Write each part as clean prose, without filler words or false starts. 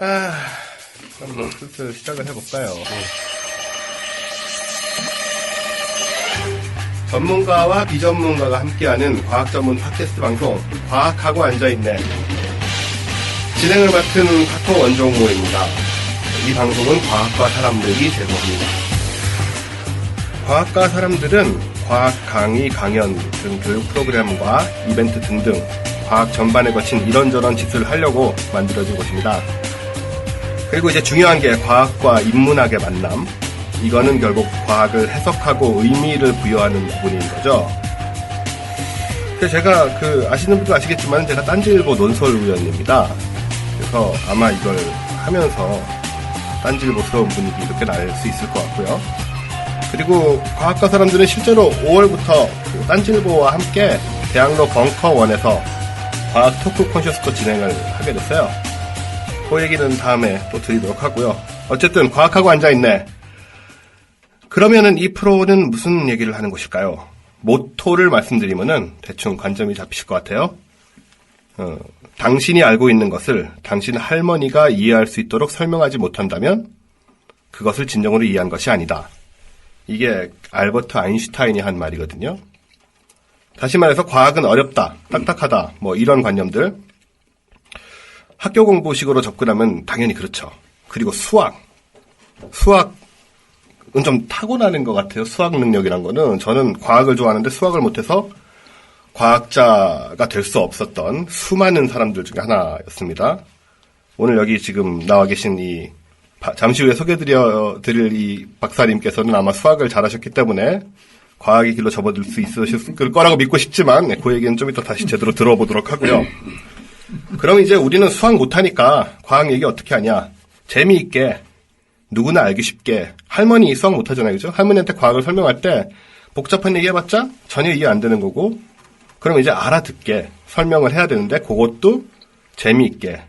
그럼 뭐 슬슬 시작을 해볼까요? 전문가와 비전문가가 함께하는 과학 전문 팟캐스트 방송 과학하고 앉아있네. 진행을 맡은 카토 원종호입니다. 이 방송은 과학과 사람들이 제공합니다. 과학과 사람들은 과학 강의, 강연 등 교육 프로그램과 이벤트 등등 과학 전반에 거친 이런저런 짓을 하려고 만들어진 곳입니다. 그리고 이제 중요한 게 과학과 인문학의 만남. 이거는 결국 과학을 해석하고 의미를 부여하는 부분인 거죠. 그래서 제가 아시는 분도 아시겠지만 제가 딴지일보 논설위원입니다. 그래서 아마 이걸 하면서 딴지일보스러운 분위기 이렇게 날 수 있을 것 같고요. 그리고 과학과 사람들은 실제로 5월부터 딴지일보와 함께 대학로 벙커원에서 과학 토크 콘서트 진행을 하게 됐어요. 그 얘기는 다음에 또 드리도록 하고요. 어쨌든 과학하고 앉아있네. 그러면은 이 프로는 무슨 얘기를 하는 곳일까요? 모토를 말씀드리면은 대충 관점이 잡히실 것 같아요. 당신이 알고 있는 것을 당신 할머니가 이해할 수 있도록 설명하지 못한다면 그것을 진정으로 이해한 것이 아니다. 이게 알버트 아인슈타인이 한 말이거든요. 다시 말해서 과학은 어렵다, 딱딱하다, 뭐 이런 관념들. 학교 공부식으로 접근하면 당연히 그렇죠. 그리고 수학은 좀 타고나는 것 같아요. 수학 능력이란 거는. 저는 과학을 좋아하는데 수학을 못해서 과학자가 될 수 없었던 수많은 사람들 중에 하나였습니다. 오늘 여기 지금 나와 계신 잠시 후에 소개드릴 이 박사님께서는 아마 수학을 잘하셨기 때문에 과학의 길로 접어들 수 있으실 거라고 믿고 싶지만, 그 얘기는 좀 이따 다시 제대로 들어보도록 하고요. 그럼 이제 우리는 수학 못하니까 과학 얘기 어떻게 하냐. 재미있게, 누구나 알기 쉽게. 할머니 수학 못하잖아요, 그죠? 할머니한테 과학을 설명할 때 복잡한 얘기 해봤자 전혀 이해 안 되는 거고, 그럼 이제 알아듣게 설명을 해야 되는데 그것도 재미있게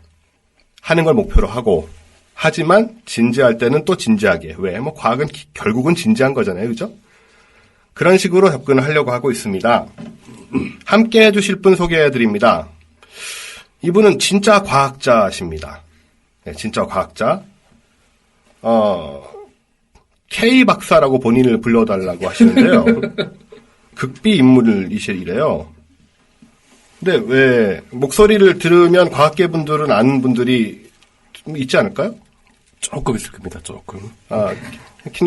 하는 걸 목표로 하고, 하지만 진지할 때는 또 진지하게. 왜? 과학은 결국은 진지한 거잖아요, 그죠? 그런 식으로 접근을 하려고 하고 있습니다. 함께 해주실 분 소개해드립니다. 이분은 진짜 과학자십니다. 네, 진짜 과학자. K 박사라고 본인을 불러달라고 하시는데요. 극비 인물이시래요. 근데 왜 목소리를 들으면 과학계 분들은 아는 분들이 좀 있지 않을까요? 조금 있을 겁니다. 조금.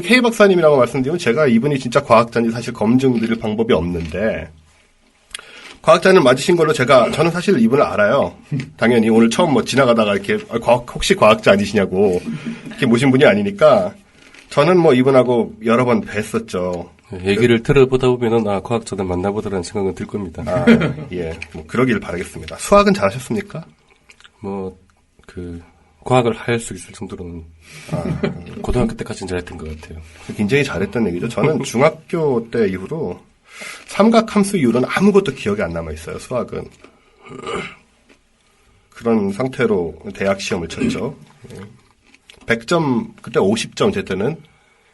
K 박사님이라고 말씀드리면 제가 이분이 진짜 과학자인지 사실 검증드릴 방법이 없는데, 과학자는 맞으신 걸로 저는 사실 이분을 알아요. 당연히 오늘 처음 지나가다가 이렇게 혹시 과학자 아니시냐고 이렇게 모신 분이 아니니까 저는 이분하고 여러 번 뵀었죠. 얘기를 들어보다 보면은 과학자들 만나보더라는 생각은 들 겁니다. 예, 그러길 바라겠습니다. 수학은 잘하셨습니까? 과학을 할 수 있을 정도로는 고등학교 때까지는 잘했던 것 같아요. 굉장히 잘했던 얘기죠. 저는 중학교 때 이후로 삼각함수 이후로는 아무것도 기억이 안 남아있어요, 수학은. 그런 상태로 대학 시험을 쳤죠. 100점, 그때 50점, 제 때는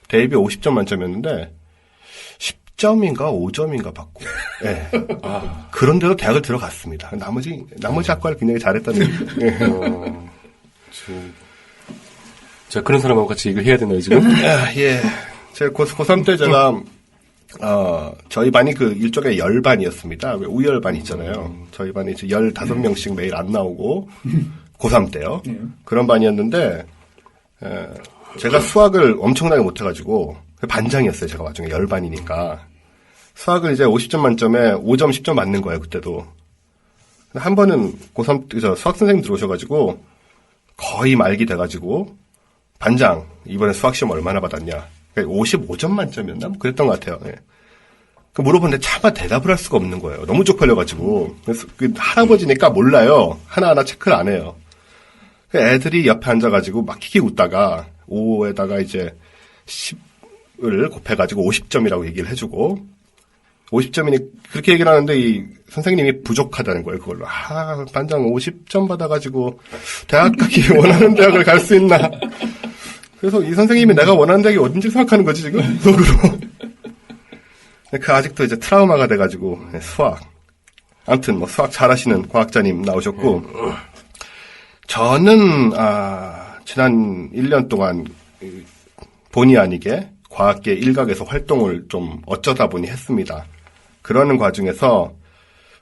대입이 50점 만점이었는데 10점인가 5점인가 받고. 네. 그런데도 대학을 들어갔습니다. 나머지 학과를 굉장히 잘했다는 얘기죠. 제가 그런 사람하고 같이 얘기를 해야 되나요, 지금? 예. 제가 고3 때 저희 반이 일종의 열반이었습니다. 왜 우열반 있잖아요. 저희 반이 15명씩 매일 안 나오고, 고3 때요. 그런 반이었는데, 제가 수학을 엄청나게 못해가지고, 반장이었어요. 제가 나중에 열반이니까. 수학을 이제 50점 만점에 5점, 10점 맞는 거예요, 그때도. 한 번은 고3 때 수학 선생님 들어오셔가지고, 거의 말기 돼가지고, 반장, 이번에 수학시험 얼마나 받았냐. 55점 만점이었나? 그랬던 것 같아요. 예. 물어보는데 차마 대답을 할 수가 없는 거예요. 너무 쪽팔려가지고. 그래서 할아버지니까 몰라요. 하나하나 체크를 안 해요. 애들이 옆에 앉아가지고 막 킥킥 웃다가 5에다가 이제 10을 곱해가지고 50점이라고 얘기를 해주고, 50점이니 그렇게 얘기를 하는데 이 선생님이 부족하다는 거예요. 그걸로. 반장 50점 받아가지고 대학 가기 원하는 대학을 갈 수 있나. 그래서 이 선생님이 내가 원하는 대학이 어딘지 생각하는 거지 지금 속으로. 아직도 이제 트라우마가 돼가지고 수학. 아무튼 수학 잘하시는 과학자님 나오셨고, 저는 지난 1년 동안 본의 아니게 과학계 일각에서 활동을 좀 어쩌다 보니 했습니다. 그러는 과정에서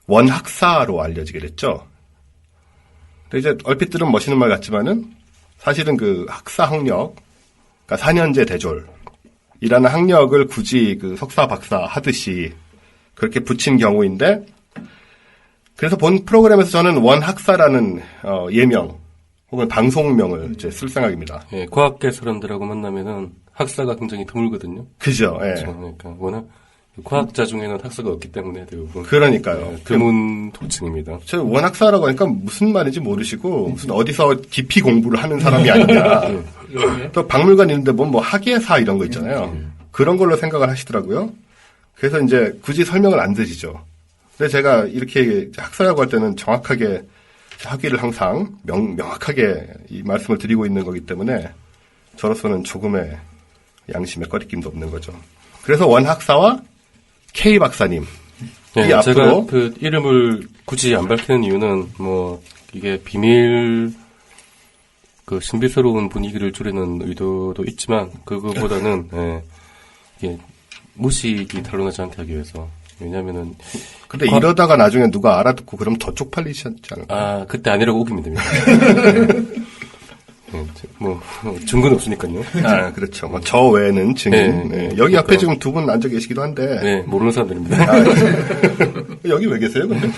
원학사로 알려지게 됐죠. 근데 이제 얼핏 들으면 멋있는 말 같지만은 사실은 그 학사 학력, 그러니까 4년제 대졸이라는 학력을 굳이 그 석사 박사 하듯이 그렇게 붙인 경우인데, 그래서 본 프로그램에서 저는 원학사라는 예명 혹은 방송명을 이제 쓸 생각입니다. 예, 과학계 사람들하고 만나면은 학사가 굉장히 드물거든요. 그죠? 예. 그렇죠. 그러니까 워낙 과학자 중에는 학사가 없기 때문에 대부분 그러니까요. 예, 드문 통칭입니다. 저 원학사라고 하니까 무슨 말인지 모르시고 무슨 어디서 깊이 공부를 하는 사람이 아니냐. 또 박물관 있는데 뭐 학예사 이런 거 있잖아요. 그런 걸로 생각을 하시더라고요. 그래서 이제 굳이 설명을 안 드리죠. 근데 제가 이렇게 학사라고 할 때는 정확하게 학위를 항상 명확하게 이 말씀을 드리고 있는 거기 때문에 저로서는 조금의 양심의 꺼리낌도 없는 거죠. 그래서 원학사와 K 박사님. 예, 이 앞으로 제가 그 이름을 굳이 안 밝히는 이유는 뭐 이게 비밀 그 신비스러운 분위기를 줄이는 의도도 있지만 그거보다는 예, 이게 무식이 탄로나지 않게 하기 위해서. 왜냐면은 근데 이러다가 나중에 누가 알아듣고 그럼 더 쪽팔리지 않을까? 아 그때 아니라고 우기면 됩니다. 예, 뭐 증거는 없으니까요. 아, 그렇죠. 뭐저 외에는 증인. 네, 네. 여기 앞에 그러니까. 지금 두 분 앉아 계시기도 한데. 네, 모르는 사람들입니다. 여기 왜 계세요, 근데?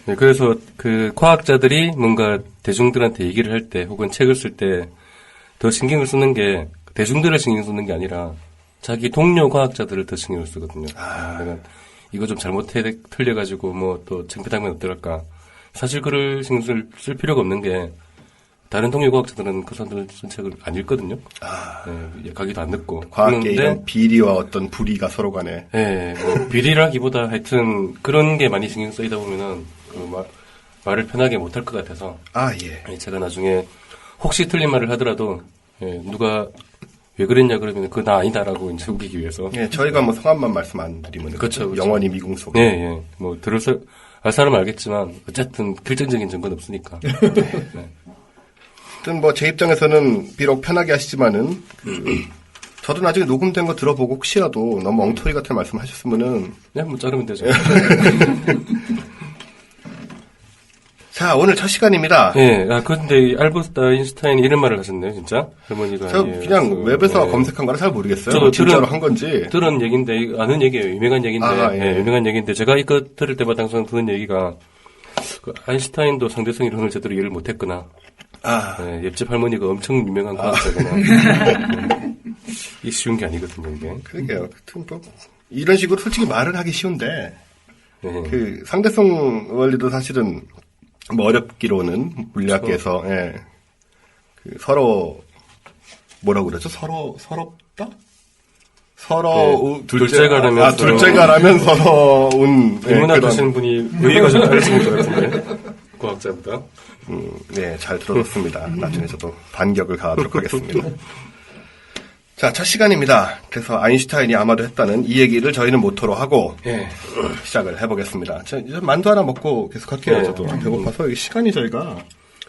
네, 그래서 그 과학자들이 뭔가 대중들한테 얘기를 할 때 혹은 책을 쓸 때 더 신경을 쓰는 게 대중들을 신경 쓰는 게 아니라 자기 동료 과학자들을 더 신경을 쓰거든요. 내가 이거 좀 틀려가지고 뭐 또 창피당면 어떨까. 사실 글을 신경 쓸 필요가 없는 게 다른 동료 과학자들은 그 사람들 쓴 책을 안 읽거든요. 네, 가기도 안 듣고. 과학계 이런 비리와 어떤 불의가 서로 간에. 네, 뭐 비리라기보다 하여튼 그런 게 많이 신경 쓰이다 보면은 그 말을 편하게 못할 것 같아서. 아, 예. 제가 나중에 혹시 틀린 말을 하더라도 예, 누가 왜 그랬냐 그러면 그거 나 아니다라고 이제 우기기 위해서. 예, 저희가 뭐 성함만 말씀 안 드리면. 그렇죠. 영원히 미궁 속에. 예, 예. 뭐 알 사람은 알겠지만 어쨌든 결정적인 증거는 없으니까. 네. 하여튼 뭐 제 입장에서는 비록 편하게 하시지만은 저도 나중에 녹음된 거 들어보고 혹시라도 너무 엉터리 같은 말씀 하셨으면은 그냥 뭐 자르면 되죠. 자, 오늘 첫 시간입니다. 예, 근데 알버트 아인슈타인이 이런 말을 하셨네요, 진짜. 할머니가. 저 예, 그냥 웹에서 예. 검색한 거라 잘 모르겠어요. 저도 진짜로 한 건지. 들은 얘기인데, 아는 얘기예요. 유명한 얘기인데. 아, 예. 예, 유명한 얘기인데, 제가 이거 들을 때마다 항상 듣는 얘기가, 그 아인슈타인도 상대성 이론을 제대로 이해를 못했거나, 예, 옆집 할머니가 엄청 유명한 과학자거나, 이게 쉬운 게 아니거든요, 이게. 그러게요. 하여튼 뭐 이런 식으로 솔직히 말을 하기 쉬운데, 예. 그 상대성 원리도 사실은 뭐 어렵기로는 물리학계에서 예. 그 서로 뭐라고 그러죠? 서럽다? 서로 네, 둘째가라면 둘째가라면 서러운 인문학 그런- 하시는 분이 여기가 좀 다르신 것 같은데 과학자보다. 네, 잘 들어줬습니다. 나중에 저도 반격을 가하도록 하겠습니다. 자, 첫 시간입니다. 그래서 아인슈타인이 아마도 했다는 이 얘기를 저희는 모토로 하고 예. 시작을 해보겠습니다. 이제 만두 하나 먹고 계속 할게요. 네. 저도 배고파서 이게 시간이 저희가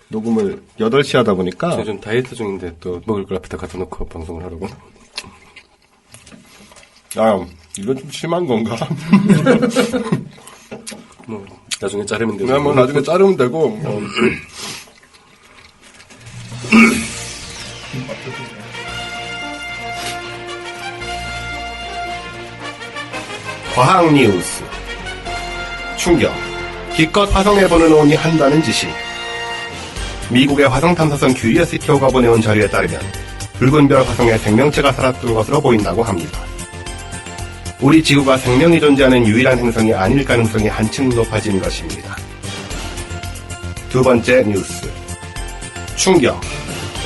녹음을 8시 하다 보니까 제가 좀 다이어트 중인데 또 먹을 걸 앞에다 갖다 놓고 방송을 하려고. 이건 좀 심한 건가? 뭐 나중에 자르면 되죠. 그냥 뭐 나중에 자르면 되고 과학 뉴스 충격 기껏 화성에 보내놓으니 한다는 짓이 미국의 화성탐사선 큐리어시티호가 보내온 자료에 따르면 붉은 별 화성에 생명체가 살았던 것으로 보인다고 합니다. 우리 지구가 생명이 존재하는 유일한 행성이 아닐 가능성이 한층 높아진 것입니다. 두 번째 뉴스 충격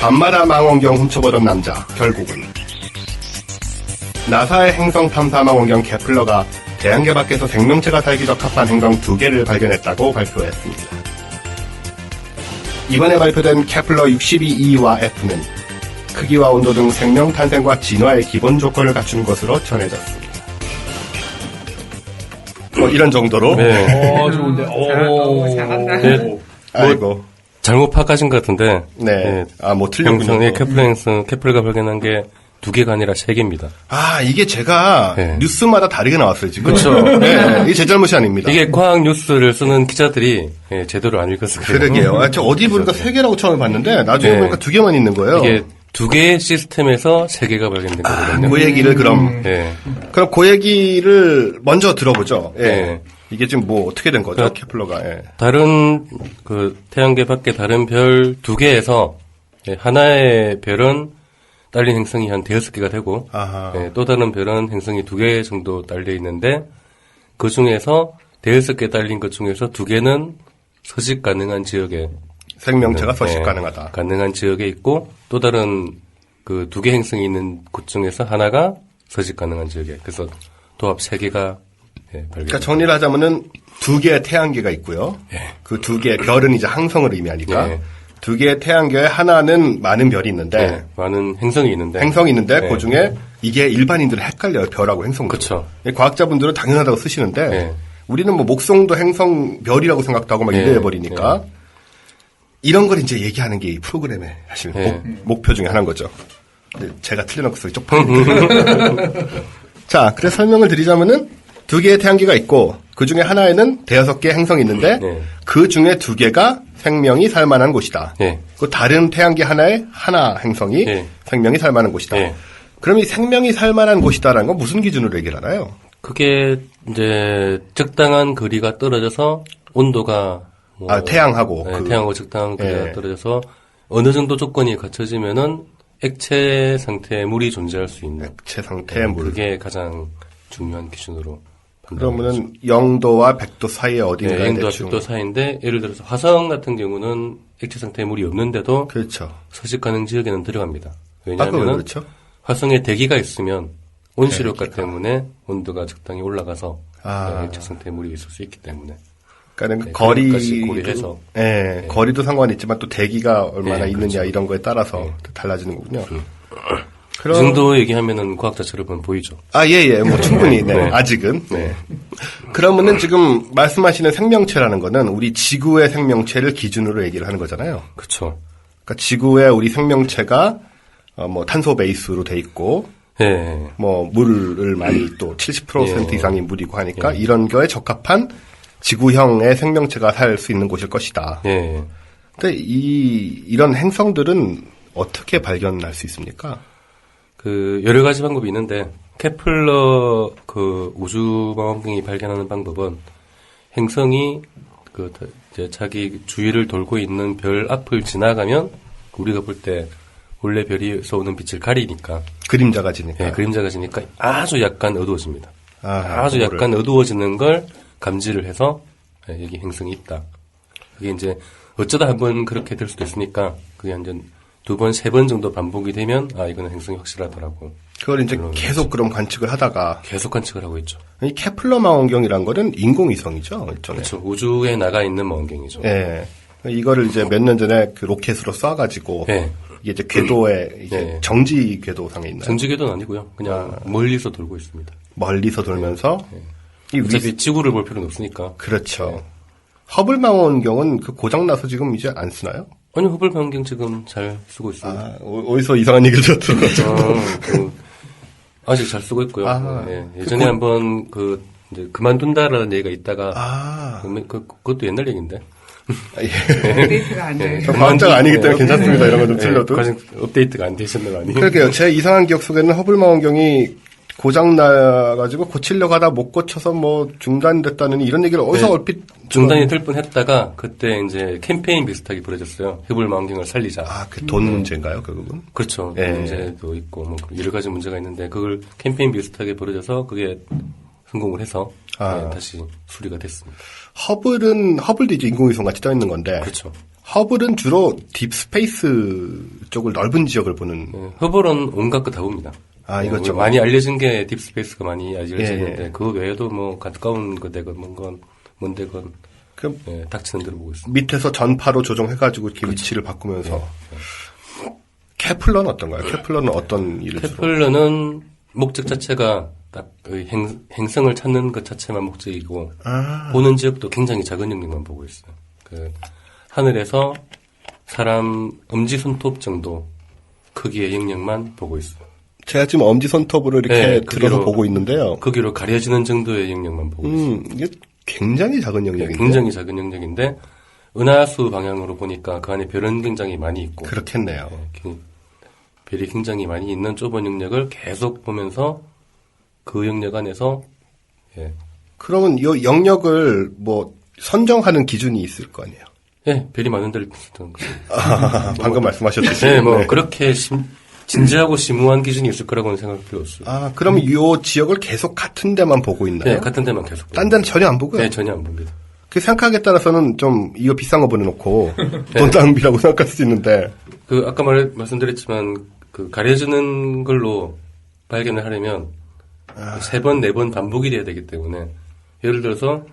밤마다 망원경 훔쳐보던 남자 결국은 나사의 행성 탐사 망원경 케플러가 태양계 밖에서 생명체가 살기 적합한 행성 2개를 발견했다고 발표했습니다. 이번에 발표된 케플러 62E와 F는 크기와 온도 등 생명 탄생과 진화의 기본 조건을 갖춘 것으로 전해졌습니다. 뭐 이런 정도로 네. 좋은데. 잘한다. 네. 아이고 잘못 파악하신 것 같은데. 네. 예, 아, 뭐 틀렸군요. 행성의 케플러 행성, 케플러가 발견한 게 2개가 아니라 3개입니다. 아, 이게 제가 네. 뉴스마다 다르게 나왔어요, 지금. 그쵸. 네, 이게 제 잘못이 아닙니다. 이게 과학 뉴스를 쓰는 기자들이 예, 제대로 안 읽어서 그래요. 그러게요. 아, 저 어디 보니까 3개라고 처음에 봤는데, 나중에 네. 보니까 2개만 있는 거예요. 이게 2개의 시스템에서 3개가 발견된 거거든요. 그 얘기를 그럼. 예. 그럼 그 얘기를 먼저 들어보죠. 예. 네. 이게 지금 뭐 어떻게 된 거죠, 그러니까 케플러가. 예. 다른 그 태양계 밖에 다른 별 2개에서 예, 하나의 별은 딸린 행성이 한 5개가 되고 아하. 예, 또 다른 별은 행성이 2개 정도 딸려 있는데 그 중에서 5개 딸린 것 중에서 2개는 서식 가능한 지역에 생명체가 서식 예, 가능하다. 가능한 지역에 있고 또 다른 그 2개 행성이 있는 곳 중에서 하나가 서식 가능한 지역에 그래서 도합 3개가 예, 발견. 그러니까 정리를 하자면은 2개의 태양계가 있고요. 예. 그 2개의 별은 이제 항성을 의미하니까. 예. 2개의 태양계에 하나는 많은 별이 있는데, 예, 많은 행성이 있는데 행성이 있는데, 네. 그 중에 이게 일반인들은 헷갈려요. 별하고 행성도. 그쵸. 과학자분들은 당연하다고 쓰시는데, 네. 우리는 뭐 목성도 행성 별이라고 생각도 하고 막 네. 이래버리니까, 이런 걸 이제 얘기하는 게 이 프로그램의 사실 네. 목표 중에 하나인 거죠. 근데 제가 틀려놓고 서 쪽팔리니까. 자, 그래서 설명을 드리자면은, 2개의 태양계가 있고, 그 중에 하나에는 5개의 행성이 있는데, 네. 그 중에 2개가 생명이 살만한 곳이다. 네. 그 다른 태양계 하나에 하나 행성이 네. 생명이 살만한 곳이다. 네. 그럼 이 생명이 살만한 곳이다라는 건 무슨 기준으로 얘기를 하나요? 그게 이제 적당한 거리가 떨어져서 온도가 뭐 아, 태양하고. 네, 태양하고 적당한 거리가 예. 떨어져서 어느 정도 조건이 갖춰지면은 액체 상태의 물이 존재할 수 있는 액체 상태의 물. 그게 가장 중요한 기준으로 판단하는 거죠. 그러면은 0도와 100도 사이에 어딘가에 네, 영도와 대충. 100도 사이인데 예를 들어서 화성 같은 경우는 액체 상태의 물이 없는데도 그렇죠. 서식 가능 지역에는 들어갑니다. 아, 그건 왜냐하면 그렇죠. 화성에 대기가 있으면 온실효과 때문에 온도가 적당히 올라가서 아. 액체 상태의 물이 있을 수 있기 때문에 그러니까 네, 거리 그런 것까지 고려해서. 예, 거리도 상관이 있지만 또 대기가 얼마나 네, 있느냐 그렇죠. 이런 거에 따라서 또 달라지는 거군요. 이 정도 얘기하면은 과학자처럼 보이죠. 아, 예, 뭐 충분히, 네, 아직은. 네. 그러면은 지금 말씀하시는 생명체라는 거는 우리 지구의 생명체를 기준으로 얘기를 하는 거잖아요. 그렇죠. 그러니까 지구의 우리 생명체가 뭐 탄소 베이스로 돼 있고 예. 뭐 물을 많이 또 70% 예. 이상이 물이고 하니까 이런 거에 적합한 지구형의 생명체가 살 수 있는 곳일 것이다. 예. 근데 이런 행성들은 어떻게 발견할 수 있습니까? 그 여러 가지 방법이 있는데 케플러 그 우주망원경이 발견하는 방법은 행성이 그 이제 자기 주위를 돌고 있는 별 앞을 지나가면 우리가 볼 때 원래 별이서 오는 빛을 가리니까 그림자가 지니까. 예, 그림자가 지니까 아주 약간 어두워집니다. 아, 아주 그거를. 약간 어두워지는 걸 감지를 해서 예, 여기 행성이 있다. 그게 이제 어쩌다 한번 그렇게 될 수도 있으니까 그게 완전 2번, 3번 정도 반복이 되면 아 이거는 행성이 확실하더라고. 그걸 이제 계속 그럼 관측을 하다가 계속 관측을 하고 있죠. 이 케플러 망원경이란 거는 인공위성이죠, 일종의. 그렇죠. 우주에 나가 있는 망원경이죠. 예. 이거를 이제 몇 년 전에 그 로켓으로 쏴가지고 예. 이게 이제 궤도에 이제 예. 정지 궤도상에 있나요? 정지궤도는 아니고요. 그냥 멀리서 돌고 있습니다. 멀리서 돌면서 이 어차피 지구를 볼 필요는 없으니까. 그렇죠. 허블 망원경은 그 고장 나서 지금 이제 안 쓰나요? 아니 허블 망원경 지금 잘 쓰고 있습니다. 아, 어디서 이상한 얘기를 들었던 거죠? 아직 잘 쓰고 있고요. 아, 예. 예전에 한번 그 이제 그만둔다라는 얘기가 있다가 아, 그것도 옛날 얘기인데. 예. 업데이트가 안 돼. 저 과학자가 아니기 때문에 괜찮습니다. 이런 거 좀 틀려도. 아직 업데이트가 안 되셨는 거 아니에요? 그러게요. 제 이상한 기억 속에는 허블 망원경이 고장 나가지고 고치려고 하다 못 고쳐서 뭐 중단됐다는 이런 얘기를 어디서 네. 얼핏 중단이 될 뻔했다가 그때 이제 캠페인 비슷하게 벌어졌어요. 허블 망원경을 살리자. 아, 그 돈 문제인가요, 결국은? 그렇죠. 예. 문제도 있고 뭐 여러 가지 문제가 있는데 그걸 캠페인 비슷하게 벌어져서 그게 성공을 해서 아. 예, 다시 수리가 됐습니다. 허블도 이제 인공위성 같이 떠 있는 건데. 그렇죠. 허블은 주로 딥스페이스 쪽을 넓은 지역을 보는. 예, 허블은 온갖 거 다 봅니다. 아, 예, 이것저것. 많이 알려진 게 딥스페이스가 많이 알려져 예, 있는데 예. 그 외에도 뭐 가까운 거 되건 뭔 되건 그 예, 닥치는 대로 보고 있습니다. 밑에서 전파로 조정해가지고 이렇게 위치를 바꾸면서. 케플러는 어떤가요? 케플러는 어떤 일을 주로? 케플러는 목적 자체가 딱 그 행성을 찾는 것 자체만 목적이고 아, 보는 지역도 굉장히 작은 영역만 보고 있어요. 그 하늘에서 사람 엄지 손톱 정도 크기의 영역만 보고 있어요. 제가 지금 엄지손톱으로 이렇게 네, 들어서 보고 있는데요. 크기로 가려지는 정도의 영역만 보고 있어요. 이게 굉장히 작은 영역인데. 굉장히 작은 영역인데 은하수 방향으로 보니까 그 안에 별은 굉장히 많이 있고 그렇겠네요. 별이 굉장히 많이 있는 좁은 영역을 계속 보면서 그 영역 안에서 예, 그러면 이 영역을 뭐 선정하는 기준이 있을 거 아니에요? 예, 별이 많은 데를 쓰던 거죠. 방금 말씀하셨듯이. 네, 뭐 네. 그렇게 진지하고 심오한 기준이 있을 거라고는 생각할 필요 없어요. 그럼 이 지역을 계속 같은 데만 보고 있나요? 네, 같은 데만 계속. 딴 데는 전혀 안 보고요? 네, 전혀 안 봅니다. 그 생각에 따라서는 좀 이거 비싼 거 보내놓고 돈 낭비라고 생각할 수 있는데. 그 아까 말씀드렸지만 그 가려지는 걸로 발견을 하려면 3번, 4번 반복이 돼야 되기 때문에 예를 들어서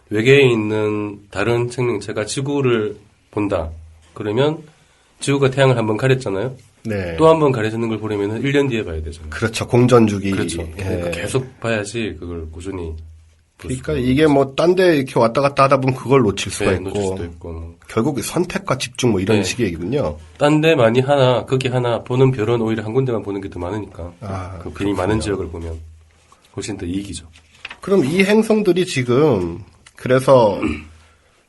외계에 있는 다른 생명체가 지구를 본다. 그러면 지구가 태양을 한번 가렸잖아요. 네. 또 한 번 가려지는 걸 보려면 1년 뒤에 봐야 되잖아요. 그렇죠. 공전주기. 그렇죠. 예. 그러니까 계속 봐야지 그걸 꾸준히 볼 그러니까 수가 이게 뭐 딴 데 이렇게 왔다 갔다 하다 보면 그걸 놓칠 수가 네, 있고. 놓칠 수도 있고 뭐. 결국 선택과 집중 뭐 이런 네. 식의 얘기군요. 딴 데 많이 하나, 거기 하나 보는 별은 오히려 한 군데만 보는 게 더 많으니까. 그 별이 그렇군요. 많은 지역을 보면 훨씬 더 이익이죠. 그럼 이 행성들이 지금 그래서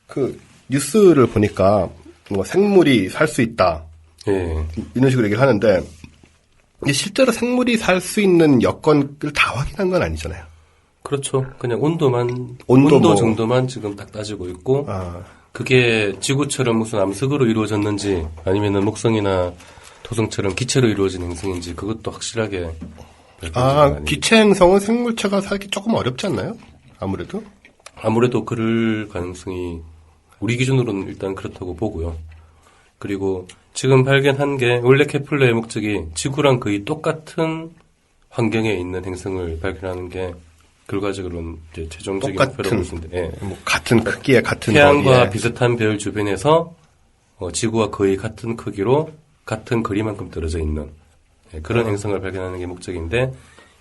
그 뉴스를 보니까 뭐 생물이 살 수 있다. 예. 이런 식으로 얘기를 하는데 이게 실제로 생물이 살 수 있는 여건을 다 확인한 건 아니잖아요. 그렇죠. 그냥 온도 뭐. 정도만 지금 딱 따지고 있고, 그게 지구처럼 무슨 암석으로 이루어졌는지, 아니면은 목성이나 토성처럼 기체로 이루어진 행성인지, 그것도 확실하게. 기체 행성은 생물체가 살기 조금 어렵지 않나요? 아무래도? 아무래도 그럴 가능성이, 우리 기준으로는 일단 그렇다고 보고요. 그리고 지금 발견한 게, 원래 케플러의 목적이 지구랑 거의 똑같은 환경에 있는 행성을 발견하는 게, 결과적으로는 이제 최종적인 목표라고 볼 수 있는데, 예. 뭐 같은 크기에 같은 태양과 거리에. 비슷한 별 주변에서 지구와 거의 같은 크기로 같은 거리만큼 떨어져 있는 그런 행성을 발견하는 게 목적인데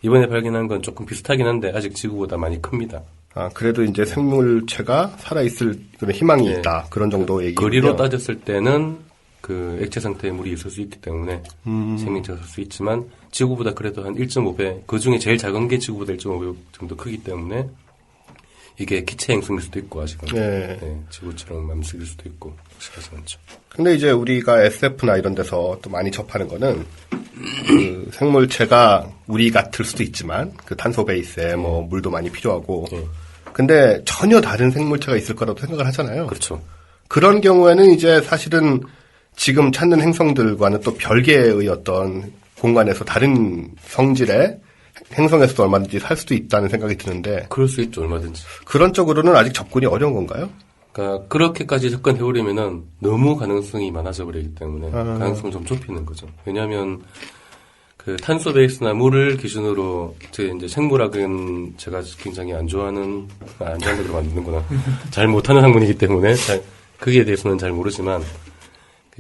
이번에 발견한 건 조금 비슷하긴 한데 아직 지구보다 많이 큽니다. 그래도 이제 생물체가 살아있을 그런 희망이 있다. 그런 정도 얘기군요. 거리로 따졌을 때는 그 액체 상태의 물이 있을 수 있기 때문에 생명체가 살 수 있지만 지구보다 그래도 한 1.5배, 그 중에 제일 작은 게 지구보다 1.5배 정도 크기 때문에 이게 기체 행성일 수도 있고 아직은 지구처럼 암석일 수도 있고 확실하지 않죠. 근데 이제 우리가 SF나 이런 데서 또 많이 접하는 거는 그 생물체가 우리 같을 수도 있지만 그 탄소 베이스에 뭐 물도 많이 필요하고 근데 전혀 다른 생물체가 있을 거라고 생각을 하잖아요. 그렇죠. 그런 경우에는 이제 사실은 지금 찾는 행성들과는 또 별개의 어떤 공간에서 다른 성질의 행성에서도 얼마든지 살 수도 있다는 생각이 드는데 그럴 수 있죠, 얼마든지. 그런 쪽으로는 아직 접근이 어려운 건가요? 그러니까 그렇게까지 접근해보려면은 너무 가능성이 많아져 버리기 때문에 가능성을 좀 좁히는 거죠. 왜냐하면 그 탄소 베이스나 물을 기준으로 이제 생물학은 제가 굉장히 안 좋아하는 대로 만드는구나. 잘 못하는 학문이기 때문에 거기에 대해서는 잘 모르지만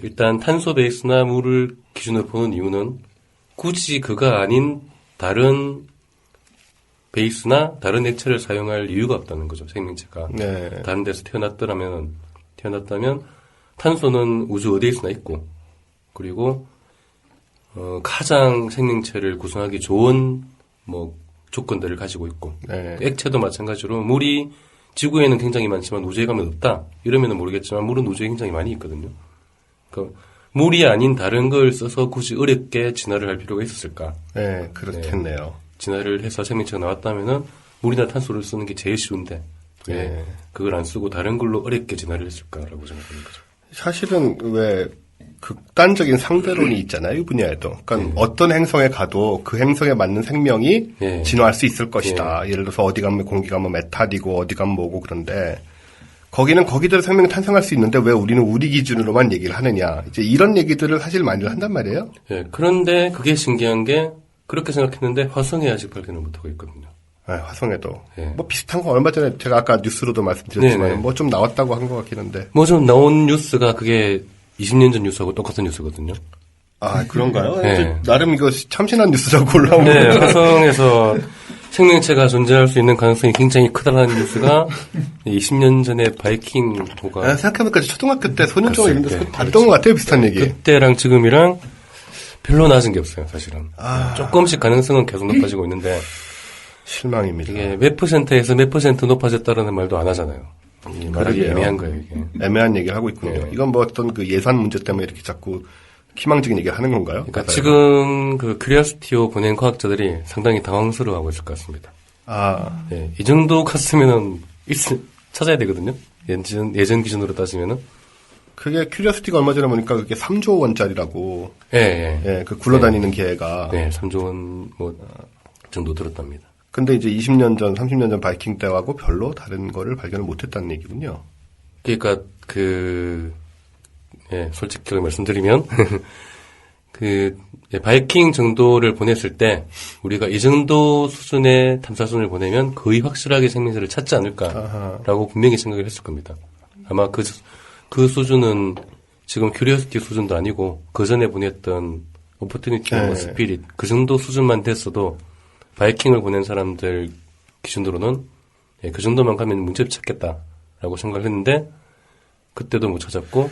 일단 탄소 베이스나 물을 기준으로 보는 이유는 굳이 그가 아닌 다른 베이스나 다른 액체를 사용할 이유가 없다는 거죠. 생명체가 다른 데서 태어났다면 탄소는 우주 어디에 있으나 있고 그리고 가장 생명체를 구성하기 좋은 뭐 조건들을 가지고 있고 액체도 마찬가지로 물이 지구에는 굉장히 많지만 우주에 가면 없다 이러면은 모르겠지만 물은 우주에 굉장히 많이 있거든요. 그러니까 물이 아닌 다른 걸 써서 굳이 어렵게 진화를 할 필요가 있었을까? 네, 그렇겠네요. 진화를 해서 생명체가 나왔다면은 물이나 탄소를 쓰는 게 제일 쉬운데 왜 그걸 안 쓰고 다른 걸로 어렵게 진화를 했을까라고 생각하는 거죠. 사실은 왜 극단적인 상대론이 있잖아요, 이 분야에도. 그러니까 어떤 행성에 가도 그 행성에 맞는 생명이 진화할 수 있을 것이다. 예를 들어서 어디 가면 공기가 뭐 메탄이고 어디 가면 뭐고 그런데 거기는 거기대로 생명이 탄생할 수 있는데 왜 우리는 우리 기준으로만 얘기를 하느냐. 이제 이런 얘기들을 사실 많이 한단 말이에요. 그런데 그게 신기한 게 그렇게 생각했는데 화성에 아직 발견을 못하고 있거든요. 화성에도. 뭐 비슷한 거 얼마 전에 제가 아까 뉴스로도 말씀드렸지만 뭐 좀 나왔다고 한 것 같긴 한데. 뭐 좀 나온 뉴스가 그게 20년 전 뉴스하고 똑같은 뉴스거든요. 그런가요? 나름 이거 참신한 뉴스라고 올라온 거예요. 화성에서 생명체가 존재할 수 있는 가능성이 굉장히 크다라는 뉴스가 20년 전에 바이킹호가 생각해보니까 초등학교 때 소년종 이런 데서 네, 봤던 것 같아요, 비슷한 얘기. 그때랑 지금이랑 별로 낮은 게 없어요, 사실은. 아. 조금씩 가능성은 계속 높아지고 있는데 실망입니다. 이게 몇 %에서 몇 % 높아졌다라는 말도 안 하잖아요. 말하기 그러게요. 애매한 거예요, 이게. 애매한 얘기를 하고 있군요. 네. 이건 뭐 어떤 그 예산 문제 때문에 이렇게 자꾸 희망적인 얘기를 하는 건가요? 그러니까 지금 그 큐리오시티호 보낸 과학자들이 상당히 당황스러워하고 있을 것 같습니다. 아, 예, 이 정도 갔으면은 찾아야 되거든요. 예전 기준으로 따지면은. 그게 큐리오시티가 얼마 전에 보니까 그게 3조 원짜리라고. 예. 예, 그 굴러다니는 개가. 네, 3조 원 뭐 정도 들었답니다. 근데 이제 20년 전, 30년 전 바이킹 때하고 별로 다른 거를 발견을 못했다는 얘기군요. 그러니까 솔직하게 말씀드리면 바이킹 정도를 보냈을 때 우리가 이 정도 수준의 탐사선을 보내면 거의 확실하게 생명체를 찾지 않을까라고 분명히 생각을 했을 겁니다. 아마 그 수준은 지금 큐리오시티 수준도 아니고 그 전에 보냈던 오퍼튜니티, 스피릿 그 정도 수준만 됐어도 바이킹을 보낸 사람들 기준으로는 그 정도만 가면 문제없이 찾겠다라고 생각을 했는데 그때도 못 찾았고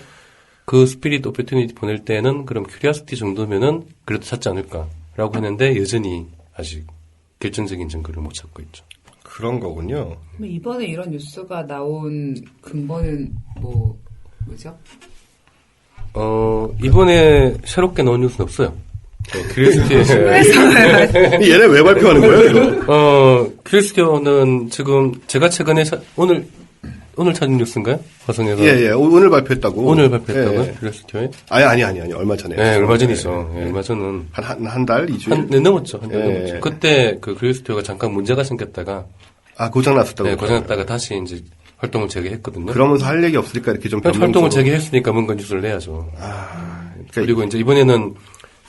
그 스피릿 오퍼튜니티 보낼 때는 그럼 큐리오시티 정도면은 그래도 찾지 않을까라고 했는데 여전히 아직 결정적인 증거를 못 찾고 있죠. 그런 거군요. 이번에 이런 뉴스가 나온 근거는 뭐죠? 이번에 새롭게 나온 뉴스는 없어요. 큐리오시티에 얘네 왜 발표하는 거예요, 이거? 큐리오시티는 지금 제가 최근에 오늘 찾은 뉴스인가요? 화성에서. 예. 오늘 발표했다고. 오늘 발표했다고요? 예. 큐리오시티에? 아니. 얼마 전에. 네, 얼마 전이죠. 예, 얼마 전은. 한 달, 2주일? 네, 넘었죠. 한 달 예. 넘었죠. 그때 그 큐리오시티가 잠깐 문제가 생겼다가. 고장났었다고. 네, 고장났다가 다시 이제 활동을 재개했거든요. 그러면서 할 얘기 없으니까 이렇게 좀 활동을 재개했으니까 뭔가 뉴스를 내야죠. 그리고 이제 이번에는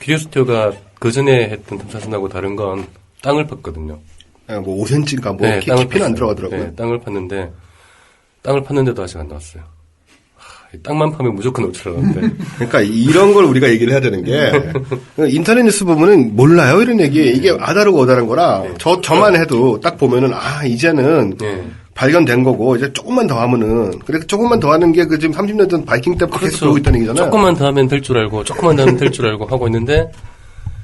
큐리오시티가 그 전에 했던 탐사선하고 다른 건 땅을 팠거든요. 뭐 5cm인가 뭐 네, 깊이는 안 들어가더라고요. 네, 땅을 팠는데도 아직 안 나왔어요. 땅만 파면 무조건 올 줄 알았는데. 그러니까 이런 걸 우리가 얘기를 해야 되는 게 인터넷 뉴스 보면은 몰라요 이런 얘기. 이게 아다르고 어다른 거라 저만 해도 딱 보면은 이제는 발견된 거고 이제 조금만 더 하면은 그래서 조금만 더 하는 게 그 지금 30년 전 바이킹 때부터 계속 그러고 있다는 얘기잖아요. 조금만 더 하면 될 줄 알고 조금만 더 하면 될 줄 알고 하고 있는데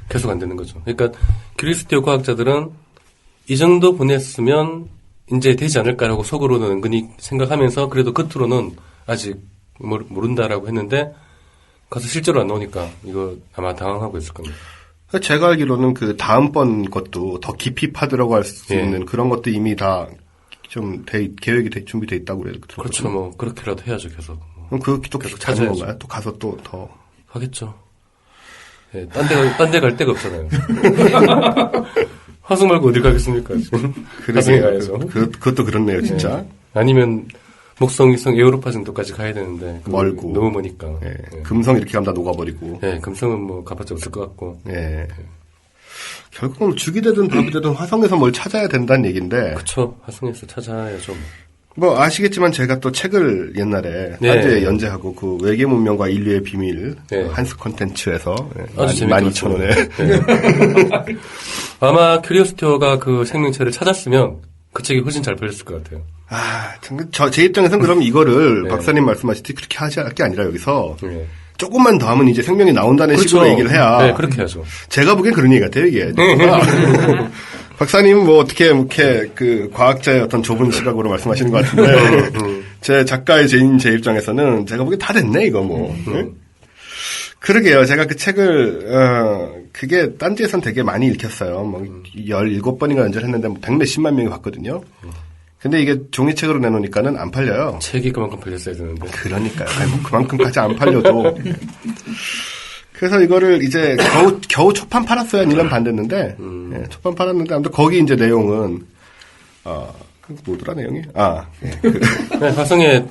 계속 안 되는 거죠. 그러니까 큐리오시티 과학자들은 이 정도 보냈으면 이제 되지 않을까라고 속으로는 은근히 생각하면서 그래도 겉으로는 아직 모른다라고 했는데 가서 실제로 안 나오니까 이거 아마 당황하고 있을 겁니다. 제가 알기로는 그 다음번 것도 더 깊이 파들어갈 수 있는 그런 것도 이미 다 좀 계획이 준비돼 있다고 그래요. 그렇죠. 뭐 그렇게라도 해야죠 계속. 그럼 그또 계속 찾는 건가요? 또 가서 또 더 하겠죠. 네, 딴 데 갈 데가 없잖아요. 화성 말고 어디 가겠습니까? 화성에 가야죠. 그것도 그렇네요, 진짜. 네. 아니면 목성, 위성, 에우로파 정도까지 가야 되는데 멀고 너무 머니까. 네. 금성 이렇게 가면 다 녹아버리고. 네, 금성은 뭐 가봤자 없을 것 같고. 네. 결국은 죽이 되든 밥이 되든 화성에서 뭘 찾아야 된다는 얘기인데. 그렇죠. 화성에서 찾아야죠. 뭐 아시겠지만 제가 또 책을 옛날에 딴지에 연재하고 그 외계 문명과 인류의 비밀 한스 콘텐츠에서 아주 재밌게 12,000원에 아마 큐리오시티가 그 생명체를 찾았으면 그 책이 훨씬 잘 팔렸을 것 같아요. 제 입장에서는 그럼 이거를 박사님 말씀하시듯이 그렇게 하지 않을 게 아니라 여기서 조금만 더 하면 이제 생명이 나온다는 식으로 얘기를 해야. 네, 그렇게 하죠. 제가 보기엔 그런 얘기 같아요, 이게. 박사님은 뭐 어떻게 이렇게 그 과학자의 어떤 좁은 시각으로 말씀하시는 것 같은데 제 작가의 제 입장에서는 제가 보기엔 다 됐네 이거 뭐. 그러게요. 제가 그 책을 그게 딴지에선 되게 많이 읽혔어요. 뭐 17번인가 연재를 했는데 뭐 100몇십만 명이 봤거든요. 근데 이게 종이책으로 내놓으니까는 안 팔려요. 책이 그만큼 팔렸어야 되는데. 그러니까요. 아니, 뭐 그만큼까지 안 팔려도. 그래서 이거를 이제 겨우 초판 팔았어요. 1년 반 됐는데. 예, 초판 팔았는데 아무튼 거기 이제 내용은 뭐더라 내용이? 화성에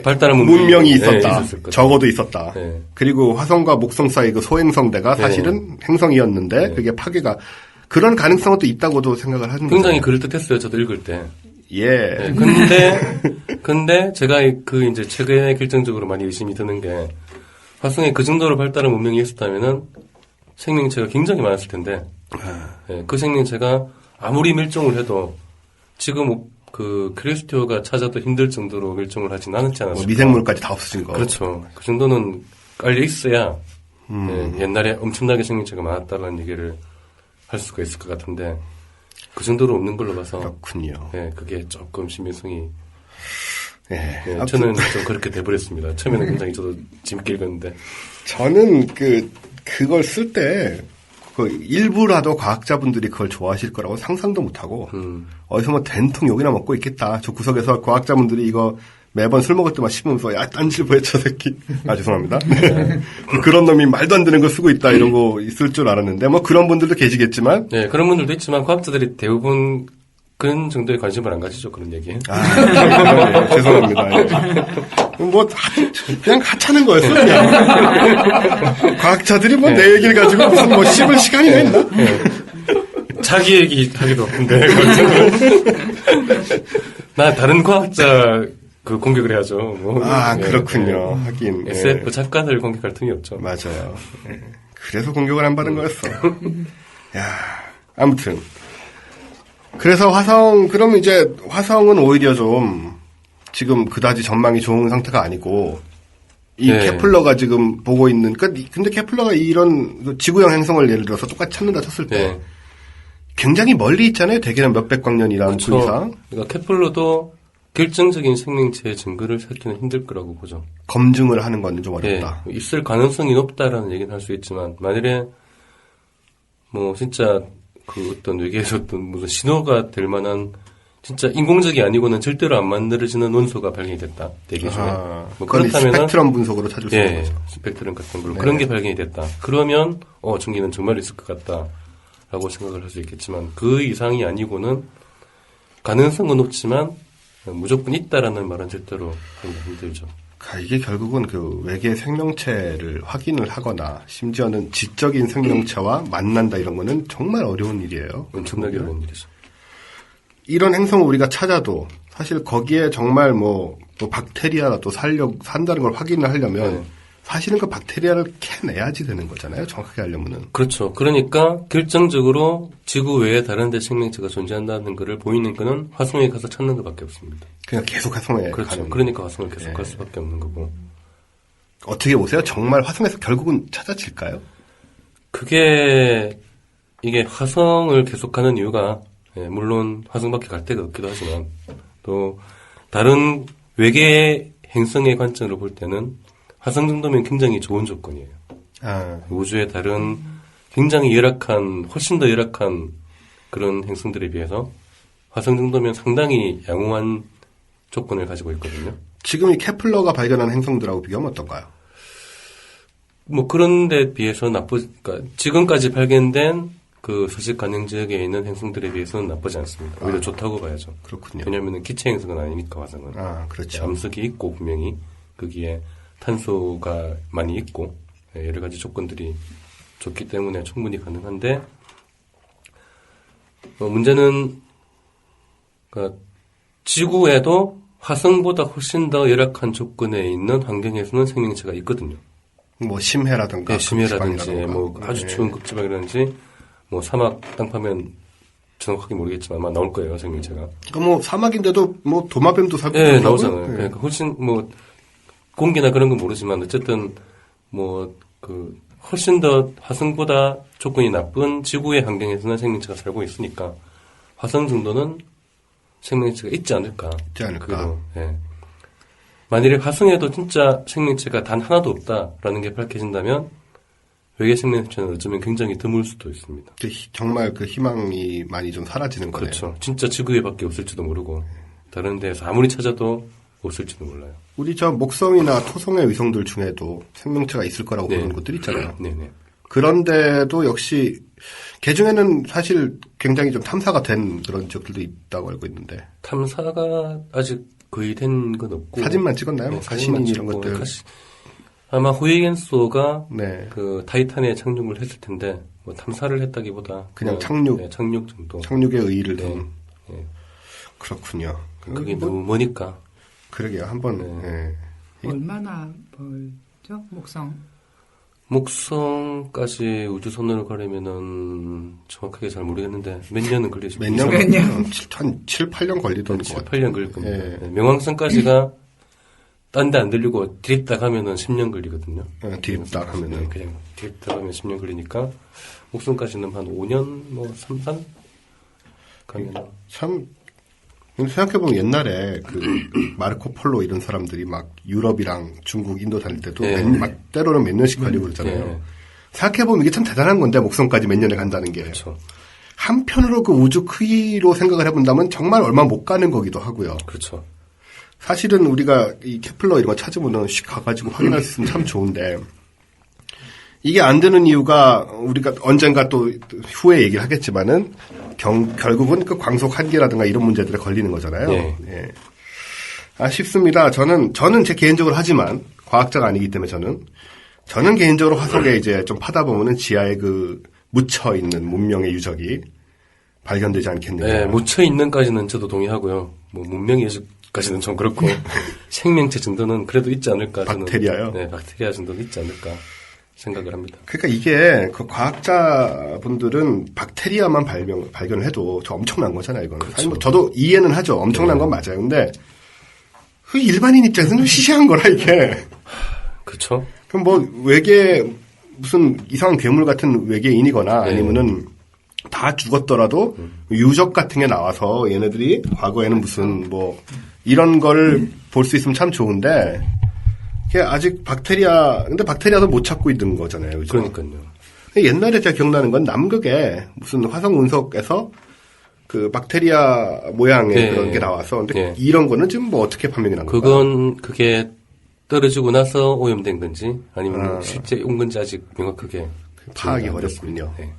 발달한 문명이 있었다. 적어도 있었다. 네. 그리고 화성과 목성 사이 그 소행성대가 사실은 행성이었는데 그게 파괴가 그런 가능성은 또 있다고도 생각을 하는 거죠. 굉장히 그럴듯했어요. 저도 읽을 때. 예. 네, 근데 제가 이제 최근에 결정적으로 많이 의심이 드는 게 화성에 그 정도로 발달한 문명이 있었다면은 생명체가 굉장히 많았을 텐데 그 생명체가 아무리 밀종을 해도 지금 그 크리스티오가 찾아도 힘들 정도로 밀종을 하진 않았지 않았을까. 뭐 미생물까지 다 없어진 거. 그렇죠. 그 정도는 깔려 있어야 옛날에 엄청나게 생명체가 많았다는 얘기를 할 수가 있을 것 같은데 그 정도로 없는 걸로 봐서 그렇군요. 예, 그게 조금 신빙성이 예. 예, 아무튼 저는 좀 그렇게 돼버렸습니다. 처음에는 굉장히 저도 재밌게 읽었는데 저는 그걸 쓸 때 일부라도 과학자분들이 그걸 좋아하실 거라고 상상도 못하고 어디서 뭐 된통 욕이나 먹고 있겠다. 저 구석에서 과학자분들이 이거 매번 술 먹을 때만 씹으면서 야 딴질보해 저 새끼. 아 죄송합니다. 네. 그런 놈이 말도 안 되는 거 쓰고 있다 이러고 있을 줄 알았는데 뭐 그런 분들도 계시겠지만 네, 그런 분들도 있지만 과학자들이 대부분 그런 정도의 관심을 안 가지죠. 그런 얘기에. 아, 죄송합니다. 예. 뭐 그냥 하찮은 거였어 그냥. 과학자들이 뭐 내 얘기를 가지고 무슨 뭐 씹을 시간이 있나? 자기 얘기 하기도 바쁜데. 나 다른 과학자 그 공격을 해야죠. 뭐. 아 예, 그렇군요. 예. 하긴 SF 작가들 공격할 틈이 없죠. 맞아요. 예. 그래서 공격을 안 받은 거였어. 야, 아무튼 그래서 그럼 이제 화성은 오히려 좀 지금 그다지 전망이 좋은 상태가 아니고 이 네. 케플러가 지금 보고 있는 근데 케플러가 이런 지구형 행성을 예를 들어서 똑같이 찾는다 쳤을 때 네. 굉장히 멀리 있잖아요. 대개는 몇백 광년이라는 그 이상. 그러니까 케플러도 결정적인 생명체의 증거를 찾기는 힘들 거라고 보죠. 검증을 하는 건 좀 어렵다. 예, 있을 가능성이 높다라는 얘기는 할 수 있지만 만일에 뭐 진짜 그 어떤 외계에서 어떤 무슨 신호가 될 만한 진짜 인공적이 아니고는 절대로 안 만들어지는 원소가 발견이 됐다. 대기 중에. 뭐 그건 그렇다면은 스펙트럼 분석으로 찾을 수 있는 예, 거죠. 스펙트럼 같은 걸로 네. 그런 게 발견이 됐다. 그러면 전기는 정말 있을 것 같다라고 생각을 할 수 있겠지만 그 이상이 아니고는 가능성은 높지만 무조건 있다라는 말은 절대로 하기가 힘들죠. 이게 결국은 그 외계 생명체를 확인을 하거나 심지어는 지적인 생명체와 만난다 이런 거는 정말 어려운 일이에요. 엄청나게 어려운 일이죠. 이런 행성을 우리가 찾아도 사실 거기에 정말 뭐 박테리아라도 산다는 걸 확인을 하려면 네. 사실은 그 박테리아를 캐내야지 되는 거잖아요. 정확하게 하려면은. 그렇죠. 그러니까 결정적으로 지구 외에 다른 데 생명체가 존재한다는 것을 보이는 거는 화성에 가서 찾는 것밖에 없습니다. 그냥 계속 화성에 그렇죠. 가는. 그러니까 화성을 계속 네. 갈 수밖에 없는 거고. 어떻게 보세요? 정말 화성에서 결국은 찾아질까요? 이게 화성을 계속 가는 이유가 물론 화성밖에 갈 데가 없기도 하지만 또 다른 외계 행성의 관점으로 볼 때는 화성 정도면 굉장히 좋은 조건이에요. 우주의 다른 굉장히 훨씬 더 열악한 그런 행성들에 비해서 화성 정도면 상당히 양호한 조건을 가지고 있거든요. 지금 이 케플러가 발견한 행성들하고 비교하면 어떤가요? 뭐 그런 데 비해서 그러니까 지금까지 발견된 그 서식 가능 지역에 있는 행성들에 비해서는 나쁘지 않습니다. 오히려 좋다고 봐야죠. 그렇군요. 왜냐하면 기체 행성은 아니니까 화성은. 그렇죠. 암석이 있고 분명히 거기에 탄소가 많이 있고 여러 가지 조건들이 좋기 때문에 충분히 가능한데 문제는 그러니까 지구에도 화성보다 훨씬 더 열악한 조건에 있는 환경에서는 생명체가 있거든요. 뭐 심해라든가 네, 심해라든지 극지방이라든가. 뭐 아주 추운 극지방이라든지 뭐 사막 땅 파면 정확하게 모르겠지만 아마 나올 거예요 생명체가. 그러니까 뭐 사막인데도 뭐 도마뱀도 살고 네, 있다고요? 나오잖아요. 네. 그러니까 훨씬 뭐 공기나 그런 건 모르지만 어쨌든 뭐 훨씬 더 화성보다 조건이 나쁜 지구의 환경에서는 생명체가 살고 있으니까 화성 정도는 생명체가 있지 않을까. 있지 않을까. 그래도, 예. 만일에 화성에도 진짜 생명체가 단 하나도 없다라는 게 밝혀진다면 외계 생명체는 어쩌면 굉장히 드물 수도 있습니다. 정말 그 희망이 많이 좀 사라지는 거네요. 그렇죠. 진짜 지구에밖에 없을지도 모르고 다른 데에서 아무리 찾아도 없을지도 몰라요. 우리 저 목성이나 토성의 위성들 중에도 생명체가 있을 거라고 네. 보는 것들 있잖아요. 네네. 그런데도 역시 그 중에는 사실 굉장히 좀 탐사가 된 그런 지역들도 있다고 알고 있는데 탐사가 아직 거의 된 건 없고 사진만 찍었나요? 네, 가시닌 이런 찍고 것들. 아마 후이겐소가 네. 그 타이탄에 착륙을 했을 텐데 뭐 탐사를 했다기보다 그냥 착륙. 네, 착륙 정도. 착륙의 의의를 네. 둔. 네. 그렇군요. 그게 뭐, 너무 머니까. 그러게요. 한번 네. 예. 얼마나 멀죠? 목성. 목성까지 우주선으로 가려면은 정확하게 잘 모르겠는데 몇 년은 걸리죠. 몇 년? 몇 년? 한 7, 8년 걸리던 것 7, 같아요. 8년 걸릴 겁니다. 예. 네, 명왕성까지가 딴 데 안 들리고 디립다 가면은 10년 걸리거든요. 디립다 하면은. 네, 그냥 디립다 가면 10년 걸리니까 목성까지는 한 5년 뭐 3, 4 가면 참, 생각해보면 옛날에 그 마르코 폴로 이런 사람들이 막 유럽이랑 중국, 인도 다닐 때도 예. 막 때로는 몇 년씩 걸리고 그러잖아요. 예. 생각해보면 이게 참 대단한 건데, 목성까지 몇 년에 간다는 게. 그렇죠. 한편으로 그 우주 크기로 생각을 해본다면 정말 얼마 못 가는 거기도 하고요. 그렇죠. 사실은 우리가 이 케플러 이런 거 찾으면은 씩 가가지고 확인할 수 있으면 참 좋은데, 이게 안 되는 이유가 우리가 언젠가 또 후에 얘기를 하겠지만은 결국은 그 광속 한계라든가 이런 문제들에 걸리는 거잖아요. 예. 예. 아쉽습니다. 저는 제 개인적으로 하지만 과학자가 아니기 때문에 저는 개인적으로 화성에 이제 좀 파다 보면은 지하에 그 묻혀 있는 문명의 유적이 발견되지 않겠느냐. 네, 묻혀 있는까지는 저도 동의하고요. 뭐 문명의 예술까지는 좀 그렇고 생명체 정도는 그래도 있지 않을까. 저는. 박테리아요? 네, 박테리아 정도는 있지 않을까 생각을 합니다. 그러니까 이게 그 과학자분들은 박테리아만 발견을 해도 저 엄청난 거잖아요. 이거는. 그렇죠. 사실 뭐 저도 이해는 하죠. 엄청난 건 맞아요. 근데 그 일반인 입장에서는 좀 시시한 거라 이게. 그렇죠. 그럼 뭐 외계 무슨 이상한 괴물 같은 외계인이거나 네. 아니면은 다 죽었더라도 유적 같은 게 나와서 얘네들이 과거에는 무슨 뭐 이런 걸 볼 수 있으면 참 좋은데 이게 아직 근데 박테리아도 못 찾고 있는 거잖아요. 그죠? 그러니까요. 옛날에 제가 기억나는 건 남극에 무슨 화성 운석에서 그 박테리아 모양의 네. 그런 게 나와서 근데 네. 이런 거는 지금 뭐 어떻게 판명이 난 건가요? 그게 떨어지고 나서 오염된 건지 아니면 아. 실제 온 건지 아직 명확하게 파악이 안 어렵군요. 됐습니다. 네.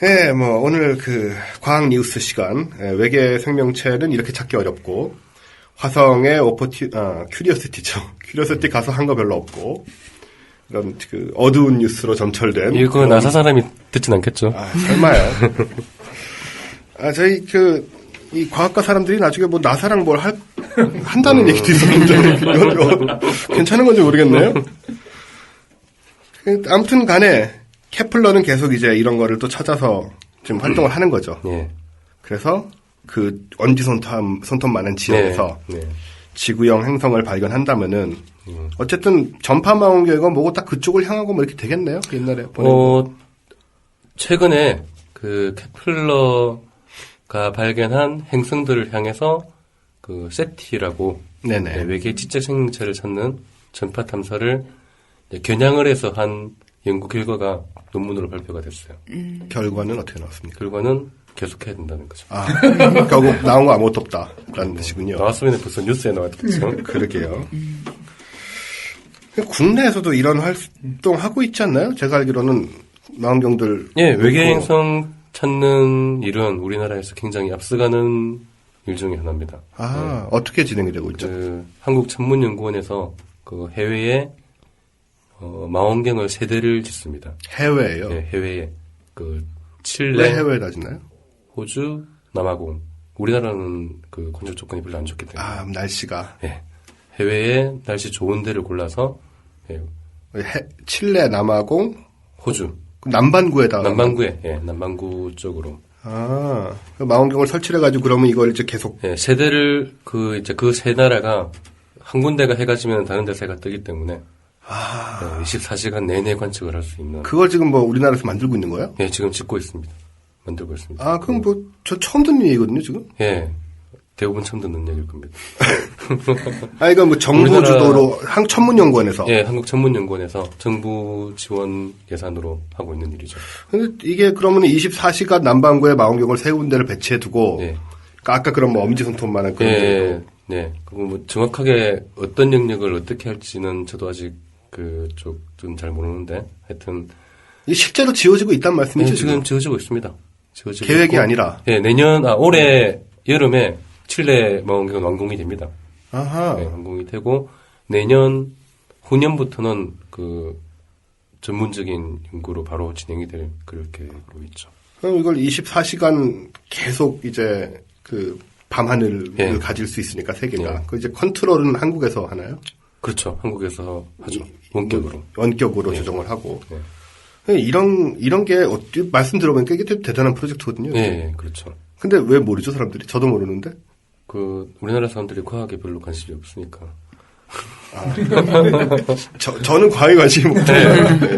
네, 뭐 오늘 그 과학 뉴스 시간 외계 생명체는 이렇게 찾기 어렵고 화성의 큐리오시티죠. 큐리오시티 가서 한 거 별로 없고 이런 그 어두운 뉴스로 점철된 이거 그런- 나사 사람이 듣진 않겠죠? 아, 설마요. 저희 이 과학과 사람들이 나중에 뭐 나사랑 뭘 한다는 얘기도 있었는데 이건 괜찮은 건지 모르겠네요. 아무튼 간에 케플러는 계속 이제 이런 거를 또 찾아서 지금 활동을 하는 거죠. 네. 그래서 그 언지 손톱만한 지역에서 네. 지구형 행성을 발견한다면은 어쨌든 전파 망원경이고 뭐고 딱 그쪽을 향하고 뭐 이렇게 되겠네요. 그 옛날에 보낸 거. 최근에 그 케플러가 발견한 행성들을 향해서 그 세티라고 네네. 네, 외계 지적 생명체를 찾는 전파 탐사를 이제 겨냥을 해서 한 연구 결과가 논문으로 발표가 됐어요. 결과는 어떻게 나왔습니까? 결과는 계속해야 된다는 거죠. 아, 결국 나온 거 아무것도 없다라는 뜻이군요. 나왔으면 벌써 뉴스에 나왔겠죠. 그러게요. 국내에서도 이런 활동 하고 있지 않나요? 제가 알기로는 망원경들. 예, 외계 놓고 행성 찾는 일은 우리나라에서 굉장히 앞서가는 일 중에 하나입니다. 어떻게 진행이 되고 있죠? 그 한국천문연구원에서 그 해외에 망원경을 3대를 짓습니다. 해외예요. 네, 해외에 그 왜 칠레, 해외에다 짓나요? 호주, 남아공. 우리나라는 그 건조 조건이 별로 안 좋기 때문에 날씨가. 예, 해외에 날씨 좋은 데를 골라서 예, 칠레, 남아공, 호주, 남반구에다가. 남반구에 남반구 쪽으로 그 망원경을 설치를 해가지고 그러면 이걸 이제 계속. 예, 3대를 그 세 나라가 한 군데가 해가 지면 다른 데서 해가 뜨기 때문에 24시간 내내 관측을 할 수 있는. 그걸 지금 뭐 우리나라에서 만들고 있는 거예요? 예, 지금 짓고 있습니다. 만들고 있습니다. 그럼 뭐, 저 처음 듣는 얘기거든요, 지금? 예, 대부분 처음 듣는 얘기일 겁니다. 이건 뭐 정부 우리나라- 주도로 천문연구원에서. 예, 한국천문연구원에서 정부 지원 예산으로 하고 있는 일이죠. 근데 이게 그러면 24시간 남반구에 망원경을 세 군데를 배치해 두고. 예. 아까 그런 뭐 엄지손톱만한 그런 예, 정도. 네. 그리고 뭐 정확하게 어떤 영역을 어떻게 할지는 저도 아직 그쪽은 잘 모르는데 하여튼 이게 실제로 지어지고 있단 말씀이죠, 예, 지금? 지금 지어지고 있습니다. 지어지고 계획이 있고, 아니라. 예, 올해 여름에 칠레 망원경은 완공이 됩니다. 아하. 네, 완공이 되고 후년부터는 그 전문적인 연구로 바로 진행이 될 그럴 계획으로 있죠. 그럼 이걸 24시간 계속 이제 그 밤하늘을 예. 가질 수 있으니까 세계가. 예. 그 이제 컨트롤은 한국에서 하나요? 그렇죠. 한국에서 하죠. 원격으로. 원격으로 네. 조정을 하고. 네. 이런 게 말씀 들어보니까 이게 되게 대단한 프로젝트거든요. 네, 그렇죠. 근데 왜 모르죠, 사람들이? 저도 모르는데. 우리나라 사람들이 과학에 별로 관심이 없으니까. 저는 과학에 관심이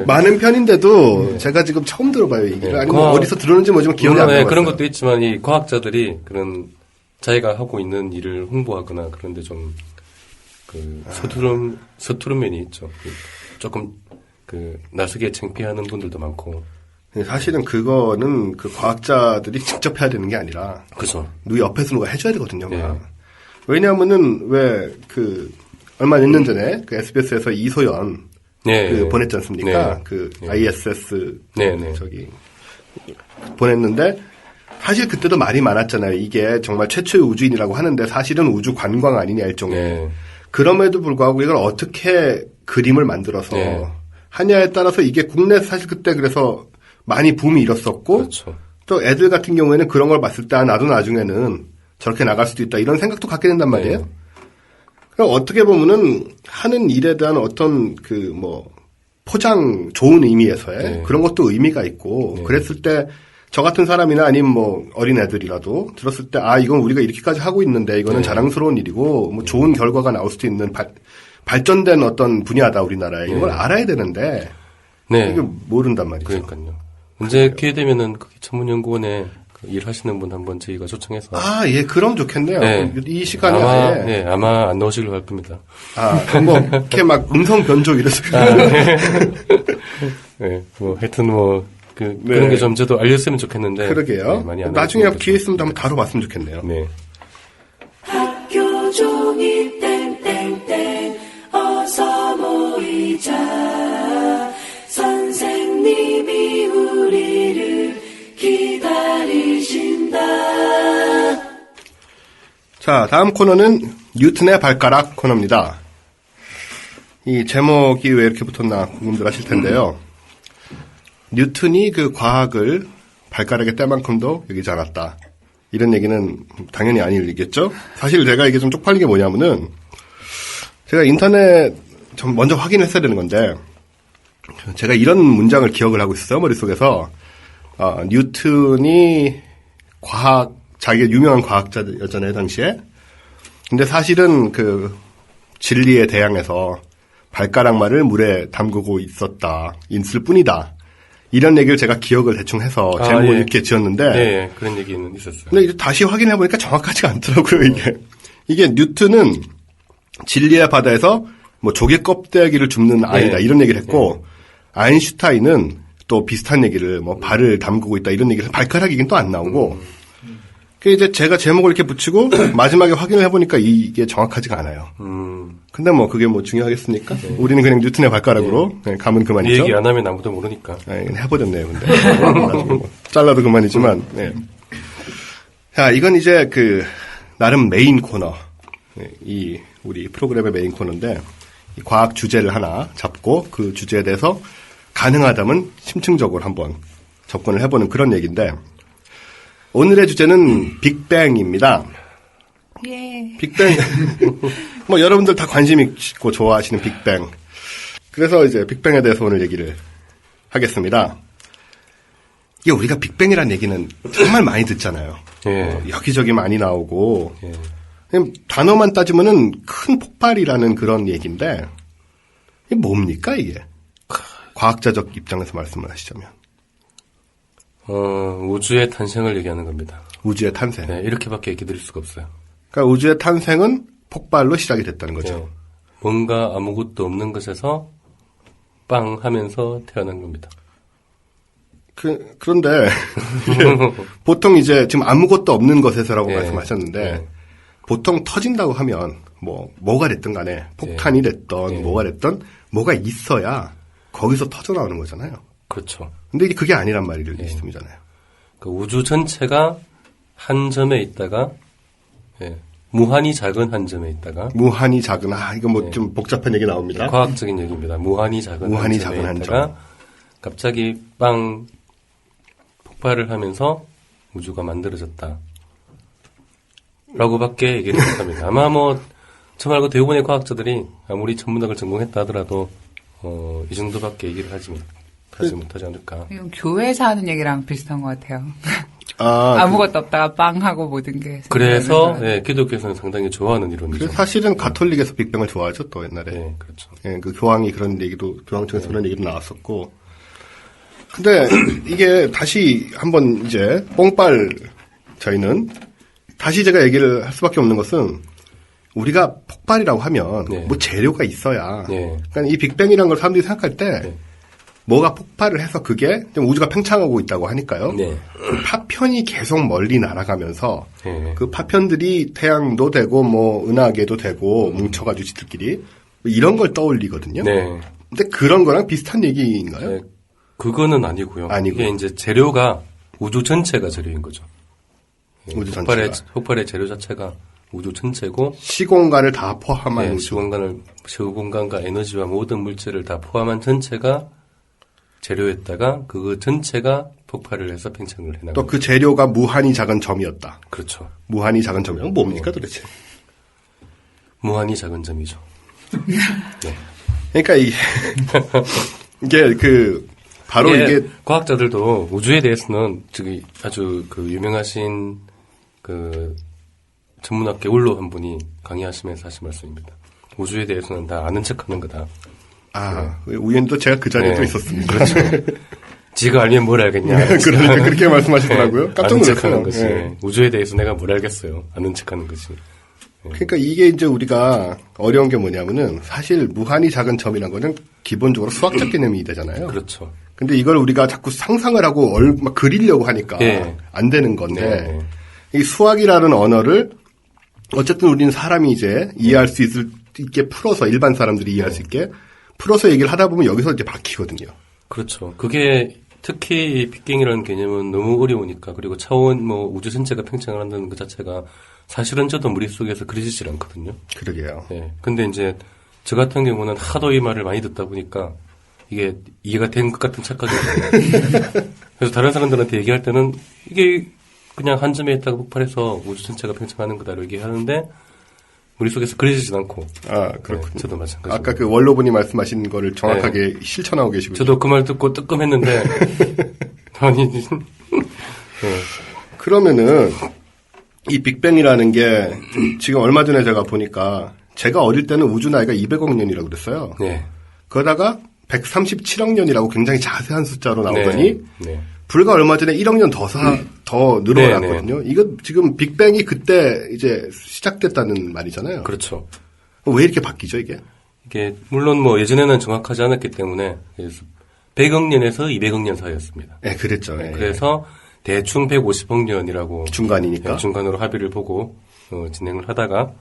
많은 편인데도 제가 지금 처음 들어봐요, 얘기를. 네, 아니면 어디서 들었는지 모르지만 기억이 안 물론, 나요. 그런 것도 있지만 이 과학자들이 그런 자기가 하고 있는 일을 홍보하거나 그런데 좀 서투른 면이 있죠. 조금 나서기에 창피하는 분들도 많고. 사실은 그거는 그 과학자들이 직접 해야 되는 게 아니라 그죠. 누구 옆에서 누가 해줘야 되거든요. 네. 왜냐하면은 얼마 몇 년 전에 그 SBS에서 이소연 네. 보냈지 않습니까? 네. ISS 네. 보냈는데 사실 그때도 말이 많았잖아요. 이게 정말 최초의 우주인이라고 하는데 사실은 우주 관광 아니냐 일종의. 네. 그럼에도 불구하고 이걸 어떻게 그림을 만들어서 네. 하냐에 따라서 이게 국내에서 사실 그때 그래서 많이 붐이 일었었고 그렇죠. 또 애들 같은 경우에는 그런 걸 봤을 때 나도 나중에는 저렇게 나갈 수도 있다 이런 생각도 갖게 된단 말이에요. 네. 그럼 어떻게 보면은 하는 일에 대한 어떤 포장 좋은 의미에서의 네. 그런 것도 의미가 있고 네. 그랬을 때 저 같은 사람이나 아니면 어린 애들이라도 들었을 때 이건 우리가 이렇게까지 하고 있는데 이거는 네. 자랑스러운 일이고 좋은 결과가 나올 수도 있는 발전된 어떤 분야다 우리나라에 이걸 알아야 되는데 네. 이게 모른단 말이죠. 그러니까요. 언제 기회 되면은 천문연구원에 일하시는 분 한번 저희가 초청해서. 예, 그럼 좋겠네요. 네. 이 시간에 아마 안 나오시기로 할 겁니다. 이렇게 막 음성 변조 이래서. 네, 하여튼 그런 게 좀 저도 알렸으면 좋겠는데. 그러게요. 네, 많이 안 나중에 알려주면 기회 있으면 한번 다뤄봤으면 좋겠네요. 네. 학교 종이 땡땡땡 어서 모이자 선생님이 우리를 기다리신다. 자, 다음 코너는 뉴턴의 발가락 코너입니다. 이 제목이 왜 이렇게 붙었나 궁금들 하실 텐데요. 뉴턴이 그 과학을 발가락의 때만큼도 여기지 않았다. 이런 얘기는 당연히 아니겠죠? 사실 제가 이게 좀 쪽팔린 게 뭐냐면은 제가 인터넷 좀 먼저 확인했어야 되는 건데 제가 이런 문장을 기억을 하고 있었어요. 머릿속에서. 뉴턴이 자기가 유명한 과학자였잖아요, 당시에. 근데 사실은 진리에 대항해서 발가락말을 물에 담그고 있을 뿐이다. 이런 얘기를 제가 기억을 대충 해서 제목을 이렇게 지었는데. 네, 그런 얘기는 있었어요. 근데 이제 다시 확인해보니까 정확하지가 않더라고요, 이게. 이게 뉴턴은 진리의 바다에서 조개 껍데기를 줍는 아이다. 이런 얘기를 했고, 아인슈타인은 또 비슷한 얘기를 발을 담그고 있다. 이런 얘기를 발가락 얘기는 또 안 나오고, 이제 제가 제목을 이렇게 붙이고 마지막에 확인을 해보니까 이게 정확하지가 않아요. 근데 그게 중요하겠습니까? 우리는 그냥 뉴턴의 발가락으로 가면 이 그만이죠. 얘기 안 하면 아무도 모르니까. 해버렸네요, 근데. 잘라도 그만이지만, 네. 자, 이건 이제 나름 메인 코너. 우리 프로그램의 메인 코너인데, 이 과학 주제를 하나 잡고 그 주제에 대해서 가능하다면 심층적으로 한번 접근을 해보는 그런 얘기인데, 오늘의 주제는 빅뱅입니다. 예. 빅뱅. 여러분들 다 관심 있고 좋아하시는 빅뱅. 그래서 이제 빅뱅에 대해서 오늘 얘기를 하겠습니다. 이게 우리가 빅뱅이라는 얘기는 정말 많이 듣잖아요. 예. 여기저기 많이 나오고. 예. 그냥 단어만 따지면은 큰 폭발이라는 그런 얘기인데, 이게 뭡니까, 이게? 과학자적 입장에서 말씀을 하시자면. 우주의 탄생을 얘기하는 겁니다. 우주의 탄생. 네, 이렇게밖에 얘기 드릴 수가 없어요. 그러니까 우주의 탄생은 폭발로 시작이 됐다는 거죠. 네. 뭔가 아무것도 없는 것에서 빵 하면서 태어난 겁니다. 그런데 보통 이제 지금 아무것도 없는 것에서라고 네. 말씀하셨는데 네. 보통 터진다고 하면 뭐가 됐든 간에 폭탄이 됐던 네. 뭐가 됐던 뭐가 있어야 거기서 터져 나오는 거잖아요. 그렇죠. 근데 그게 아니란 말씀이잖아요. 그 우주 전체가 한 점에 있다가 무한히 작은 한 점에 있다가 무한히 작은 이거 좀 복잡한 얘기 나옵니다. 과학적인 얘기입니다. 무한히 작은 한 점에 한 있다가 점. 갑자기 빵 폭발을 하면서 우주가 만들어졌다. 라고밖에 얘기를 못합니다. 아마 저 말고 대부분의 과학자들이 아무리 천문학을 전공했다 하더라도 이 정도밖에 얘기를 하지 못하지 않을까. 이건 교회에서 하는 얘기랑 비슷한 것 같아요. 아무것도 없다가 빵 하고 모든 게. 그래서 기독교에서는 상당히 좋아하는 이론이죠. 그래서 사실은 가톨릭에서 빅뱅을 좋아하죠, 또 옛날에. 네, 그렇죠. 예, 그 교황이 그런 얘기도, 교황청에서 그런 얘기도 나왔었고. 근데 이게 다시 한번 이제 뽕빨 저희는 다시 제가 얘기를 할 수밖에 없는 것은 우리가 폭발이라고 하면 네. 뭐 재료가 있어야. 네. 그러니까 이 빅뱅이라는 걸 사람들이 생각할 때 네. 뭐가 폭발을 해서 그게 좀 우주가 팽창하고 있다고 하니까요. 네. 그 파편이 계속 멀리 날아가면서 네. 그 파편들이 태양도 되고 뭐 은하계도 되고 뭉쳐가지고 지들끼리 뭐 이런 걸 떠올리거든요. 네. 근데 그런 거랑 비슷한 얘기인가요? 네. 그거는 아니고요. 아니고요. 이게 이제 재료가 우주 전체가 재료인 거죠. 우주 전체가. 폭발의 재료 자체가 우주 전체고 시공간을 다 포함한 우주. 시공간과 에너지와 모든 물질을 다 포함한 전체가 재료였다가 그 전체가 폭발을 해서 팽창을 해나가. 또 그 재료가 무한히 작은 점이었다. 그렇죠. 무한히 작은 점이란 뭡니까 도대체? 무한히 작은 점이죠. 네. 그러니까 이게 그 바로 이게 과학자들도 우주에 대해서는 저기 아주 그 유명하신 그 천문학계 원로 한 분이 강의하시면서 하신 말씀입니다. 우주에 대해서는 다 아는 척하는 거다. 우연히도 제가 그 자리에 또 네. 있었습니다. 그렇죠. 지가 알면 뭘 알겠냐. 그러니까 그렇게 말씀하시더라고요. 깜짝 아는 놀랐어요. 척하는 거지. 네. 우주에 대해서 내가 뭘 알겠어요. 아는 척하는 거지. 그러니까 이게 이제 우리가 어려운 게 뭐냐면은 사실 무한히 작은 점이란 거는 기본적으로 수학적 개념이 되잖아요. 그렇죠. 근데 이걸 우리가 자꾸 상상을 하고 막 그리려고 하니까 네. 안 되는 건데 네. 이 수학이라는 언어를 어쨌든 우리는 사람이 이제 이해할 수 있게 풀어서 일반 사람들이 이해할 수 있게 풀어서 얘기를 하다 보면 여기서 이제 막히거든요. 그렇죠. 그게 특히 이 빅뱅이라는 개념은 너무 어려우니까 그리고 차원 뭐 우주 전체가 팽창을 한다는 것 자체가 사실은 저도 머릿속에서 그려지질 않거든요. 그러게요. 예. 근데 이제 저 같은 경우는 하도 이 말을 많이 듣다 보니까 이게 이해가 된 것 같은 착각이 들어요. 그래서 다른 사람들한테 얘기할 때는 이게 그냥 한 점에 있다가 폭발해서 우주 전체가 팽창하는 거다라고 얘기하는데 머릿속에서 그려지진 않고. 그렇군요. 네, 저도 마찬가지로. 아까 그 원로분이 말씀하신 거를 정확하게 실천하고 계시군요. 저도 그 말 듣고 뜨끔했는데 아니 네. 그러면은 이 빅뱅이라는 게 지금 얼마 전에 제가 보니까 제가 어릴 때는 우주 나이가 200억 년이라고 그랬어요. 네. 그러다가 137억 년이라고 굉장히 자세한 숫자로 나오더니 네. 불과 얼마 전에 1억 년 더 늘어났거든요. 이거 지금 빅뱅이 그때 이제 시작됐다는 말이잖아요. 그렇죠. 왜 이렇게 바뀌죠, 이게? 이게 물론 뭐 예전에는 정확하지 않았기 때문에 그래서 100억 년에서 200억 년 사이였습니다. 네, 그랬죠. 네. 그래서 대충 150억 년이라고 중간이니까. 중간으로 합의를 보고 진행을 하다가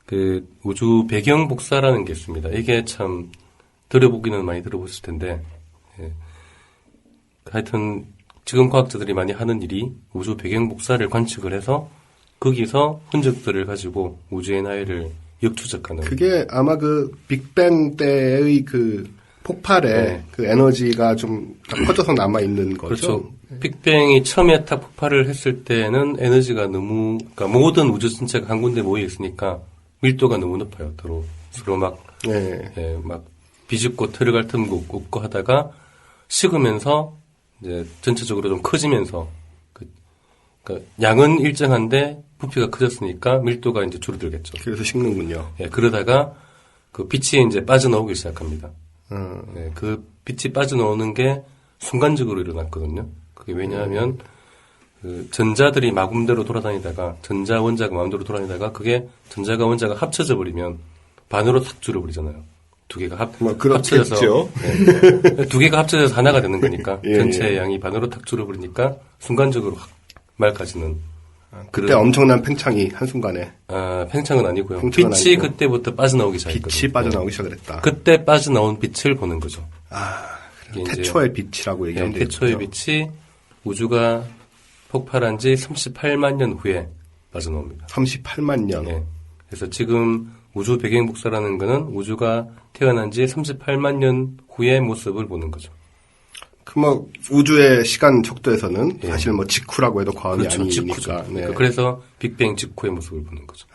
그 우주 배경 복사라는 게 있습니다. 이게 참 들어보기는 많이 들어보실 텐데 하여튼 지금 과학자들이 많이 하는 일이 우주 배경 복사를 관측을 해서 거기서 흔적들을 가지고 우주의 나이를 역추적하는. 그게 아마 그 빅뱅 때의 그 폭발에 그 에너지가 좀 퍼져서 남아 있는 거죠. 그렇죠. 빅뱅이 처음에 딱 폭발을 했을 때는 에너지가 너무, 그러니까 모든 우주 전체가 한 군데 모여 있으니까 밀도가 너무 높아요. 서로 막, 막 비집고 들어갈 틈도 없고 하다가 식으면서 이제 전체적으로 좀 커지면서 그러니까 양은 일정한데 부피가 커졌으니까 밀도가 이제 줄어들겠죠. 그래서 식는군요. 그러다가 그 빛이 이제 빠져나오기 시작합니다. 그 빛이 빠져나오는 게 순간적으로 일어났거든요. 그게 왜냐하면 그 전자들이 마음대로 돌아다니다가 전자 원자가 마음대로 돌아다니다가 그게 전자가 원자가 합쳐져 버리면 반으로 탁 줄어버리잖아요. 두 개가 합쳐져서 두 개가 합쳐져서 하나가 되는 거니까 전체 양이 반으로 탁 줄어버리니까 순간적으로 확 맑아지는. 그때 엄청난 팽창이 한순간에. 팽창은 아니고요. 빛이 아니고. 그때부터 빠져나오기 시작했거든요. 빛이 빠져나오기 시작했다. 그때 빠져나온 빛을 보는 거죠. 태초의 빛이라고 얘기하면 되겠죠. 태초의 빛이 우주가 폭발한 지 38만 년 후에 빠져나옵니다. 38만 년. 네. 그래서 지금 우주 배경 복사라는 거는 우주가 태어난 지 38만 년 후의 모습을 보는 거죠. 그 뭐 우주의 시간 척도에서는 사실 뭐 직후라고 해도 과언이 그렇죠. 아니니까. 직후죠. 그래서 빅뱅 직후의 모습을 보는 거죠.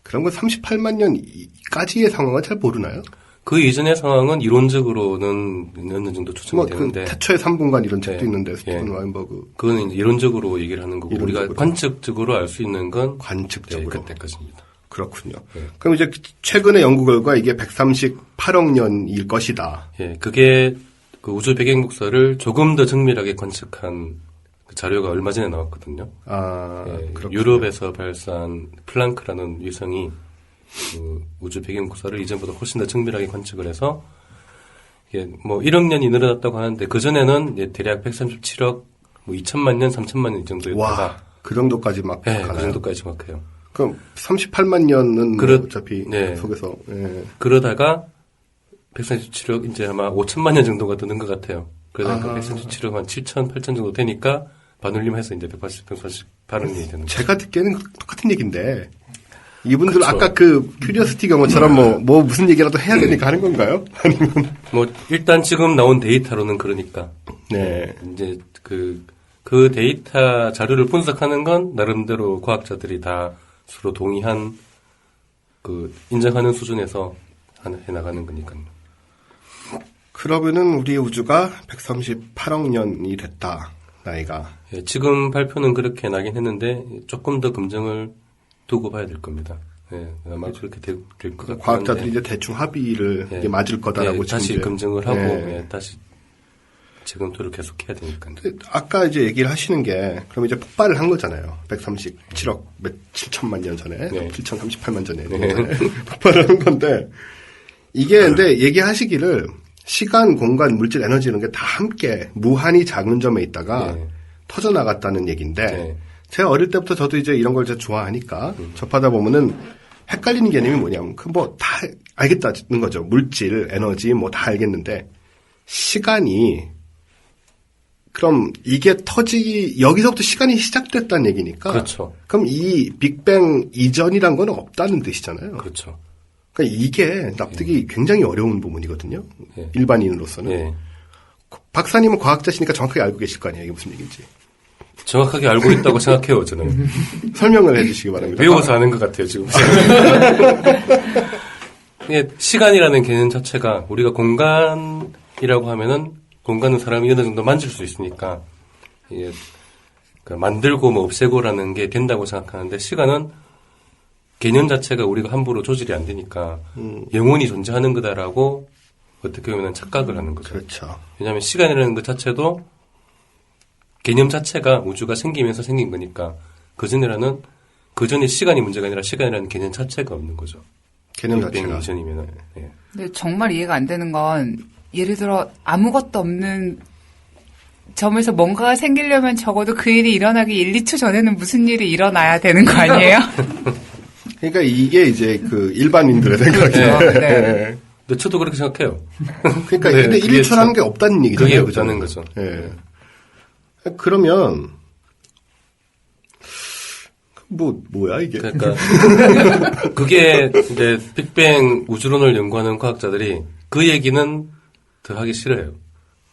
그런 건 38만 년까지의 상황은 잘 모르나요? 그 이전의 상황은 이론적으로는 어느 정도 추정이 뭐, 그 되는데 태초의 3분간 이런 책도 네. 있는데, 스티븐 예. 와인버그. 그거는 이제 이론적으로 얘기를 하는 거고 우리가 이론적으로. 관측적으로 알 수 있는 건 관측적으로. 네, 그때까지입니다. 그렇군요. 네. 그럼 이제 최근의 연구 결과 이게 138억 년일 것이다. 예, 그게 그 우주 배경 복사를 조금 더 정밀하게 관측한 그 자료가 얼마 전에 나왔거든요. 아, 예, 그렇군요. 유럽에서 발사한 플랑크라는 위성이 그 우주 배경 복사를 이전보다 훨씬 더 정밀하게 관측을 해서 이게 뭐 1억 년이 늘어났다고 하는데 그 전에는 대략 137억 뭐 2천만 년, 3천만 년 이 정도였다가 와, 그 정도까지 막 예, 가나요? 그 정도까지 정확해요. 그럼 38만 년은 그렇- 어차피 네. 속에서 예. 그러다가 137억 이제 아마 5천만 년 정도가 드는 것 같아요. 그러다가 137억 한 7천, 8천 정도 되니까 반올림해서 이제 188억 년이 되는 거죠. 제가 듣기에는 똑같은 얘기인데 이분들 그쵸. 아까 그 큐리어시티 경우처럼 뭐 무슨 얘기라도 해야 되니까 하는 건가요? 아니면 뭐 일단 지금 나온 데이터로는 그러니까 네. 이제 그 데이터 자료를 분석하는 건 나름대로 과학자들이 다 서로 동의한 그 인정하는 수준에서 해 나가는 거니까요. 그러면은 우리 우주가 138억 년이 됐다. 나이가. 예, 지금 발표는 그렇게 나긴 했는데 조금 더 검증을 두고 봐야 될 겁니다. 예, 아마 그렇게 될 것 같아요. 과학자들이 이제 대충 합의를 이게 맞을 거다라고 지금 다시 이제. 검증을 하고 네. 예, 다시 재검토를 계속해야 되니까요. 근데 아까 이제 얘기를 하시는 게 그럼 이제 폭발을 한 거잖아요. 137억 7천만 년 전에 네. 7,038만 전에 폭발을 한 건데 이게 근데 얘기하시기를 시간, 공간, 물질, 에너지 이런 게 다 함께 무한히 작은 점에 있다가 네. 터져 나갔다는 얘기인데 네. 제가 어릴 때부터 저도 이제 이런 걸 좋아하니까 접하다 보면은 헷갈리는 개념이 뭐냐면 그 뭐 다 알겠다는 거죠. 물질, 에너지 뭐 다 알겠는데 시간이 그럼 이게 여기서부터 시간이 시작됐다는 얘기니까. 그렇죠. 그럼 이 빅뱅 이전이란 건 없다는 뜻이잖아요. 그렇죠. 그러니까 이게 납득이 굉장히 어려운 부분이거든요. 예. 일반인으로서는. 예. 박사님은 과학자시니까 정확하게 알고 계실 거 아니에요. 이게 무슨 얘기인지. 정확하게 알고 있다고 생각해요, 저는. 설명을 해 주시기 바랍니다. 외워서 아는 것 같아요, 지금. 이게 시간이라는 개념 자체가 우리가 공간이라고 하면은 공간은 사람이 어느 정도 만질 수 있으니까 이게 그 만들고 뭐 없애고라는 게 된다고 생각하는데 시간은 개념 자체가 우리가 함부로 조절이 안 되니까 영원히 존재하는 거다라고 어떻게 보면 착각을 하는 거죠. 그렇죠. 왜냐하면 시간이라는 것 자체도 개념 자체가 우주가 생기면서 생긴 거니까 그전에 시간이 문제가 아니라 시간이라는 개념 자체가 없는 거죠. 개념 빅뱅 자체가. 이전이면은. 예. 근데 정말 이해가 안 되는 건 예를 들어 아무것도 없는 점에서 뭔가가 생기려면 적어도 그 일이 일어나기 1, 2초 전에는 무슨 일이 일어나야 되는 거 아니에요? 그러니까 이게 이제 그 일반인들의 생각이에요. 그렇죠. 네. 근데 저도 그렇게 생각해요. 그러니까 네, 근데 그게 1초라는 게 없다는 얘기잖아요. 그게 그죠? 없다는 거죠. 예. 그러면 뭐야 이게? 그러니까 그게 이제 빅뱅 우주론을 연구하는 과학자들이 그 얘기는 더 하기 싫어요.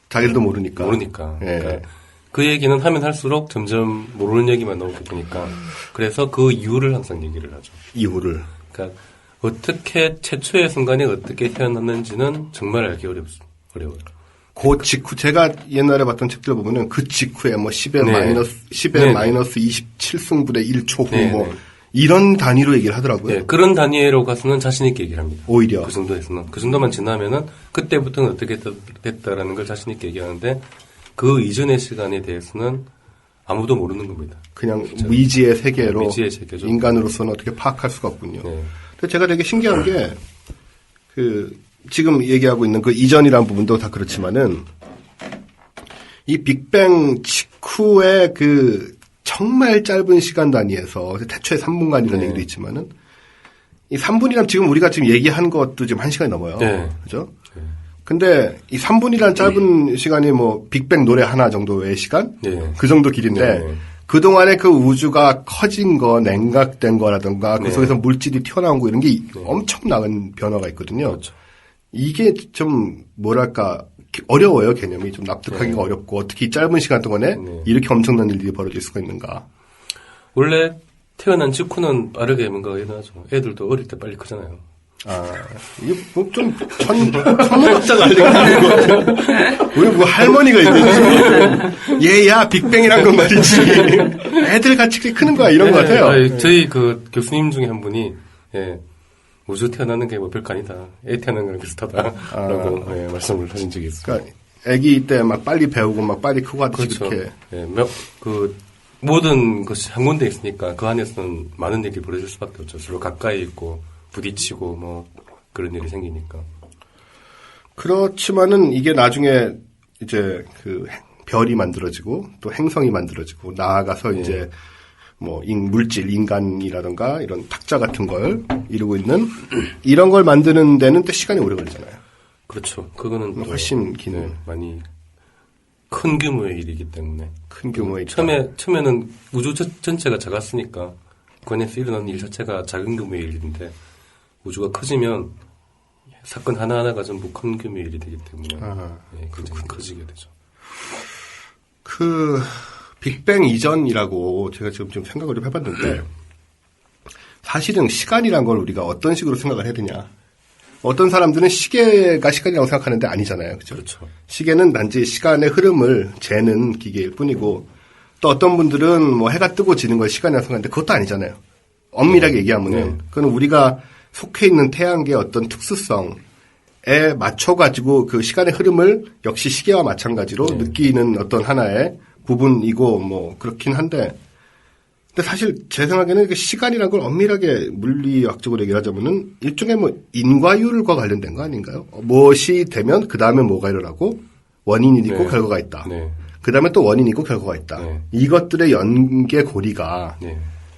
자기들도 모르니까. 모르니까. 예. 그러니까 그 얘기는 하면 할수록 점점 모르는 얘기만 나오게 되니까. 그래서 그 이유를 항상 얘기를 하죠. 이유를. 그러니까 어떻게 최초의 순간이 어떻게 태어났는지는 정말 알기 어려워요. 그 직후 제가 옛날에 봤던 책들 보면은 그 직후에 뭐 10의 네. 마이너스 10의 네, 마이너스 27승분의 1초 후 네, 뭐 네. 이런 단위로 얘기를 하더라고요. 예, 그런 단위로 가서는 자신 있게 얘기를 합니다. 오히려. 그 정도에서는. 그 정도만 지나면은 그때부터는 어떻게 됐다라는 걸 자신 있게 얘기하는데 그 이전의 시간에 대해서는 아무도 모르는 겁니다. 그냥 미지의 세계로 미지의 세계죠. 인간으로서는 어떻게 파악할 수가 없군요. 네. 근데 제가 되게 신기한 게 그 지금 얘기하고 있는 그 이전이라는 부분도 다 그렇지만은 이 빅뱅 직후의 그 정말 짧은 시간 단위에서 대초에 3분간이라는 네. 얘기도 있지만은 이 3분이란 지금 우리가 지금 얘기한 것도 지금 1시간이 넘어요. 네. 그죠? 근데 이 3분이란 짧은 시간이 뭐 빅뱅 노래 하나 정도의 시간? 네. 그 정도 길인데 네. 그동안에 그 우주가 커진 거, 냉각된 거라든가 그 네. 속에서 물질이 튀어나온 거 이런 게 엄청난 변화가 있거든요. 그렇죠. 이게 좀 뭐랄까 어려워요. 개념이 좀 납득하기가 어렵고 어떻게 이 짧은 시간 동안에 네. 이렇게 엄청난 일들이 벌어질 수가 있는가. 원래 태어난 직후는 빠르게 뭔가 일어나죠. 애들도 어릴 때 빨리 크잖아요. 이게 좀 천문학자가 알려주는 것 같아요. 우리 뭐 할머니가 있는지 얘야 빅뱅이란 건 말이지. 애들 같이 크는 거야 이런 것 같아요. 아니, 저희 그 교수님 중에 한 분이 예, 우주 태어나는 게 뭐 별거 아니다. 애 태어나는 거랑 비슷하다라고 예, 말씀을 하신 적이 있어요. 그러니까 아기 때 막 빨리 배우고 막 빨리 크고 하듯이 그렇죠. 그렇게. 예, 그 모든 것이 한 군데 있으니까 그 안에서는 많은 일이 벌어질 수밖에 없죠. 서로 가까이 있고 부딪히고 뭐 그런 일이 생기니까. 그렇지만은 이게 나중에 이제 그 별이 만들어지고 또 행성이 만들어지고 나아가서 이제 뭐 물질, 인간이라든가 이런 탁자 같은 걸 이루고 있는 이런 걸 만드는 데는 또 시간이 오래 걸리잖아요. 그렇죠. 그거는 또, 훨씬 긴 많이 큰 규모의 일이기 때문에. 큰 규모의 처음에는 우주 전체가 작았으니까 그 안에서 일어나는 일 자체가 작은 규모의 일인데 우주가 커지면 사건 하나하나가 전부 큰 규모의 일이 되기 때문에 굉장히 커지게 되죠. 그 빅뱅 이전이라고 제가 지금 좀 생각을 좀 해봤는데 사실은 시간이란 걸 우리가 어떤 식으로 생각을 해야 되냐. 어떤 사람들은 시계가 시간이라고 생각하는데 아니잖아요. 그죠? 그렇죠. 시계는 단지 시간의 흐름을 재는 기계일 뿐이고 또 어떤 분들은 뭐 해가 뜨고 지는 걸 시간이라고 생각하는데 그것도 아니잖아요. 엄밀하게 얘기하면은 그건 우리가 속해 있는 태양계의 어떤 특수성에 맞춰가지고 그 시간의 흐름을 역시 시계와 마찬가지로 느끼는 어떤 하나의 부분이고 뭐 그렇긴 한데 근데 사실 제 생각에는 시간이라는 걸 엄밀하게 물리학적으로 얘기하자면은 일종의 뭐 인과율과 관련된 거 아닌가요? 무엇이 되면 그 다음에 뭐가 일어나고 원인이 있고 결과가 있다. 그 다음에 또 원인이 있고 결과가 있다. 이것들의 연계고리가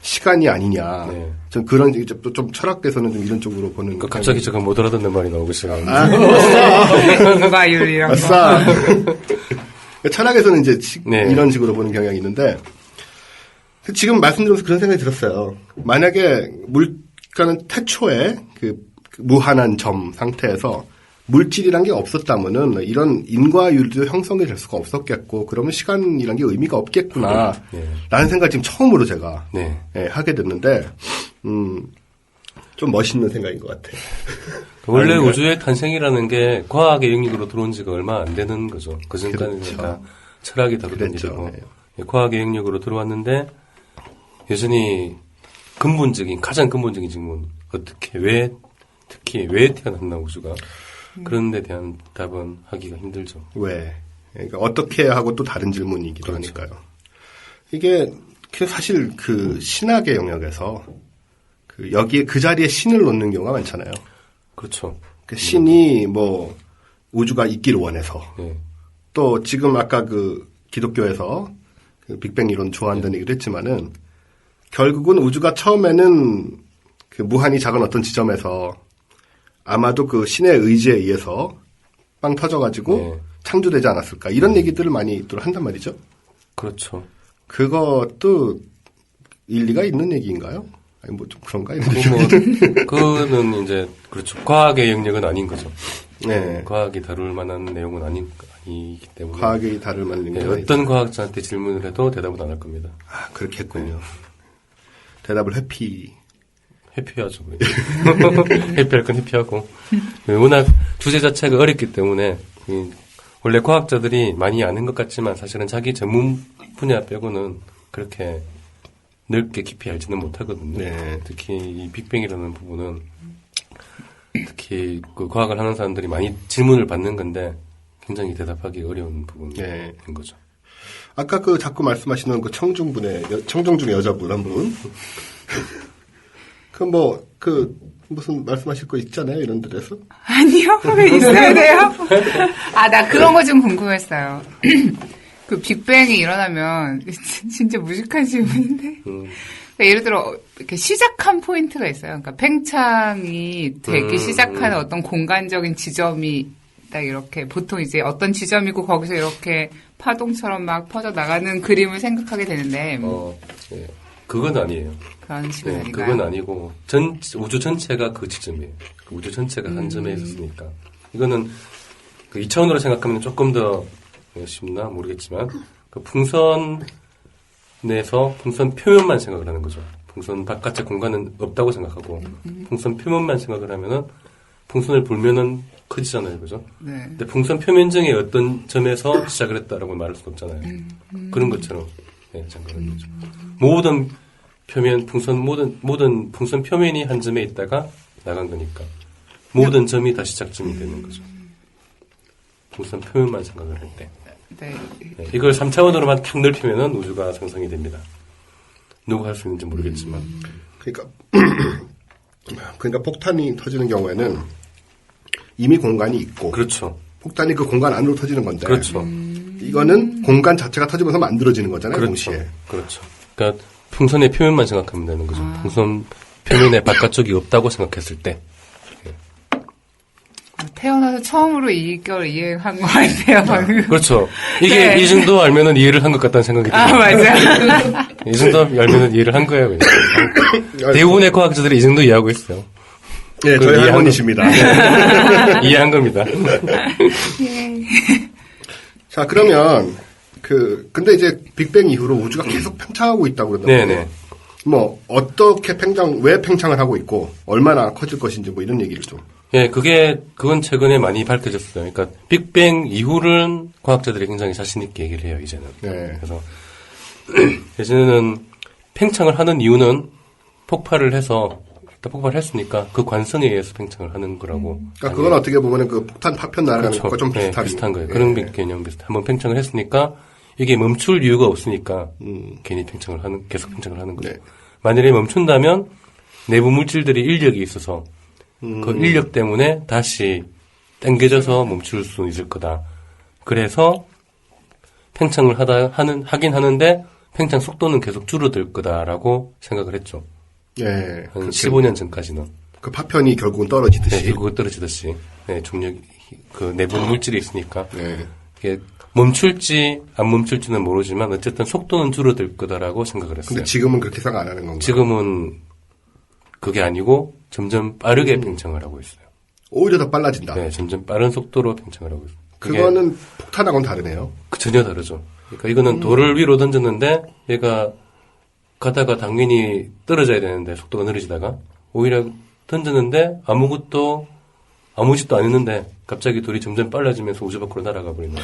시간이 아니냐. 전 그런 좀 철학에서는 좀 이런 쪽으로 보는. 그러니까 갑자기 제가 못 알아듣는 말이 나오기 시작합니다. 인과율이랑 아싸. 철학에서는 이제 이런 식으로 보는 경향이 있는데 지금 말씀드리면서 그런 생각이 들었어요. 만약에 물가는 태초에 그 무한한 점 상태에서 물질이란 게 없었다면은 이런 인과율도 형성이 될 수가 없었겠고 그러면 시간이란 게 의미가 없겠구나 라는 생각을 지금 처음으로 제가 하게 됐는데 좀 멋있는 생각인 것 같아요. 원래 우주의 탄생이라는 게 과학의 영역으로 들어온 지가 얼마 안 되는 거죠. 그 전까지는 다 철학이 다루던 일이고 과학의 영역으로 들어왔는데 여전히 가장 근본적인 질문 특히 왜 태어났나 우주가 그런 데 대한 답은 하기가 힘들죠. 왜? 그러니까 어떻게 하고 또 다른 질문이기도 하니까요. 이게 사실 그 신학의 영역에서 여기에 그 자리에 신을 놓는 경우가 많잖아요. 그렇죠. 그 신이 뭐 우주가 있기를 원해서 또 지금 아까 그 기독교에서 그 빅뱅 이론 좋아한다는 얘기도 했지만은 결국은 우주가 처음에는 그 무한히 작은 어떤 지점에서 아마도 그 신의 의지에 의해서 빵 터져가지고 창조되지 않았을까 이런 얘기들을 많이 또 한단 말이죠. 그렇죠. 그것도 일리가 있는 얘기인가요? 아니 뭐 좀 그런가? 그거는 이제 그렇죠. 과학의 영역은 아닌 거죠. 네. 과학이 다룰 만한 내용은 아니기 때문에. 과학이 다룰 만한 내용은 어떤 과학자한테 질문을 해도 대답은 안 할 겁니다. 아 그렇겠군요. 대답을 회피하죠. 회피할 건 회피하고. 워낙 주제 자체가 어렵기 때문에 원래 과학자들이 많이 아는 것 같지만 사실은 자기 전문 분야 빼고는 그렇게 넓게 깊이 알지는 못하거든요. 특히 이 빅뱅이라는 부분은 특히 그 과학을 하는 사람들이 많이 질문을 받는 건데 굉장히 대답하기 어려운 부분인 거죠. 아까 그 자꾸 말씀하시는 그 청중 중에 여자분 한 분. 무슨 말씀하실 거 있잖아요, 이런 데서? 아니요, 왜 있어야 돼요? 나 그런 거 좀 궁금했어요. 그 빅뱅이 일어나면, 진짜 무식한 질문인데? 그러니까 예를 들어, 이렇게 시작한 포인트가 있어요. 그러니까 팽창이 되기 시작하는 어떤 공간적인 지점이 딱 이렇게, 보통 이제 어떤 지점이고 거기서 이렇게 파동처럼 막 퍼져 나가는 그림을 생각하게 되는데. 그건 아니에요. 그런 식은 아닌가요? 그건 아니고 우주 전체가 그 지점이에요. 우주 전체가 한 점에 있었으니까 이거는 그 2차원으로 생각하면 조금 더 쉽나 모르겠지만 그 풍선 내에서 풍선 표면만 생각을 하는 거죠. 풍선 바깥의 공간은 없다고 생각하고 풍선 표면만 생각을 하면은 풍선을 불면은 커지잖아요, 그죠? 네. 근데 풍선 표면적의 어떤 점에서 시작을 했다라고 말할 수 없잖아요. 그런 것처럼 생각하는 거죠. 모든 표면 모든 풍선 표면이 한 점에 있다가 나간 거니까 모든 점이 다 시작점이 되는 거죠. 풍선 표면만 생각을 할 때. 네. 이걸 3차원으로만 탁 넓히면은 우주가 생성이 됩니다. 누가 할 수 있는지 모르겠지만. 그러니까 폭탄이 터지는 경우에는 이미 공간이 있고 그렇죠. 폭탄이 그 공간 안으로 터지는 건데 그렇죠. 이거는 공간 자체가 터지면서 만들어지는 거잖아요. 그렇죠. 동시에. 그렇죠. 그러니까 풍선의 표면만 생각하면 되는 거죠. 풍선 표면의 바깥쪽이 없다고 생각했을 때. 태어나서 처음으로 이걸 이해한 것 같아요, 방금. 그렇죠. 이게 네. 이 정도 알면은 이해를 한 것 같다는 생각이 들어요. 아, 맞아. 이 정도 알면은 이해를 한 거예요. 그냥. 대부분의 과학자들이 이 정도 이해하고 있어요. 네, 저희 이해한 할머니십니다. 이해한 겁니다. 자, 그러면 근데 이제 빅뱅 이후로 우주가 계속 팽창하고 있다고 그러더라고요. 네네. 뭐 어떻게 왜 팽창을 하고 있고 얼마나 커질 것인지 뭐 이런 얘기를 좀. 예, 그건 최근에 많이 밝혀졌어요. 그러니까 빅뱅 이후는 과학자들이 굉장히 자신 있게 얘기를 해요, 이제는. 네. 그래서 예전에는 팽창을 하는 이유는 폭발을 해서 일단 폭발을 했으니까 그 관성에 의해서 팽창을 하는 거라고. 그러니까 그건 어떻게 보면은 그 폭탄 파편 날아가는 것과 좀 네, 비슷한, 비슷한 거예요. 예. 그런 개념 비슷해. 한번 팽창을 했으니까 이게 멈출 이유가 없으니까 괜히 계속 팽창을 하는 거죠. 네. 만약에 멈춘다면 내부 물질들이 인력이 있어서 그 인력 때문에 다시 당겨져서 멈출 수 있을 거다. 그래서 팽창을 하긴 하는데 팽창 속도는 계속 줄어들 거다라고 생각을 했죠. 예. 한 15년 전까지는. 그 파편이 결국은 떨어지듯이. 네, 결국 떨어지듯이. 네, 중력, 그 내부 물질이 있으니까. 네. 이게 멈출지 안 멈출지는 모르지만 어쨌든 속도는 줄어들 거다라고 생각을 했어요. 근데 지금은 그렇게 생각 안 하는 건가요? 지금은 그게 아니고 점점 빠르게 팽창을 하고 있어요. 오히려 더 빨라진다. 네, 점점 빠른 속도로 팽창을 하고 있어요. 그거는 폭탄하고는 다르네요. 전혀 다르죠. 그러니까 이거는 돌을 위로 던졌는데 얘가 가다가 당연히 떨어져야 되는데 속도가 느려지다가 오히려 던졌는데 아무 짓도 안 했는데 갑자기 돌이 점점 빨라지면서 우주 밖으로 날아가 버리는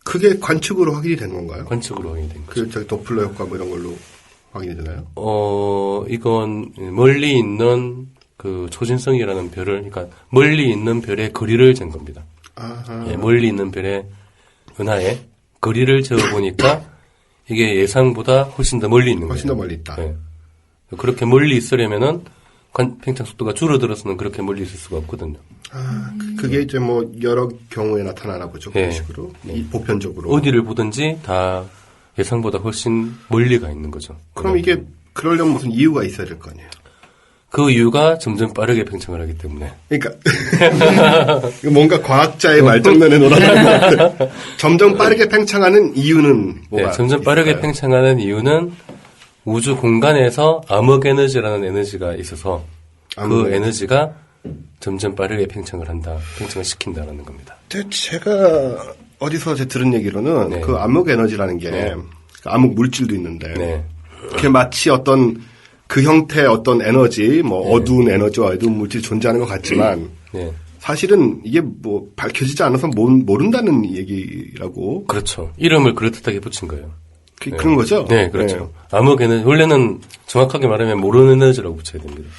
그게 관측으로 확인이 되는 건가요? 관측으로 확인이 된 거죠. 저기 도플러 효과 뭐 이런 걸로 확인이 되나요? 이건 멀리 있는 그 초진성이라는 별을, 그러니까 멀리 있는 별의 거리를 잰 겁니다. 아하. 예, 멀리 있는 별의 은하에 거리를 재어보니까 이게 예상보다 훨씬 더 멀리 있는 거예요. 훨씬 더 멀리 있다. 예. 그렇게 멀리 있으려면은 팽창 속도가 줄어들어서는 그렇게 멀리 있을 수가 없거든요. 아, 그게 이제 뭐 여러 경우에 나타나나 보죠. 그런 네. 식으로. 보편적으로. 어디를 보든지 다 예상보다 훨씬 멀리 가 있는 거죠. 그럼 이게 그러려면 무슨 이유가 있어야 될 거 아니에요? 그 이유가 점점 빠르게 팽창을 하기 때문에. 그러니까 이거 뭔가 과학자의 말장난에 놀아나는 것 같아요. 점점 빠르게 팽창하는 이유는 뭐가 네, 점점 빠르게 있을까요? 팽창하는 이유는 우주 공간에서 암흑 에너지라는 에너지가 있어서 암흑 그 에너지가 점점 빠르게 팽창을 시킨다라는 겁니다. 제가 어디서 들은 얘기로는 네. 그 암흑 에너지라는 게 네. 그 암흑 물질도 있는데 네. 그게 마치 어떤 그 형태의 어떤 에너지, 뭐 어두운 에너지와 어두운 물질이 존재하는 것 같지만 네. 사실은 이게 뭐 밝혀지지 않아서 모른다는 얘기라고 그렇죠. 이름을 그럴듯하게 붙인 거예요. 그런 거죠? 네, 그렇죠. 암흑 에너지, 원래는 정확하게 말하면 모르는 에너지라고 붙여야 됩니다.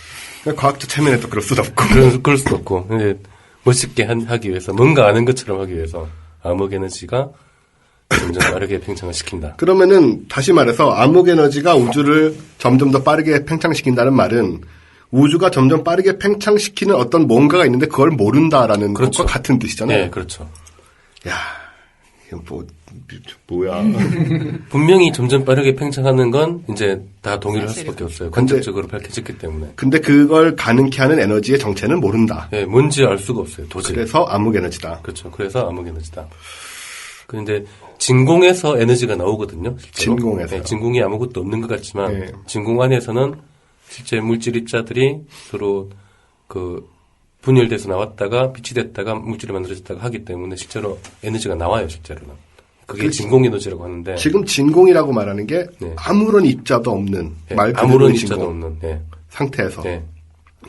과학자 체면에 또 그럴 수도 없고. 그럴 수도 없고, 근데 멋있게 하기 위해서, 뭔가 아는 것처럼 하기 위해서 암흑 에너지가 점점 빠르게 팽창을 시킨다. 그러면은 다시 말해서 암흑 에너지가 우주를 점점 더 빠르게 팽창시킨다는 말은 우주가 점점 빠르게 팽창시키는 어떤 뭔가가 있는데 그걸 모른다라는 그렇죠. 것과 같은 뜻이잖아요. 네, 그렇죠. 야, 이거 뭐야? 분명히 점점 빠르게 팽창하는 건 이제 다 동의를 할 수밖에 없어요. 관측적으로 밝혀졌기 때문에. 근데 그걸 가능케 하는 에너지의 정체는 모른다. 네, 뭔지 알 수가 없어요. 도저히. 그래서 암흑 에너지다. 그렇죠. 그래서 암흑 에너지다. 그런데 진공에서 에너지가 나오거든요. 실제로. 진공에서요? 네, 진공이 아무것도 없는 것 같지만 네. 진공 안에서는 실제 물질 입자들이 서로 그 분열돼서 나왔다가 빛이 됐다가 물질이 만들어졌다가 하기 때문에 실제로 에너지가 나와요. 실제로는. 그게 진공에너지라고 하는데 지금 진공이라고 말하는 게 네. 아무런 입자도 없는 예, 말 그대로 아무런 진공 입자도 없는 예, 상태에서 예,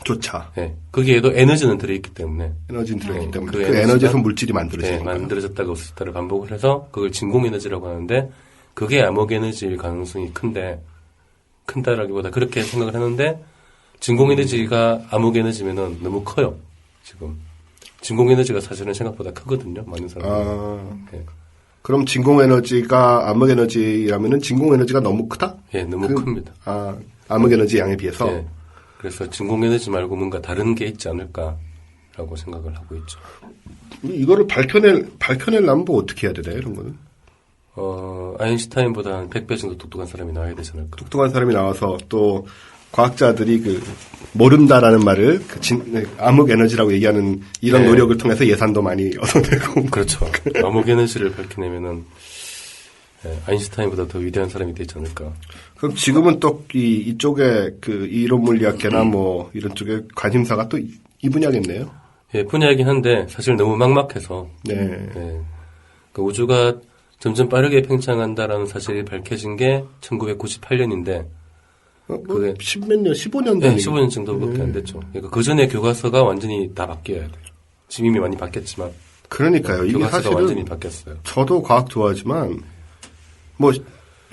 조차 예. 거기에도 에너지는 들어있기 때문에 에너지는 들어있기 때문에 그 그 에너지가 에너지에서 물질이 만들어지는 예, 거예요. 만들어졌다가 없어졌다를 반복을 해서 그걸 진공에너지라고 하는데 그게 암흑에너지일 가능성이 큰다라기보다 그렇게 생각을 하는데 진공에너지가 암흑에너지면은 너무 커요. 지금 진공에너지가 사실은 생각보다 크거든요. 많은 사람들이. 예. 그럼 진공에너지가 암흑에너지라면은 진공에너지가 너무 크다? 예, 너무 큽니다. 암흑에너지 양에 비해서? 예. 그래서 진공에너지 말고 뭔가 다른 게 있지 않을까라고 생각을 하고 있죠. 이거를 밝혀내려면 뭐 어떻게 해야 되나요, 이런 거는? 아인슈타인보다 한 100배 정도 똑똑한 사람이 나와야 되지 않을까. 똑똑한 사람이 나와서 또 과학자들이 모른다라는 말을 암흑에너지라고 얘기하는 이런 네. 노력을 통해서 예산도 많이 얻어내고. 그렇죠. 암흑에너지를 밝혀내면은 예, 아인슈타인보다 더 위대한 사람이 되지 않을까. 그럼 지금은 또 이쪽에 이론 물리학계나 뭐 이런 쪽에 관심사가 또 이 분야겠네요. 예, 분야이긴 한데 사실 너무 막막해서 네. 예, 그 우주가 점점 빠르게 팽창한다라는 사실이 밝혀진 게 1998년인데 그게 10몇 년, 15년 네, 전. 15년 정도밖에 안 됐죠. 그러니까 그 전에 교과서가 완전히 다 바뀌어야 돼요. 지금 이미 많이 바뀌었지만 그러니까요. 이게 교과서가 사실은 완전히 바뀌었어요. 저도 과학 좋아하지만 뭐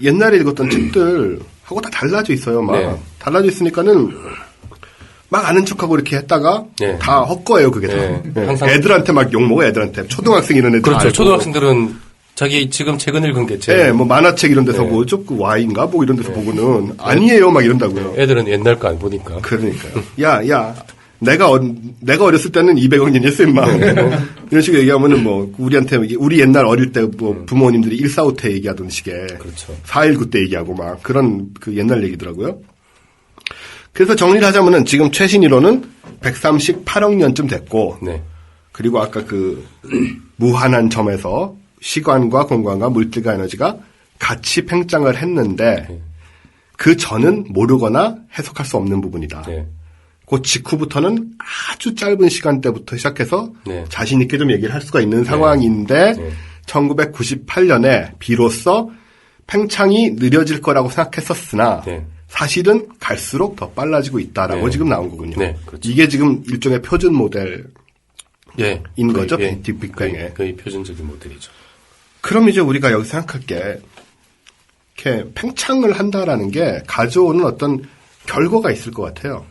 옛날에 읽었던 책들하고 다 달라져 있어요. 막 네. 달라져 있으니까는 막 아는 척하고 이렇게 했다가 네. 다 헛거예요. 그게 다. 네. 네. 항상 애들한테 막 욕먹어. 애들한테 초등학생 이런 애들 그렇죠. 알고. 초등학생들은 자기 지금 최근 읽은 게 제일 네, 뭐 만화책 이런 데서 네. 뭐 좀 Y인가 뭐 이런 데서 보고는 아니에요. 막 이런다고요. 애들은 옛날 거 안 보니까. 그러니까요. 야, 내가 어렸을 때는 200억 년이었어, 임마. 이런 식으로 얘기하면은 뭐, 우리한테, 우리 옛날 어릴 때 뭐, 부모님들이 145태 얘기하던 식의. 그렇죠. 4.19 때 얘기하고 막, 그런 옛날 얘기더라고요. 그래서 정리를 하자면은 지금 최신 이론은 138억 년쯤 됐고, 네. 그리고 아까 무한한 점에서 시간과 공간과 물질과 에너지가 같이 팽창을 했는데, 그 전은 모르거나 해석할 수 없는 부분이다. 네. 그 직후부터는 아주 짧은 시간대부터 시작해서 네. 자신 있게 좀 얘기를 할 수가 있는 상황인데 네. 1998년에 비로소 팽창이 느려질 거라고 생각했었으나 네. 사실은 갈수록 더 빨라지고 있다라고 네. 지금 나온 거군요. 네, 그렇죠. 이게 지금 일종의 표준 모델인 예. 거죠, 예. 빅뱅의. 거의 표준적인 모델이죠. 그럼 이제 우리가 여기 생각할 게 이렇게 팽창을 한다라는 게 가져오는 어떤 결과가 있을 것 같아요.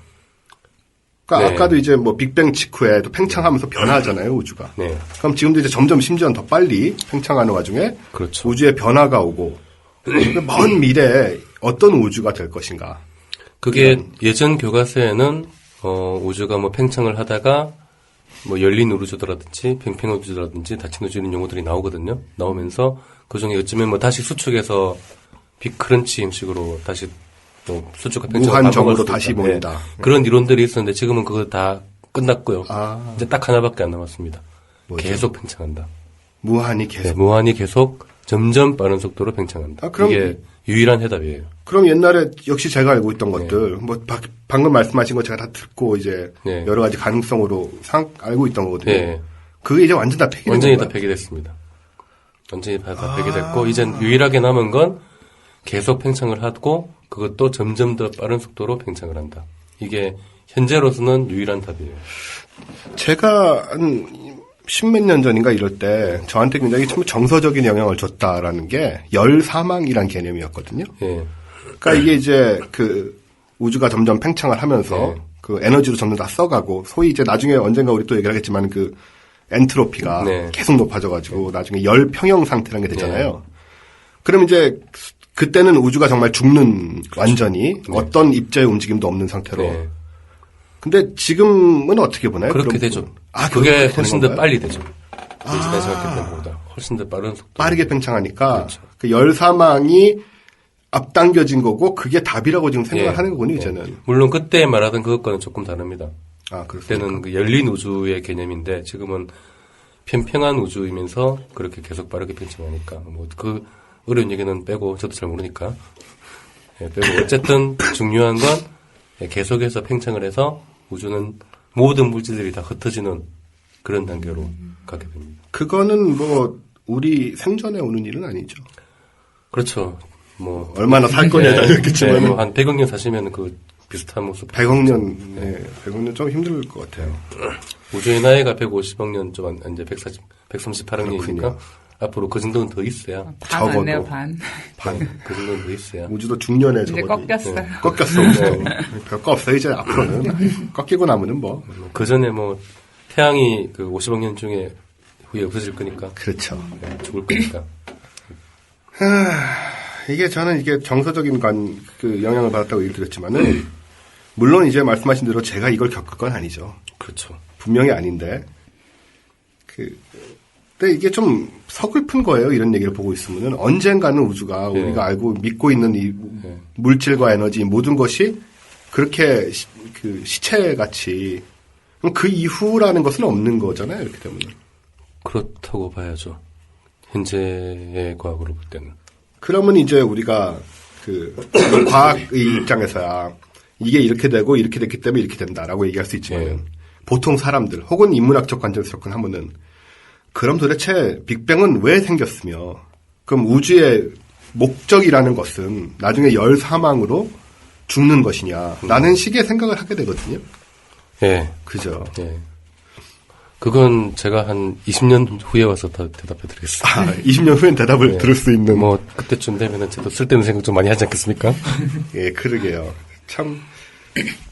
그러니까 네. 아까도 이제 뭐 빅뱅 직후에도 팽창하면서 변하잖아요, 우주가. 네. 그럼 지금도 이제 점점 심지어 더 빨리 팽창하는 와중에 그렇죠. 우주의 변화가 오고 먼 미래에 어떤 우주가 될 것인가. 그게 예전 교과서에는 우주가 뭐 팽창을 하다가 뭐 열린 우주라든지 팽팽 우주라든지 닫힌 우주 이런 용어들이 나오거든요. 나오면서 그중에 어쩌면 뭐 다시 수축해서 빅크런치 형식으로 다시 또 수축과 팽창을 무한정으로 반복할 수 다시 있다. 모인다. 네. 그런 이론들이 있었는데 지금은 그거 다 끝났고요. 아. 이제 딱 하나밖에 안 남았습니다. 뭐죠? 계속 팽창한다. 무한히 네, 계속. 무한히 계속 점점 빠른 속도로 팽창한다. 아, 그럼- 이게 유일한 해답이에요. 그럼 옛날에 역시 제가 알고 있던 것들, 뭐 방금 말씀하신 거 제가 다 듣고 이제 네. 여러 가지 가능성으로 알고 있던 거거든요. 네. 그게 이제 완전 다 폐기된 완전히 다 건가요? 폐기됐습니다. 완전히 다 폐기됐고 이젠 유일하게 남은 건 계속 팽창을 하고 그것도 점점 더 빠른 속도로 팽창을 한다. 이게 현재로서는 유일한 답이에요. 제가 한 십몇 년 전인가 이럴 때 저한테 굉장히 참 정서적인 영향을 줬다라는 게 열사망이란 개념이었거든요. 예. 그러니까 이게 이제 우주가 점점 팽창을 하면서 네. 그 에너지로 점점 다 써가고 소위 이제 나중에 언젠가 우리 또 얘기를 하겠지만 엔트로피가 네. 계속 높아져가지고 나중에 열 평형 상태라는 게 되잖아요. 그럼 이제 그때는 우주가 정말 죽는 완전히 어떤 입자의 움직임도 없는 상태로. 네. 근데 지금은 어떻게 보나요? 그렇게 그럼 되죠. 아, 그게 그렇게 훨씬 되는 더 건가요? 빨리 되죠. 제가 생각했던 것보다 훨씬 더 빠른 속도. 빠르게 팽창하니까 그렇죠. 그 열사망이 앞당겨진 거고 그게 답이라고 지금 생각을 예. 하는 거군요, 예. 이제는. 물론 그때 말하던 그것과는 조금 다릅니다. 아, 그렇습니까? 그때는 그 열린 우주의 개념인데 지금은 평평한 우주이면서 그렇게 계속 빠르게 팽창하니까 뭐 그 어려운 얘기는 빼고 저도 잘 모르니까 예, 빼고 어쨌든 중요한 건 계속해서 팽창을 해서 우주는 모든 물질들이 다 흩어지는 그런 단계로 가게 됩니다. 그거는 뭐 우리 생전에 오는 일은 아니죠. 그렇죠. 뭐 얼마나 살 거냐 네, 알겠지만 뭐 한 100억 년 사시면 그 비슷한 모습. 100억 년, 100억 년 좀 힘들 것 같아요. 우주의 나이가 150억 년 좀 이제 138억 년이니까 앞으로 그 정도는 더 있어야. 반 적어도. 왔네요, 반. 그 정도는 더 있어야. 우주도 중년에 이제 적어도 꺾였어요. 꺾였어. 우주도. 별거 없어요 이제 앞으로는. 꺾이고 나면은 뭐. 그 전에 뭐 태양이 그 50억 년 중에 후에 없어질 거니까. 그렇죠. 네, 죽을 거니까. 저는 이게 정서적인 그 영향을 받았다고 얘기 드렸지만은, 물론 이제 말씀하신 대로 제가 이걸 겪을 건 아니죠. 그렇죠. 분명히 아닌데, 근데 이게 좀 서글픈 거예요. 이런 얘기를 보고 있으면은. 언젠가는 우주가 네. 우리가 알고 믿고 있는 이 네. 물질과 에너지 모든 것이 그렇게 시체같이, 그럼 그 이후라는 것은 없는 거잖아요. 이렇게 되면. 그렇다고 봐야죠. 현재의 과학으로 볼 때는. 그러면 이제 우리가 과학의 입장에서야 이게 이렇게 되고 이렇게 됐기 때문에 이렇게 된다라고 얘기할 수 있지만 예. 보통 사람들 혹은 인문학적 관점에서 접근하면은 그럼 도대체 빅뱅은 왜 생겼으며 그럼 우주의 목적이라는 것은 나중에 열 사망으로 죽는 것이냐 라는 식의 생각을 하게 되거든요. 예. 그죠? 예. 그건 제가 한 20년 후에 와서 다 대답해 드리겠습니다. 20년 후엔 대답을 들을 수 있는. 뭐, 그때쯤 되면은 저도 쓸데없는 생각 좀 많이 하지 않겠습니까? 예, 그러게요. 참,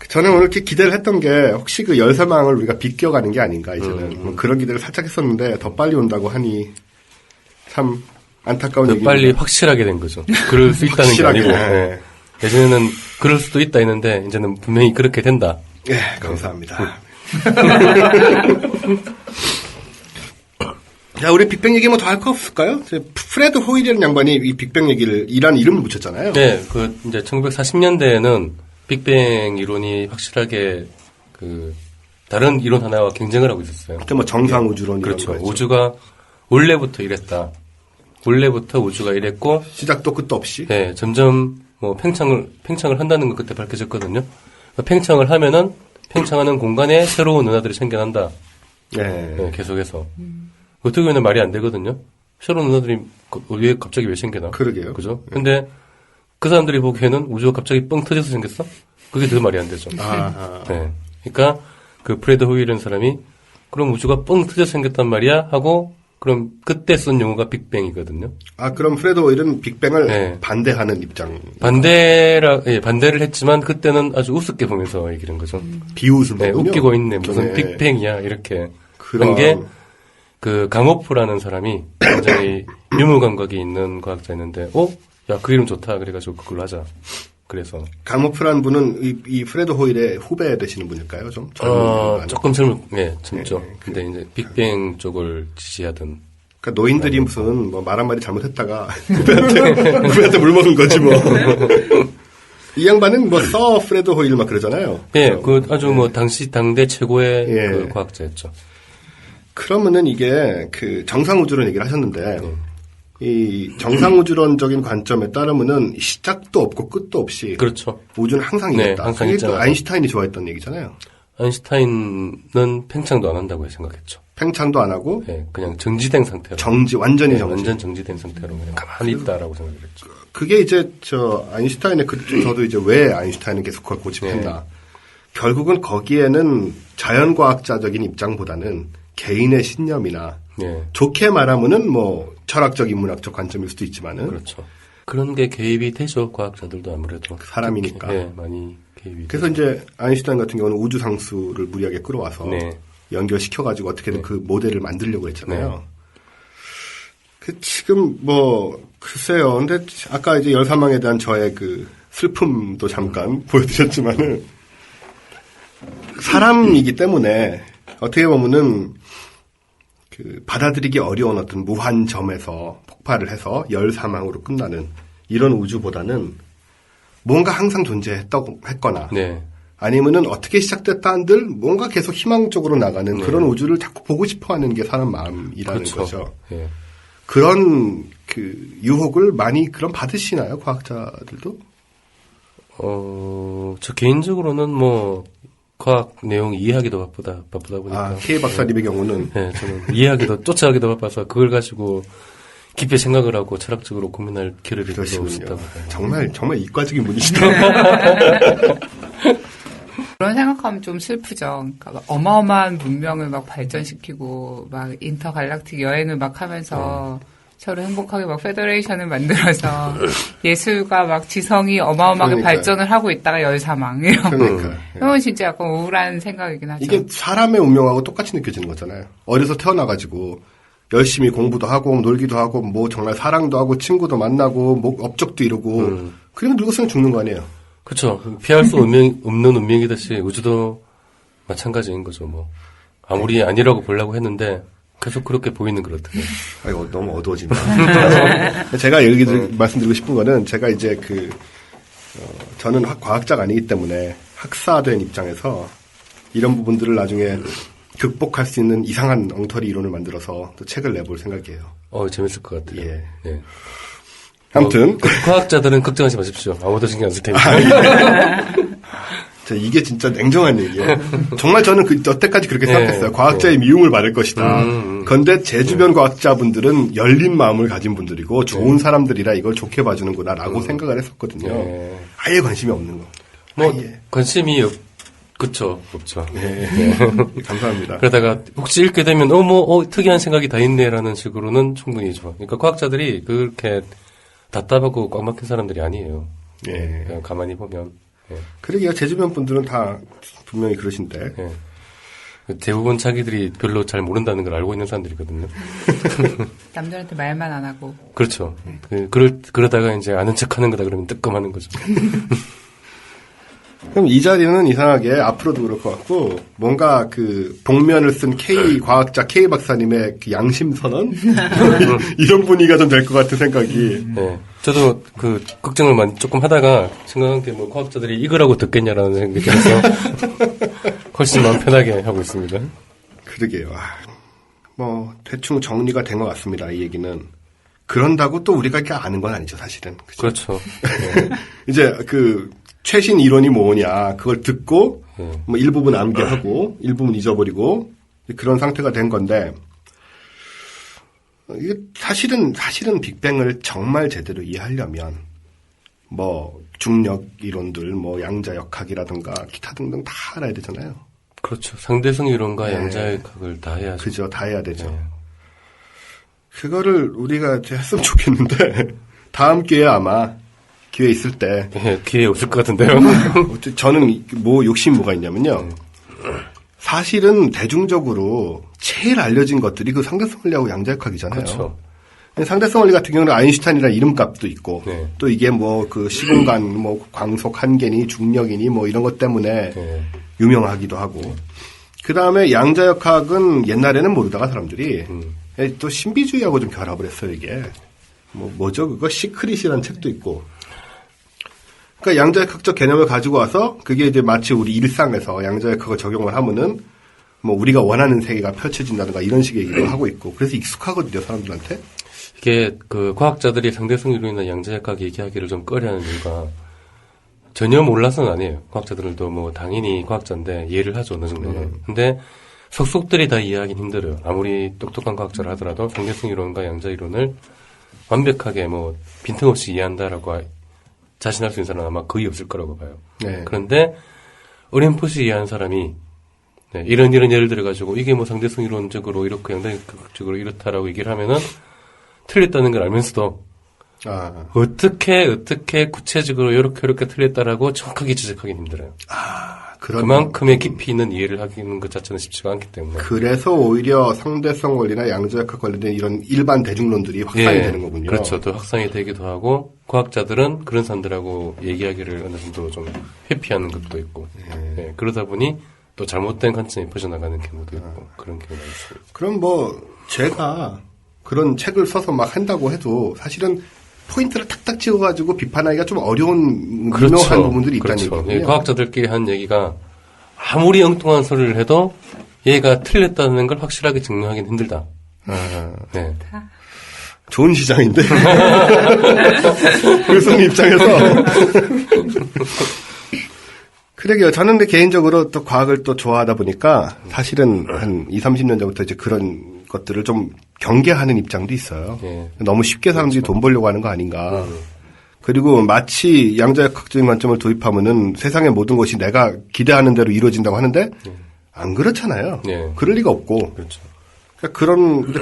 저는 오늘 이렇게 기대를 했던 게 혹시 그 열사망을 우리가 비껴가는 게 아닌가, 이제는. 뭐 그런 기대를 살짝 했었는데 더 빨리 온다고 하니 참 안타까운 더 얘기입니다. 빨리 확실하게 된 거죠. 그럴 수 있다는 게 확실하게, 아니고. 예. 예. 예전에는 그럴 수도 있다 했는데, 이제는 분명히 그렇게 된다. 예, 감사합니다. 자, 우리 빅뱅 얘기 뭐 더 할 거 없을까요? 프레드 호일이라는 양반이 이 빅뱅 얘기를 이란 이름을 붙였잖아요. 네, 이제 1940년대에는 빅뱅 이론이 확실하게 다른 이론 하나와 경쟁을 하고 있었어요. 그때 뭐 정상우주론 이런 그렇죠. 거였죠. 우주가 원래부터 이랬다. 원래부터 우주가 이랬고, 시작도 끝도 없이. 네, 점점 뭐 팽창을 한다는 거 그때 밝혀졌거든요. 팽창을 하면은 팽창하는 공간에 새로운 은하들이 생겨난다. 네. 네, 계속해서. 어떻게 보면 말이 안 되거든요. 새로운 은하들이 왜 갑자기 왜 생겨나? 그러게요. 그죠? 근데 그 사람들이 보기에는 우주가 갑자기 뻥 터져서 생겼어? 그게 더 말이 안 되죠. 네. 그러니까 그 프레드 호일이라는 사람이 그럼 우주가 뻥 터져서 생겼단 말이야? 하고 그럼 그때 쓴 용어가 빅뱅이거든요. 그럼 프레드 호일은 빅뱅을 네. 반대하는 입장. 반대를 했지만 그때는 아주 우습게 보면서 얘기를 한 거죠. 비웃음. 네, 웃기고 있네. 무슨 네. 빅뱅이야. 이렇게. 그런 한 게, 강호프라는 사람이 굉장히 유무 감각이 있는 과학자였는데, 야, 그 이름 좋다. 그래가지고 그걸로 하자. 그래서. 강호프란 분은 이 프레드 호일의 후배 되시는 분일까요? 좀? 조금 젊죠. 근데 이제 빅뱅 쪽을 지지하던. 그러니까 노인들이 무슨 뭐 말 한마디 잘못했다가 후배한테 물 먹은 거지 뭐. 이 양반은 뭐 서 프레드 호일 막 그러잖아요. 예, 아주 뭐 당대 최고의 예. 그 과학자였죠. 그러면은 이게 정상우주론 얘기를 하셨는데 이 정상우주론적인 관점에 따르면은 시작도 없고 끝도 없이 그렇죠. 우주는 항상 네, 이랬다. 항상 그게 또 있잖아요. 아인슈타인이 좋아했던 얘기잖아요. 아인슈타인은 팽창도 안 한다고 생각했죠. 팽창도 안 하고 예, 그냥 정지된 상태로. 완전히 네, 정지. 완전 정지된 상태로 그냥 가만히 있다라고 생각했죠. 그게 이제 아인슈타인의 저도 이제 왜 아인슈타인은 계속 그걸 고집했나. 네. 결국은 거기에는 자연과학자적인 입장보다는 개인의 신념이나 예, 좋게 말하면은 뭐 철학적 인문학적 관점일 수도 있지만은 그렇죠. 그런 게 개입이 되죠. 과학자들도 아무래도. 사람이니까. 예, 많이 개입이. 그래서 이제 아인슈타인 같은 경우는 우주 상수를 무리하게 끌어와서 네. 연결시켜가지고 어떻게든 그 모델을 만들려고 했잖아요. 지금 뭐 글쎄요. 근데 아까 이제 열사망에 대한 저의 슬픔도 잠깐 보여드렸지만은 사람이기 때문에 어떻게 보면은 받아들이기 어려운 어떤 무한점에서 폭발을 해서 열사망으로 끝나는 이런 우주보다는 뭔가 항상 존재했거나 네. 아니면은 어떻게 시작됐다 한들 뭔가 계속 희망적으로 나가는 그런 우주를 자꾸 보고 싶어 하는 게 사람 마음이라는 그렇죠. 거죠. 예. 그런 유혹을 많이 받으시나요? 과학자들도? 저 개인적으로는 뭐 과학 내용 이해하기도 바쁘다 보니까. K 박사님의 경우는 네, 저는 이해하기도, 쫓아가기도 바빠서 그걸 가지고 깊이 생각을 하고 철학적으로 고민할 기회를 별로 그러시군요. 없었다고. 정말 이과적인 분이시다. 그런 생각하면 좀 슬프죠. 그러니까 막 어마어마한 문명을 막 발전시키고 막 인터갈락틱 여행을 막 하면서 서로 행복하게 막 페더레이션을 만들어서 예술과 막 지성이 어마어마하게 그러니까요. 발전을 하고 있다가 열사망 이런 거. 그러니까. 이건 진짜 약간 우울한 생각이긴 하죠. 이게 사람의 운명하고 똑같이 느껴지는 거잖아요. 어려서 태어나가지고 열심히 공부도 하고 놀기도 하고 뭐 정말 사랑도 하고 친구도 만나고 뭐 업적도 이루고 그러면 늙었으면 죽는 거 아니에요. 그렇죠. 피할 수 없는 운명이듯이 우주도 마찬가지인 거죠. 뭐 아무리 아니라고 보려고 했는데 계속 그렇게 보이는 그렇더라고요. 아이고 너무 어두워진다. 제가 여기 말씀드리고 싶은 거는 제가 이제 저는 과학자가 아니기 때문에 학사된 입장에서 이런 부분들을 나중에 극복할 수 있는 이상한 엉터리 이론을 만들어서 또 책을 내볼 생각이에요. 재밌을 것 같아요. 예. 네. 아무튼 과학자들은 걱정하지 마십시오. 아무도 신경 안 쓸 테니까. 이게 진짜 냉정한 얘기예요. 정말 저는 여태까지 그렇게 생각했어요. 과학자의 미움을 받을 것이다. 그런데 제 주변 과학자분들은 열린 마음을 가진 분들이고 좋은 사람들이라 이걸 좋게 봐주는구나라고 생각을 했었거든요. 네. 아예 관심이 없는 거. 뭐 아예. 관심이 없죠. 네. 감사합니다. 그러다가 혹시 읽게 되면 특이한 생각이 다 있네라는 식으로는 충분히 좋아. 그러니까 과학자들이 그렇게 답답하고 꽉 막힌 사람들이 아니에요. 예. 그냥 가만히 보면. 그러게요. 제 주변 분들은 다 분명히 그러신데. 예. 대부분 자기들이 별로 잘 모른다는 걸 알고 있는 사람들이거든요. 남들한테 말만 안 하고. 그렇죠. 그러다가 이제 아는 척 하는 거다 그러면 뜨끔하는 거죠. 그럼 이 자리는 이상하게 앞으로도 그럴 것 같고 뭔가 복면을 쓴 K 과학자 K 박사님의 양심 선언 이런 분위기가 좀 될 것 같은 생각이. 네. 저도 걱정을 조금 하다가 생각한 게 과학자들이 이거라고 듣겠냐라는 생각이 들어서 훨씬 마음 편하게 하고 있습니다. 그러게요. 뭐 대충 정리가 된 것 같습니다. 이 얘기는. 그런다고 또 우리가 이렇게 아는 건 아니죠, 사실은. 그죠? 그렇죠. 이제 최신 이론이 뭐냐 그걸 듣고 뭐 일부분 암기하고 일부분 잊어버리고 그런 상태가 된 건데 이게 사실은 빅뱅을 정말 제대로 이해하려면 뭐 중력 이론들 뭐 양자역학이라든가 기타 등등 다 알아야 되잖아요. 그렇죠. 상대성 이론과 양자역학을 다 해야죠. 그죠. 다 해야 되죠. 그거를 우리가 했으면 좋겠는데 다음 기회에 아마 기회 있을 때. 기회 없을 것 같은데요. 저는 욕심이 뭐가 있냐면요. 사실은 대중적으로 제일 알려진 것들이 상대성 원리하고 양자역학이잖아요. 그렇죠. 상대성 원리 같은 경우는 아인슈타인이라는 이름값도 있고, 네. 또 이게 시공간, 광속 한계니 중력이니 이런 것 때문에 유명하기도 하고. 그 다음에 양자역학은 옛날에는 모르다가 사람들이 또 신비주의하고 좀 결합을 했어요, 이게. 뭐죠? 그거 시크릿이라는 책도 있고. 그러니까 양자역학적 개념을 가지고 와서 그게 이제 마치 우리 일상에서 양자역학을 적용을 하면은 우리가 원하는 세계가 펼쳐진다든가 이런 식의 얘기를 하고 있고 그래서 익숙하거든요, 사람들한테. 이게 과학자들이 상대성 이론이나 양자역학 얘기하기를 좀 꺼려하는 이유가 전혀 몰라서는 아니에요. 과학자들도 당연히 과학자인데 이해를 하죠, 어느 정도는. 근데 속속들이 다 이해하기는 힘들어요. 아무리 똑똑한 과학자를 하더라도 상대성 이론과 양자 이론을 완벽하게 빈틈없이 이해한다라고 자신할 수 있는 사람은 아마 거의 없을 거라고 봐요. 네. 그런데 어렴풋이 이해한 사람이 이런 예를 들어가지고 이게 상대성 이론적으로 이렇고 양자역학적으로 이렇다라고 얘기를 하면은 틀렸다는 걸 알면서도 어떻게 구체적으로 이렇게 틀렸다라고 정확하게 지적하기는 힘들어요. 그만큼의 깊이 있는 이해를 하는 것 자체는 쉽지가 않기 때문에. 그래서 오히려 상대성 원리나 양자역학 관련된 이런 일반 대중론들이 확산이 되는 거군요. 그렇죠. 또 확산이 되기도 하고 과학자들은 그런 사람들하고 얘기하기를 어느 정도 좀 회피하는 것도 있고 그러다 보니 또 잘못된 관점이 퍼져나가는 경우도 있고 그런 경우가 있습니다. 그럼 제가 그런 책을 써서 막 한다고 해도 사실은 포인트를 탁탁 찍어가지고 비판하기가 좀 어려운 미묘한 부분들이 있다는 얘기거든요. 과학자들끼리 한 얘기가 아무리 엉뚱한 소리를 해도 얘가 틀렸다는 걸 확실하게 증명하기는 힘들다. 네. 좋은 시장인데. 글쓴이 입장에서. 그러게요. 저는 근데 개인적으로 또 과학을 또 좋아하다 보니까 사실은 한 20, 30년 전부터 이제 그런 것들을 좀 경계하는 입장도 있어요. 예. 너무 쉽게 사람들이 돈 벌려고 하는 거 아닌가. 그리고 마치 양자역학적인 관점을 도입하면은 세상의 모든 것이 내가 기대하는 대로 이루어진다고 하는데 안 그렇잖아요. 예. 그럴 리가 없고. 그렇죠. 그러니까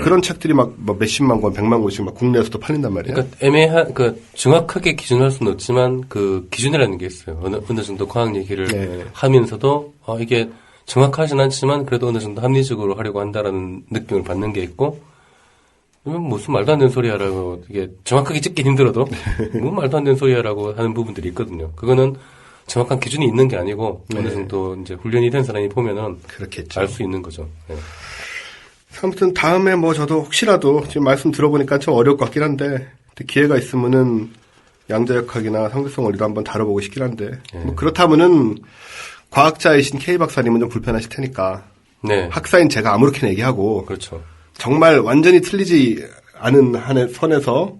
그런 책들이 막 몇십만 권, 100만 권씩 막 국내에서도 팔린단 말이에요. 그러니까 그러니까 정확하게 기준할 수는 없지만 그 기준이라는 게 있어요. 어느 정도 과학 얘기를 네. 하면서도 이게 정확하진 않지만 그래도 어느 정도 합리적으로 하려고 한다라는 느낌을 받는 게 있고, 무슨 말도 안 되는 소리야라고 이게 정확하게 찍긴 힘들어도 뭐 말도 안 되는 소리야라고 하는 부분들이 있거든요. 그거는 정확한 기준이 있는 게 아니고 어느 정도 이제 훈련이 된 사람이 보면은 그렇겠죠. 알 수 있는 거죠. 네. 아무튼 다음에 뭐 저도 혹시라도 지금 말씀 들어보니까 참 어려울 것 같긴 한데 기회가 있으면은 양자역학이나 상대성 원리도 한번 다뤄보고 싶긴 한데 뭐 그렇다면은 과학자이신 K 박사님은 좀 불편하실 테니까 네. 학사인 제가 아무렇게나 얘기하고 그렇죠. 정말 완전히 틀리지 않은 한의 선에서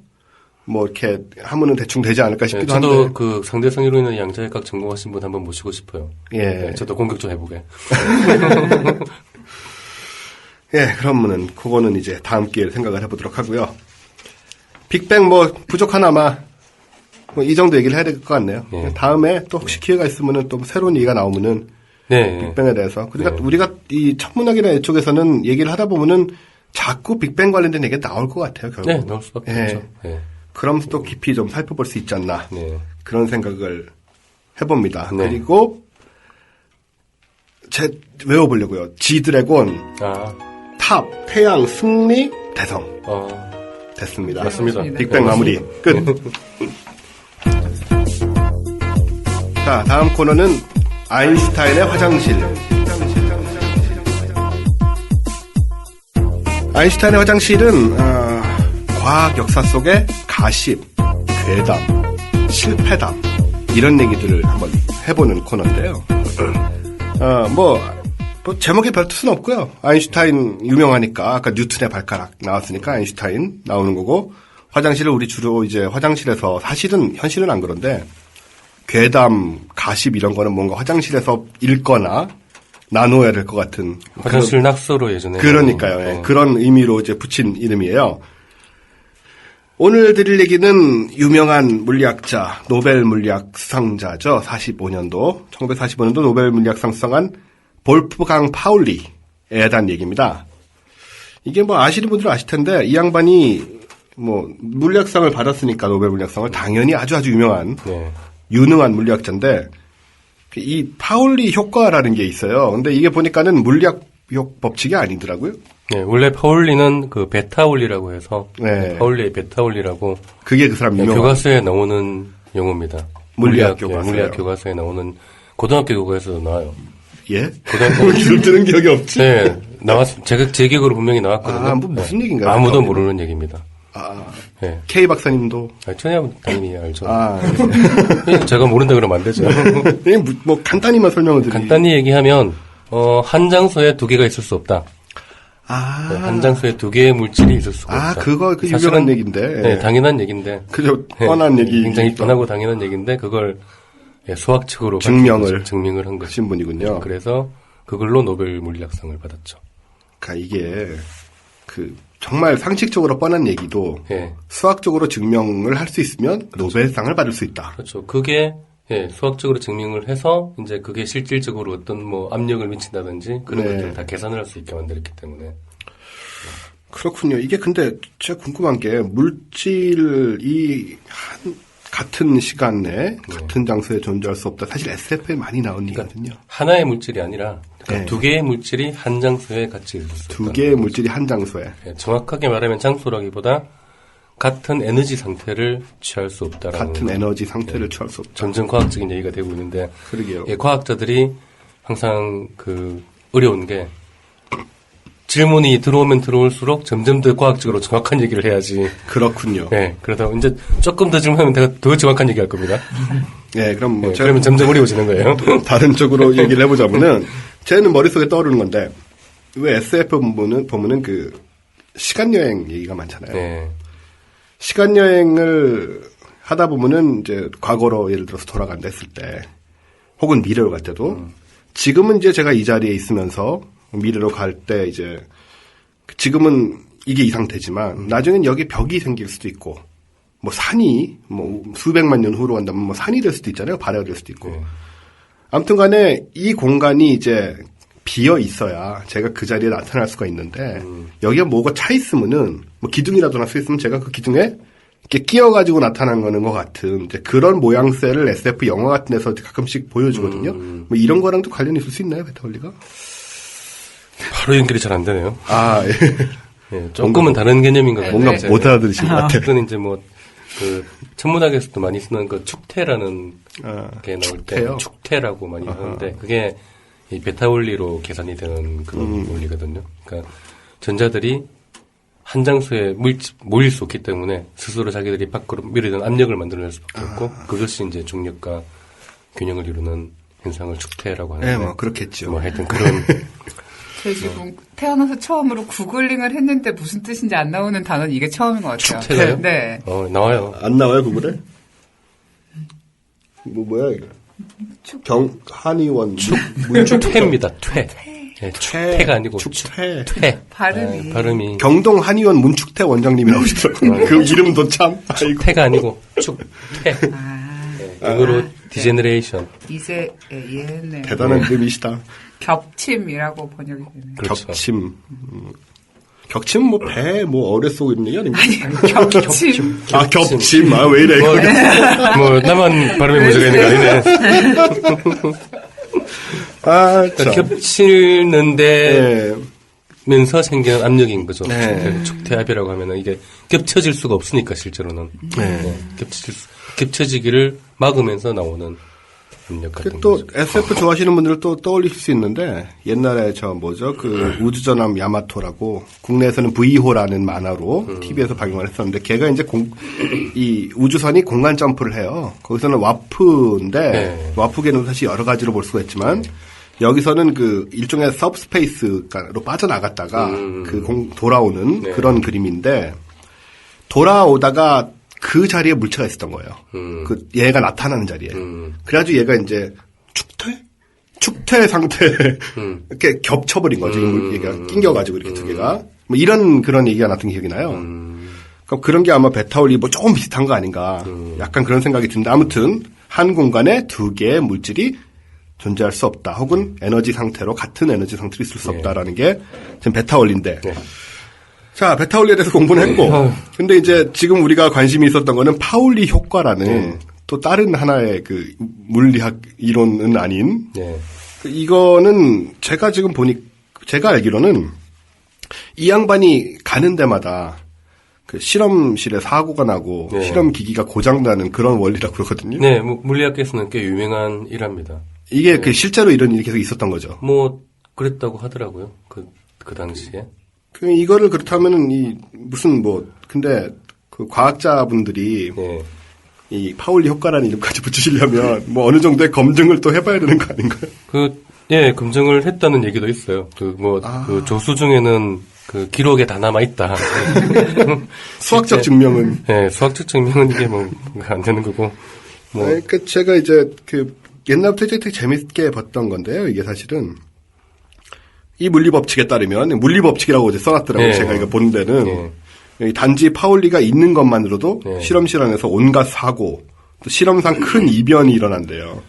뭐 이렇게 하면은 대충 되지 않을까 네, 싶기도 저도 한데 그 상대성 이론이나 양자역학 전공하신 분 한번 모시고 싶어요. 예. 네, 저도 공격 좀 해보게. 예, 그러면은 그거는 이제 다음 기회에 생각을 해보도록 하고요. 빅뱅 뭐 부족하나마 뭐 이 정도 얘기를 해야 될 것 같네요. 예. 다음에 또 혹시 기회가 있으면은 또 새로운 얘기가 나오면은 네. 빅뱅에 대해서 그러니까 네. 우리가 이 천문학이나 이쪽에서는 얘기를 하다 보면은 자꾸 빅뱅 관련된 얘기가 나올 것 같아요. 결국. 네, 넣을 수밖에 예. 없죠. 네. 그러면서 또 깊이 좀 살펴볼 수 있지 않나 네. 그런 생각을 해봅니다. 네. 그리고 제 외워보려고요. 지드래곤, 탑, 태양, 승리, 대성 됐습니다. 맞습니다. 빅뱅 네, 마무리 끝. 자, 다음 코너는 아인슈타인의 화장실. 아인슈타인의 화장실은 과학 역사 속의 가십, 괴담, 실패담 이런 얘기들을 한번 해보는 코너인데요. 뭐 제목에 별 뜻은 없고요. 아인슈타인 유명하니까 아까 뉴턴의 발가락 나왔으니까 아인슈타인 나오는 거고 화장실을 우리 주로 이제 화장실에서 사실은 현실은 안 그런데 괴담, 가십 이런 거는 뭔가 화장실에서 읽거나 나눠야 될 것 같은 화장실 낙서로 예전에 그러니까요. 예. 그런 의미로 이제 붙인 이름이에요. 오늘 드릴 얘기는 유명한 물리학자, 노벨 물리학 수상자죠. 1945년도 노벨 물리학상 수상한 볼프강 파울리에 대한 얘기입니다. 이게 뭐 아시는 분들은 아실 텐데 이 양반이 뭐 물리학상을 받았으니까 노벨 물리학상을 당연히 아주 유명한 네. 유능한 물리학자인데 이 파울리 효과라는 게 있어요. 근데 이게 보니까는 물리학 법칙이 아니더라고요. 네, 원래 파울리는 그 베타올리라고 해서 네. 파울리의 베타올리라고 그게 그 사람 유명한 교과서에 나오는 용어입니다. 물리학 교과서요. 물리학 교과서에 나오는 고등학교 교과서에도 나와요. 예? 고등학교 이름 들은 기억이 없지. 네, 제 기억으로 분명히 나왔거든요. 뭐 무슨 얘기인가요? 아무도 베타올리는? 모르는 얘기입니다. 네. K 박사님도 천혜야 당연히 알죠. 제가 모른다 그러면 안 되죠. 뭐 간단히만 설명을 드리면 간단히 얘기하면 한 장소에 두 개가 있을 수 없다. 네, 한 장소에 두 개의 물질이 있을 수가 없다. 그거 그 사실은, 유명한 얘기인데. 네, 당연한 얘기인데. 그저 네, 뻔한 얘기. 굉장히 뻔하고 당연한 얘기인데 그걸 수학적으로 증명을 한 거죠. 하신 분이군요. 그래서 그걸로 노벨 물리학상을 받았죠. 그러니까 이게 정말 상식적으로 뻔한 얘기도 예. 수학적으로 증명을 할 수 있으면 노벨상을 받을 수 있다. 그렇죠. 그게 수학적으로 증명을 해서 이제 그게 실질적으로 어떤 뭐 압력을 미친다든지 그런 것들을 다 계산을 할 수 있게 만들었기 때문에. 그렇군요. 이게 근데 제가 궁금한 게 물질이 같은 시간에 같은 장소에 존재할 수 없다. 사실 SF에 많이 나온 얘기거든요. 하나의 물질이 아니라 네. 두 개의 물질이 한 장소에 같이 있을 수 있다. 두 개의 물질이 한 장소에. 정확하게 말하면 장소라기보다 같은 에너지 상태를 취할 수 없다라는 같은 에너지 상태를 취할 수 없다. 점점 과학적인 얘기가 되고 있는데 그러게요. 과학자들이 항상 어려운 게 질문이 들어오면 들어올수록 점점 더 과학적으로 정확한 얘기를 해야지. 그렇군요. 네, 그러다 이제 조금 더 질문하면 내가 더 정확한 얘기 할 겁니다. 네, 그럼 뭐 그러면 점점 어려워지는 거예요. 다른 쪽으로 얘기를 해보자면은 쟤는 머릿속에 떠오르는 건데 왜 SF 보면은 시간 여행 얘기가 많잖아요. 네. 시간 여행을 하다 보면은 이제 과거로 예를 들어서 돌아간다 했을 때 혹은 미래로 갈 때도 지금은 이제 제가 이 자리에 있으면서 미래로 갈 때 이제 지금은 이게 이 상태지만 나중엔 여기 벽이 생길 수도 있고 뭐 산이 뭐 수백만 년 후로 간다면 뭐 산이 될 수도 있잖아요. 바다가 될 수도 있고. 아무튼 간에 이 공간이 이제 비어 있어야 제가 그 자리에 나타날 수가 있는데 여기가 뭐가 차 있으면은 뭐 기둥이라도 하나 서 있으면 제가 그 기둥에 이렇게 끼어가지고 나타나는 것 같은 이제 그런 모양새를 SF 영화 같은 데서 가끔씩 보여주거든요. 뭐 이런 거랑도 관련이 있을 수 있나요, 베타올리가? 바로 연결이 잘 안 되네요. 아, 예. 예, 조금은 다른 개념인 것 같아요. 뭔가 못 알아들으신 것 같아요. 그건 이제 뭐, 천문학에서도 많이 쓰는 축태라는 게 나올 축태요? 때 축태라고 많이 하는데 그게 이 베타 원리로 계산이 되는 그런 원리거든요. 그러니까 전자들이 한 장소에 모일 수 없기 때문에 스스로 자기들이 밖으로 밀어내는 압력을 만들어낼 수밖에 없고 그것이 이제 중력과 균형을 이루는 현상을 축태라고 하는데 네, 뭐 그렇겠죠. 뭐 하여튼 그런 저희 지금 태어나서 처음으로 구글링을 했는데 무슨 뜻인지 안 나오는 단어는 이게 처음인 것 같아요. 축태가요? 네. 나와요. 안 나와요, 구글에? 뭐야, 이거? 한의원. 축태입니다. 퇴. 네, 축태가 아니고 축태. 퇴. 발음이. 발음이 경동 한의원 문축태 원장님이라고 하시더라고요. 그 이름도 참. 아이고. 퇴가 아니고 축퇴. 영어로 디제너레이션. 이제 이해했네요. 대단한 이름이시다. 겹침이라고 번역이 되네요. 그렇죠. 격침. 격침 뭐 배 뭐 어뢰 쏘고 있는 게 아닌가? 겹침. 아 겹침. 아 왜 이래? 뭐 나만 발음이 문제가 있는 거 아니네. 아 그러니까 참. 겹치는데 네. 면서 생기는 압력인 거죠. 네. 축퇴압이라고 하면은 이게 겹쳐질 수가 없으니까 실제로는 겹쳐지기를 막으면서 나오는 압력 같은 또 거죠. SF 좋아하시는 분들은 또 떠올리실 수 있는데 옛날에 그 우주전함 야마토라고 국내에서는 V호라는 만화로 TV에서 방영을 했었는데 걔가 이제 이 우주선이 공간 점프를 해요. 거기서는 와프인데 네. 와프계는 사실 여러 가지로 볼 수가 있지만 여기서는 그 일종의 서브스페이스로 빠져나갔다가 돌아오는 네. 그런 그림인데 돌아오다가 그 자리에 물체가 있었던 거예요. 그 얘가 나타나는 자리에. 그래가지고 얘가 이제 축퇴 상태에 이렇게 겹쳐버린 거죠. 얘가 낑겨가지고 이렇게 두 개가. 뭐 이런 그런 얘기가 나왔던 기억이 나요. 그럼 그런 게 아마 베타올리 뭐 조금 비슷한 거 아닌가. 약간 그런 생각이 드는데 아무튼 한 공간에 두 개의 물질이 존재할 수 없다. 혹은 에너지 상태로 같은 에너지 상태로 있을 수 없다라는 게 지금 베타올리인데. 네. 자, 베타올리에 대해서 공부는 했고, 근데 이제 지금 우리가 관심이 있었던 거는 파울리 효과라는 또 다른 하나의 그 물리학 이론은 아닌, 네. 이거는 제가 지금 제가 알기로는 이 양반이 가는 데마다 그 실험실에 사고가 나고 네. 실험 기기가 고장나는 그런 원리라고 그러거든요. 네, 뭐 물리학계에서는 꽤 유명한 일합니다. 이게 그 실제로 이런 일이 계속 있었던 거죠. 뭐 그랬다고 하더라고요. 그 당시에. 이거를 그렇다면은 근데 그 과학자분들이 네. 이 파울리 효과라는 이름까지 붙이시려면 뭐 어느 정도의 검증을 또 해봐야 되는 거 아닌가요? 검증을 했다는 얘기도 있어요. 그 조수 중에는 그 기록에 다 남아 있다. 수학적 증명은. 네, 수학적 증명은 이게 뭐 안 되는 거고. 뭐 그러니까 제가 이제 옛날부터 되게 재밌게 봤던 건데요. 이게 사실은 이 물리 법칙에 따르면 물리 법칙이라고 이제 써놨더라고요. 네. 제가 이거 보는 데는 네. 단지 파울리가 있는 것만으로도 네. 실험실 안에서 온갖 사고, 또 실험상 큰 이변이 일어난대요.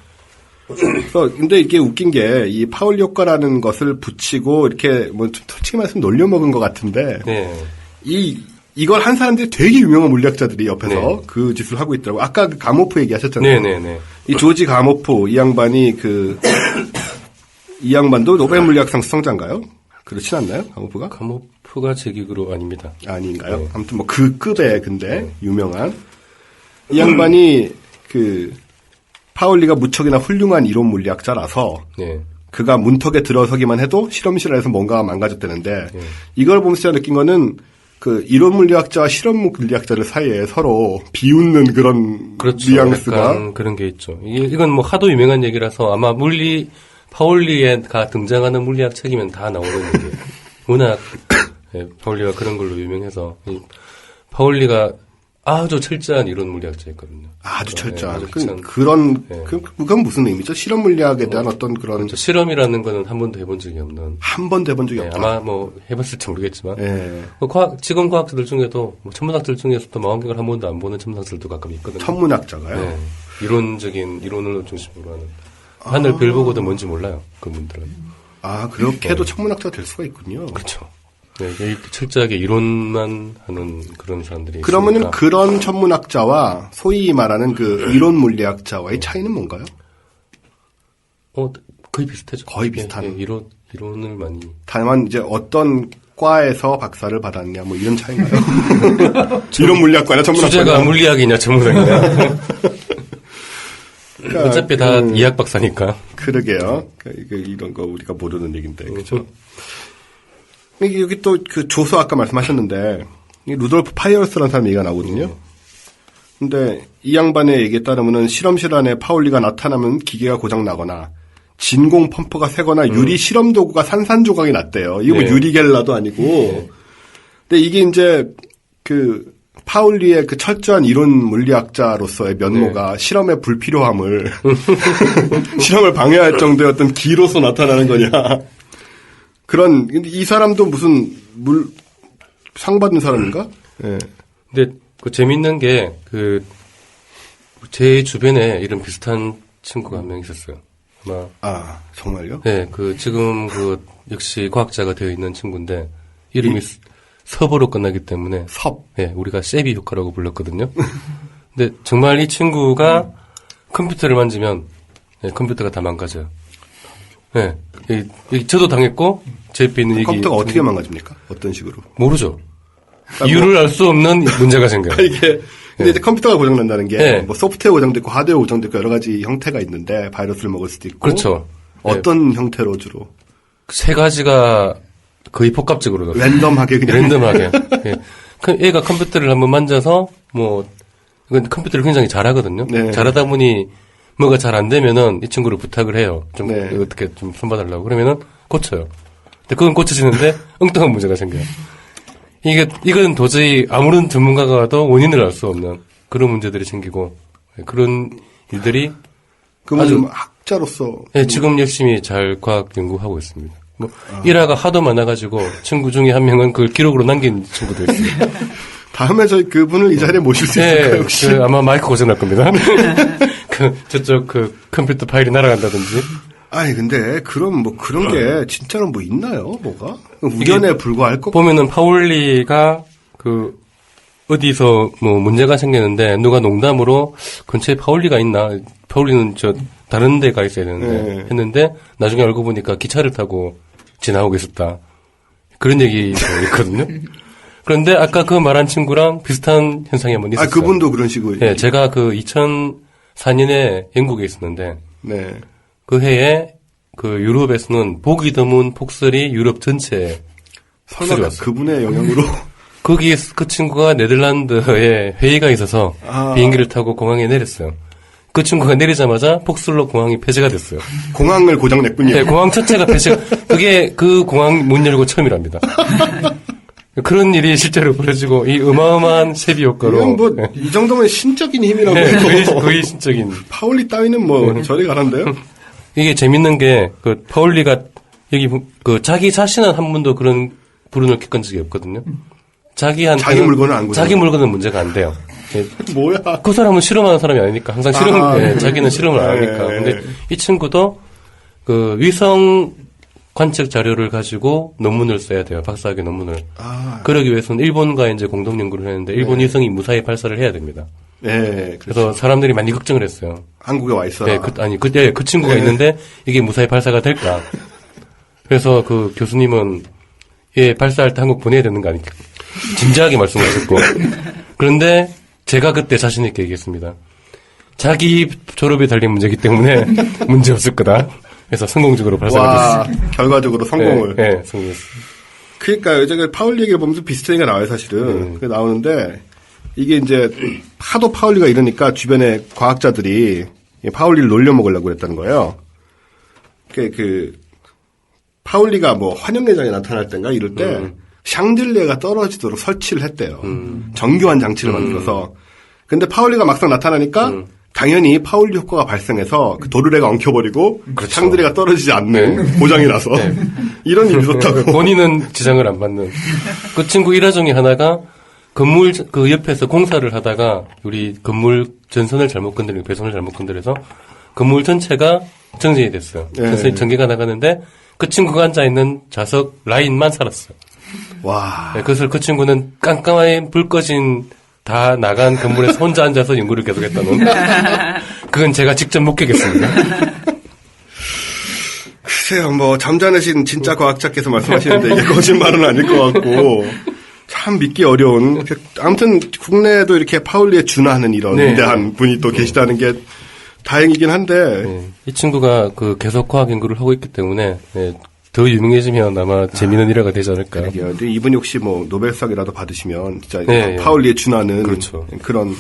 그래서 근데 이게 웃긴 게 이 파울리 효과라는 것을 붙이고 이렇게 뭐 솔직히 말해서 놀려먹은 것 같은데 네. 이걸 한 사람들이 되게 유명한 물리학자들이 옆에서 네. 그 짓을 하고 있더라고요. 아까 그 가모프 얘기하셨잖아요. 네네네. 이 조지 가모프 이 양반이 이 양반도 노벨 물리학상 수상자인가요? 그렇진 않나요? 가모프가? 가모프가 제 기억으로 아닙니다. 아닌가요? 네. 아무튼 뭐 그 급의 근데 유명한 이 양반이 파울리가 무척이나 훌륭한 이론 물리학자라서 네. 그가 문턱에 들어서기만 해도 실험실 안에서 뭔가 망가졌다는데 네. 이걸 보면서 제가 느낀 거는 그 이론 물리학자와 실험 물리학자들 사이에 서로 비웃는 그런 그렇죠. 뉘앙스가 약간 그런 게 있죠. 이건 뭐 하도 유명한 얘기라서 아마 파울리가 등장하는 물리학 책이면 다 나오는 얘기예요. 워낙 파울리가 그런 걸로 유명해서 파울리가 아주 철저한 이론 물리학자였거든요. 아주 철저한. 아주 철저한. 그런, 네. 그건 무슨 의미죠? 실험 물리학에 대한 어떤 그런, 실험이라는 거는 한 번도 해본 적이 없는. 한 번도 해본 적이 네, 없다. 아마 뭐 해봤을지 모르겠지만. 예. 지금 과학자들 중에도 뭐 천문학자들 중에서도 망원경을 한 번도 안 보는 천문학자들도 가끔 있거든요. 천문학자가요? 네. 이론을 중심으로 하는. 하늘 별 보고도 뭔지 몰라요. 그분들은. 아, 그렇게 해도 천문학자가 될 수가 있군요. 그렇죠. 네, 이렇게 철저하게 이론만 하는 그런 사람들이 그러면은 있으니까. 그런 천문학자와 소위 말하는 그 이론 물리학자와의 차이는 뭔가요? 거의 비슷하죠. 거의 비슷한. 예, 이론을 많이. 다만 이제 어떤 과에서 박사를 받았냐 뭐 이런 차이인가요? 이론 물리학과나 천문학과. 주제가 물리학이냐 전문학이냐. 그러니까 어차피 다 이학 박사니까. 그러게요. 이런 거 우리가 모르는 얘기인데, 그죠? 여기 또 그 조서 아까 말씀하셨는데, 이 루돌프 파이어스라는 사람 얘기가 나오거든요. 근데 이 양반의 얘기에 따르면은 실험실 안에 파울리가 나타나면 기계가 고장 나거나 진공 펌프가 새거나 유리 실험 도구가 산산조각이 났대요. 이거 뭐 네. 유리겔라도 아니고. 근데 이게 이제 그 파울리의 그 철저한 이론 물리학자로서의 면모가 실험의 불필요함을 실험을 방해할 정도의 어떤 기로서 나타나는 거냐. 그런 근데 이 사람도 무슨 상 받은 사람인가? 예. 근데 그 재밌는 게 제 주변에 이런 비슷한 친구가 한 명 있었어요. 아마 아, 정말요? 네, 지금 역시 과학자가 되어 있는 친구인데 이름이 섭으로 끝나기 때문에 섭. 네, 우리가 세비 효과라고 불렀거든요. 근데 정말 이 친구가 컴퓨터를 만지면 네, 컴퓨터가 다 망가져요. 네, 저도 당했고 제 옆에 있는 컴퓨터가 어떻게 망가집니까? 어떤 식으로? 모르죠. 이유를 알 수 없는 문제가 생겨요. 이게 근데 이제 컴퓨터가 고장난다는 게 네. 뭐 소프트웨어 고장도 있고 하드웨어 고장도 있고 여러 가지 형태가 있는데 바이러스를 먹을 수도 있고 그렇죠. 어떤 형태로 주로 세 가지가 거의 복합적으로 랜덤하게 그냥 랜덤하게. 예. 얘가 컴퓨터를 한번 만져서 근데 컴퓨터를 굉장히 잘하거든요. 네. 잘하다 보니 뭐가 잘 안 되면은 이 친구를 부탁을 해요. 좀 네. 어떻게 좀 손봐달라고 그러면은 고쳐요. 근데 그건 고쳐지는데 엉뚱한 문제가 생겨요. 이건 도저히 아무런 전문가가 와도 원인을 알 수 없는 그런 문제들이 생기고 그런 일들이 그러면 아주- 좀 학자로서 예, 지금 열심히 잘 과학 연구하고 있습니다. 일화가 하도 많아가지고 친구 중에 한 명은 그걸 기록으로 남긴 친구도 있어요. 다음에 저희 그분을 이 자리에 모실 수 있을까요? 네, 혹시? 아마 마이크 고장 날 겁니다. 저쪽 컴퓨터 파일이 날아간다든지. 아니 근데 그럼 뭐 그런 게 진짜로 뭐 있나요? 뭐가? 우연에 불과할 것 보면은 파울리가 어디서 뭐 문제가 생기는데 누가 농담으로 근처에 파울리가 있나? 파울리는 다른 데 가 있어야 되는데 네. 했는데 나중에 알고 보니까 기차를 타고 지나오고 있었다. 그런 얘기가 있거든요. 그런데 아까 그 말한 친구랑 비슷한 현상이 한번 있었어요. 아 그분도 그런 식으로. 네, 제가 2004년에 영국에 있었는데 네. 그 해에 유럽에서는 보기 드문 폭설이 유럽 전체에 설마 없어졌어요. 그분의 영향으로 거기에 그 친구가 네덜란드에 회의가 있어서 아. 비행기를 타고 공항에 내렸어요. 그 친구가 내리자마자 폭설로 공항이 폐쇄가 됐어요. 공항을 고장냈군요. 네, 공항 자체가 폐쇄가 그게 그 공항 문 열고 처음이랍니다. 그런 일이 실제로 벌어지고 이 어마어마한 세비 효과로 그냥 뭐 이 정도면 신적인 힘이라고 네, 해도 거의 신적인. 파울리 따위는 뭐 저리 가란데요. 이게 재밌는 게 파울리가 여기 자기 자신은 한 번도 그런 불운을 겪은 적이 없거든요. 자기 물건은 안 자기 물건은 문제가 안 돼요. 예, 뭐야? 그 사람은 실험하는 사람이 아니니까 항상 네. 자기는 실험을 안 하니까. 네. 근데 이 친구도 위성 관측 자료를 가지고 논문을 써야 돼요. 박사학위 논문을. 아, 그러기 위해서는 일본과 이제 공동 연구를 했는데 일본 위성이 무사히 발사를 해야 됩니다. 네. 그래서 사람들이 많이 걱정을 했어요. 한국에 와 있어라. 네, 그 친구가 네. 있는데 이게 무사히 발사가 될까? 그래서 그 교수님은 발사할 때 한국 보내야 되는 거 아니까 진지하게 말씀하셨고 그런데 제가 그때 자신 있게 얘기했습니다. 자기 졸업에 달린 문제이기 때문에 문제 없을 거다. 그래서 성공적으로 발사가 와, 됐어요. 결과적으로 성공을. 네, 성공했어요. 그러니까 제가 파울리 얘기를 보면서 비슷한 얘기가 나와요, 사실은. 그 나오는데 이게 이제 하도 파울리가 이러니까 주변에 과학자들이 파울리를 놀려먹으려고 그랬다는 거예요. 파울리가 뭐 환영회장에 나타날 땐가 이럴 때 샹들리에가 떨어지도록 설치를 했대요. 정교한 장치를 만들어서. 근데 파울리가 막상 나타나니까 당연히 파울리 효과가 발생해서 그 도르래가 엉켜버리고 그렇죠. 샹들리에가 떨어지지 않는 고장이 나서 이런 일이 있었다고. 본인은 지장을 안 받는. 그 친구 일화중에 하나가 건물 그 옆에서 공사를 하다가 우리 건물 전선을 잘못 건드리고 배선을 잘못 건드려서 건물 전체가 정전이 됐어요. 그래서 전기가 나가는데 그 친구가 앉아있는 좌석 라인만 살았어요. 와. 네, 그래서 그 친구는 깜깜하게 불 꺼진 다 나간 건물에서 혼자 앉아서 연구를 계속했다는. 그건 제가 직접 목격했습니다. 글쎄요, 뭐 잠자내신 진짜 과학자께서 말씀하시는데 이게 거짓말은 아닐 것 같고 참 믿기 어려운. 아무튼 국내에도 이렇게 파울리에 준하는 이런 네. 위대한 분이 또 계시다는 게 다행이긴 한데. 네, 이 친구가 그 계속 과학 연구를 하고 있기 때문에 네, 더 유명해지면 아마 재미있는 일화가 되지 않을까. 그러게요. 근데 이분이 혹시 뭐 노벨상이라도 받으시면 진짜 네, 파울리에 준하는 그렇죠. 그런.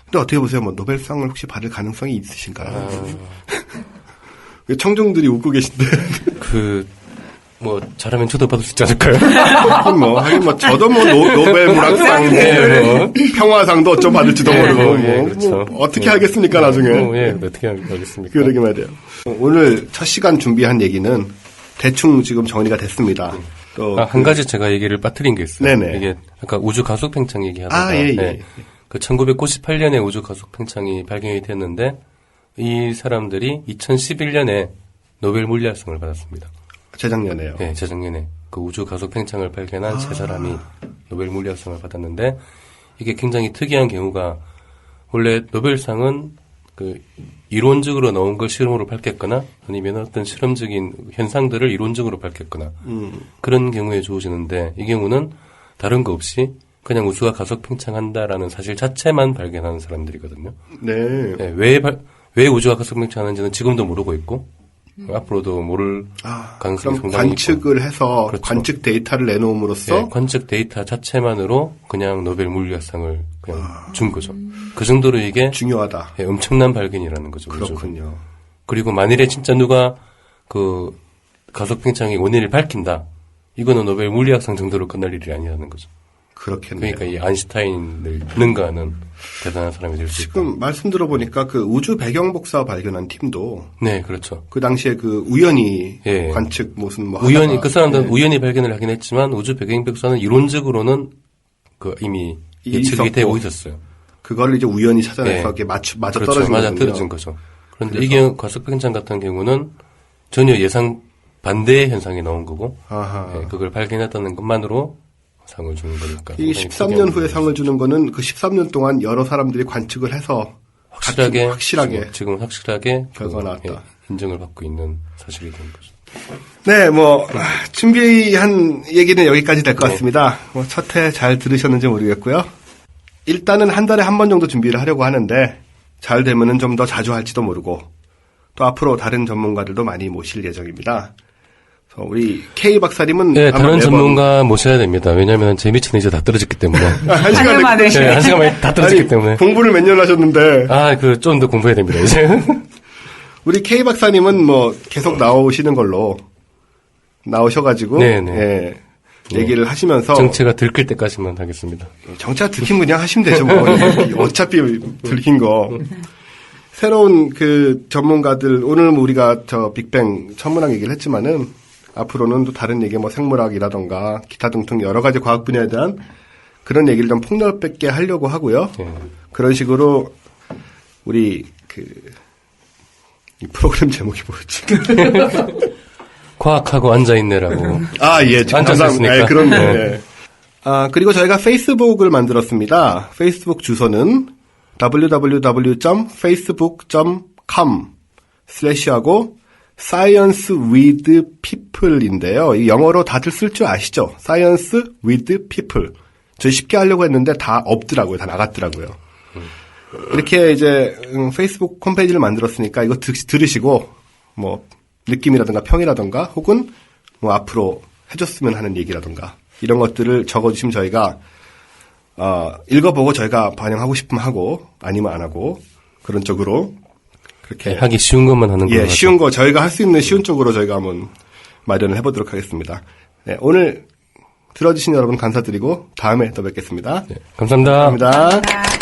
근데 어떻게 보세요? 뭐 노벨상을 혹시 받을 가능성이 있으신가요? 왜 청중들이 웃고 계신데? 뭐 잘하면 저도 받을 수 있지 않을까요? 하긴 뭐 저도 뭐 노벨 물학상, 뭐 평화상도 어쩜 받을지도 모르고 뭐, 그렇죠. 뭐 어떻게 하겠습니까 나중에? 예, 어떻게 하겠습니까? 그러게 말이에요. 오늘 첫 시간 준비한 얘기는 대충 지금 정리가 됐습니다. 또 한 가지 제가 얘기를 빠뜨린 게 있어요. 네네. 이게 아까 우주 가속 팽창 얘기하다가 예. 그 1998년에 우주 가속 팽창이 발견이 됐는데 이 사람들이 2011년에 노벨 물리학상을 받았습니다. 재작년에요. 네, 재작년에 그 우주 가속 팽창을 발견한 세 사람이 노벨 물리학상을 받았는데 이게 굉장히 특이한 경우가 원래 노벨상은 그 이론적으로 나온 걸 실험으로 밝혔거나 아니면 어떤 실험적인 현상들을 이론적으로 밝혔거나 그런 경우에 주어지는데 이 경우는 다른 거 없이 그냥 우주가 가속 팽창한다라는 사실 자체만 발견하는 사람들이거든요. 네. 네, 왜 우주가 가속 팽창하는지는 지금도 모르고 있고 앞으로도 모를 가능성이 그럼 상당히 관측을 있고. 해서 그렇죠. 관측 데이터를 내놓음으로써 네, 관측 데이터 자체만으로 그냥 노벨 물리학상을 그냥 준 거죠. 그 정도로 이게 중요하다. 예, 엄청난 발견이라는 거죠. 그렇군요. 그리고 만일에 진짜 누가 그 가속 팽창의 원인을 밝힌다. 이거는 노벨 물리학상 정도로 끝날 일이 아니라는 거죠. 그렇겠네요. 그러니까 이 아인슈타인을 능가하는 대단한 사람이 될 수 있다. 지금 말씀 들어보니까 그 우주 배경 복사 발견한 팀도 네, 그렇죠. 그 당시에 그 우연히 예. 관측 무슨 뭐 우연히 하다가 그 사람들은 우연히 발견을 하긴 했지만 우주 배경 백사는 이론적으로는 그 이미 예측이 있었고. 되고 있었어요. 그걸 이제 우연히 찾아내서 예. 이렇게 맞아 그렇죠. 떨어진 맞아 거군요. 떨어진 거죠. 그런데 이게 가속 팽창 같은 경우는 전혀 예상 반대의 현상이 나온 거고 아하. 예, 그걸 발견했다는 것만으로 상을 주는 거니까. 이 상당히 13년 특이한 후에 상을 주는 거는 그 13년 동안 여러 사람들이 관측을 해서 확실하게 지금 확실하게 결과가 나왔다. 인정을 받고 있는 사실이 된 거죠. 네, 뭐 준비한 얘기는 여기까지 될 것 같습니다. 뭐 첫 회 잘 들으셨는지 모르겠고요. 일단은 한 달에 한 번 정도 준비를 하려고 하는데 잘 되면은 좀 더 자주 할지도 모르고 또 앞으로 다른 전문가들도 많이 모실 예정입니다. 그래서 우리 K 박사님은 네, 아마 다른 매번 전문가 모셔야 됩니다. 왜냐하면 제 미치는 이제 다 떨어졌기 때문에. 한 시간에 만에. 네, 한 시간 만에 다 떨어졌기 때문에. 공부를 몇 년 하셨는데 좀 더 공부해야 됩니다, 이제. 우리 K 박사님은 뭐 계속 나오시는 걸로 나오셔가지고 네네. 예, 얘기를 하시면서 정체가 들킬 때까지만 하겠습니다. 정치가 들킨 그냥 하시면 되죠. 뭐. 어차피 들킨 거. 새로운 그 전문가들 오늘 우리가 저 빅뱅 천문학 얘기를 했지만은 앞으로는 또 다른 얘기 뭐 생물학이라던가 기타 등등 여러 가지 과학 분야에 대한 그런 얘기를 좀 폭넓게 하려고 하고요. 예. 그런 식으로 우리 이 프로그램 제목이 뭐였지? 과학하고 앉아있네라고. 아, 예. 앉았으니까. 예, 그럼요. 예. 아, 그리고 저희가 페이스북을 만들었습니다. 페이스북 주소는 www.facebook.com/하고 Science with People인데요. 이 영어로 다들 쓸 줄 아시죠? Science with People. 저희 쉽게 하려고 했는데 다 없더라고요. 다 나갔더라고요. 이렇게 이제 페이스북 홈페이지를 만들었으니까 이거 들으시고 뭐 느낌이라든가 평이라든가 혹은 뭐 앞으로 해줬으면 하는 얘기라든가 이런 것들을 적어주시면 저희가 읽어보고 저희가 반영하고 싶으면 하고 아니면 안 하고 그런 쪽으로 그렇게 하기 쉬운 것만 하는 거예요. 쉬운 거 저희가 할 수 있는 쉬운 쪽으로 저희가 한번 마련을 해보도록 하겠습니다. 네, 오늘 들어주신 여러분 감사드리고 다음에 또 뵙겠습니다. 감사합니다. 감사합니다. 감사합니다.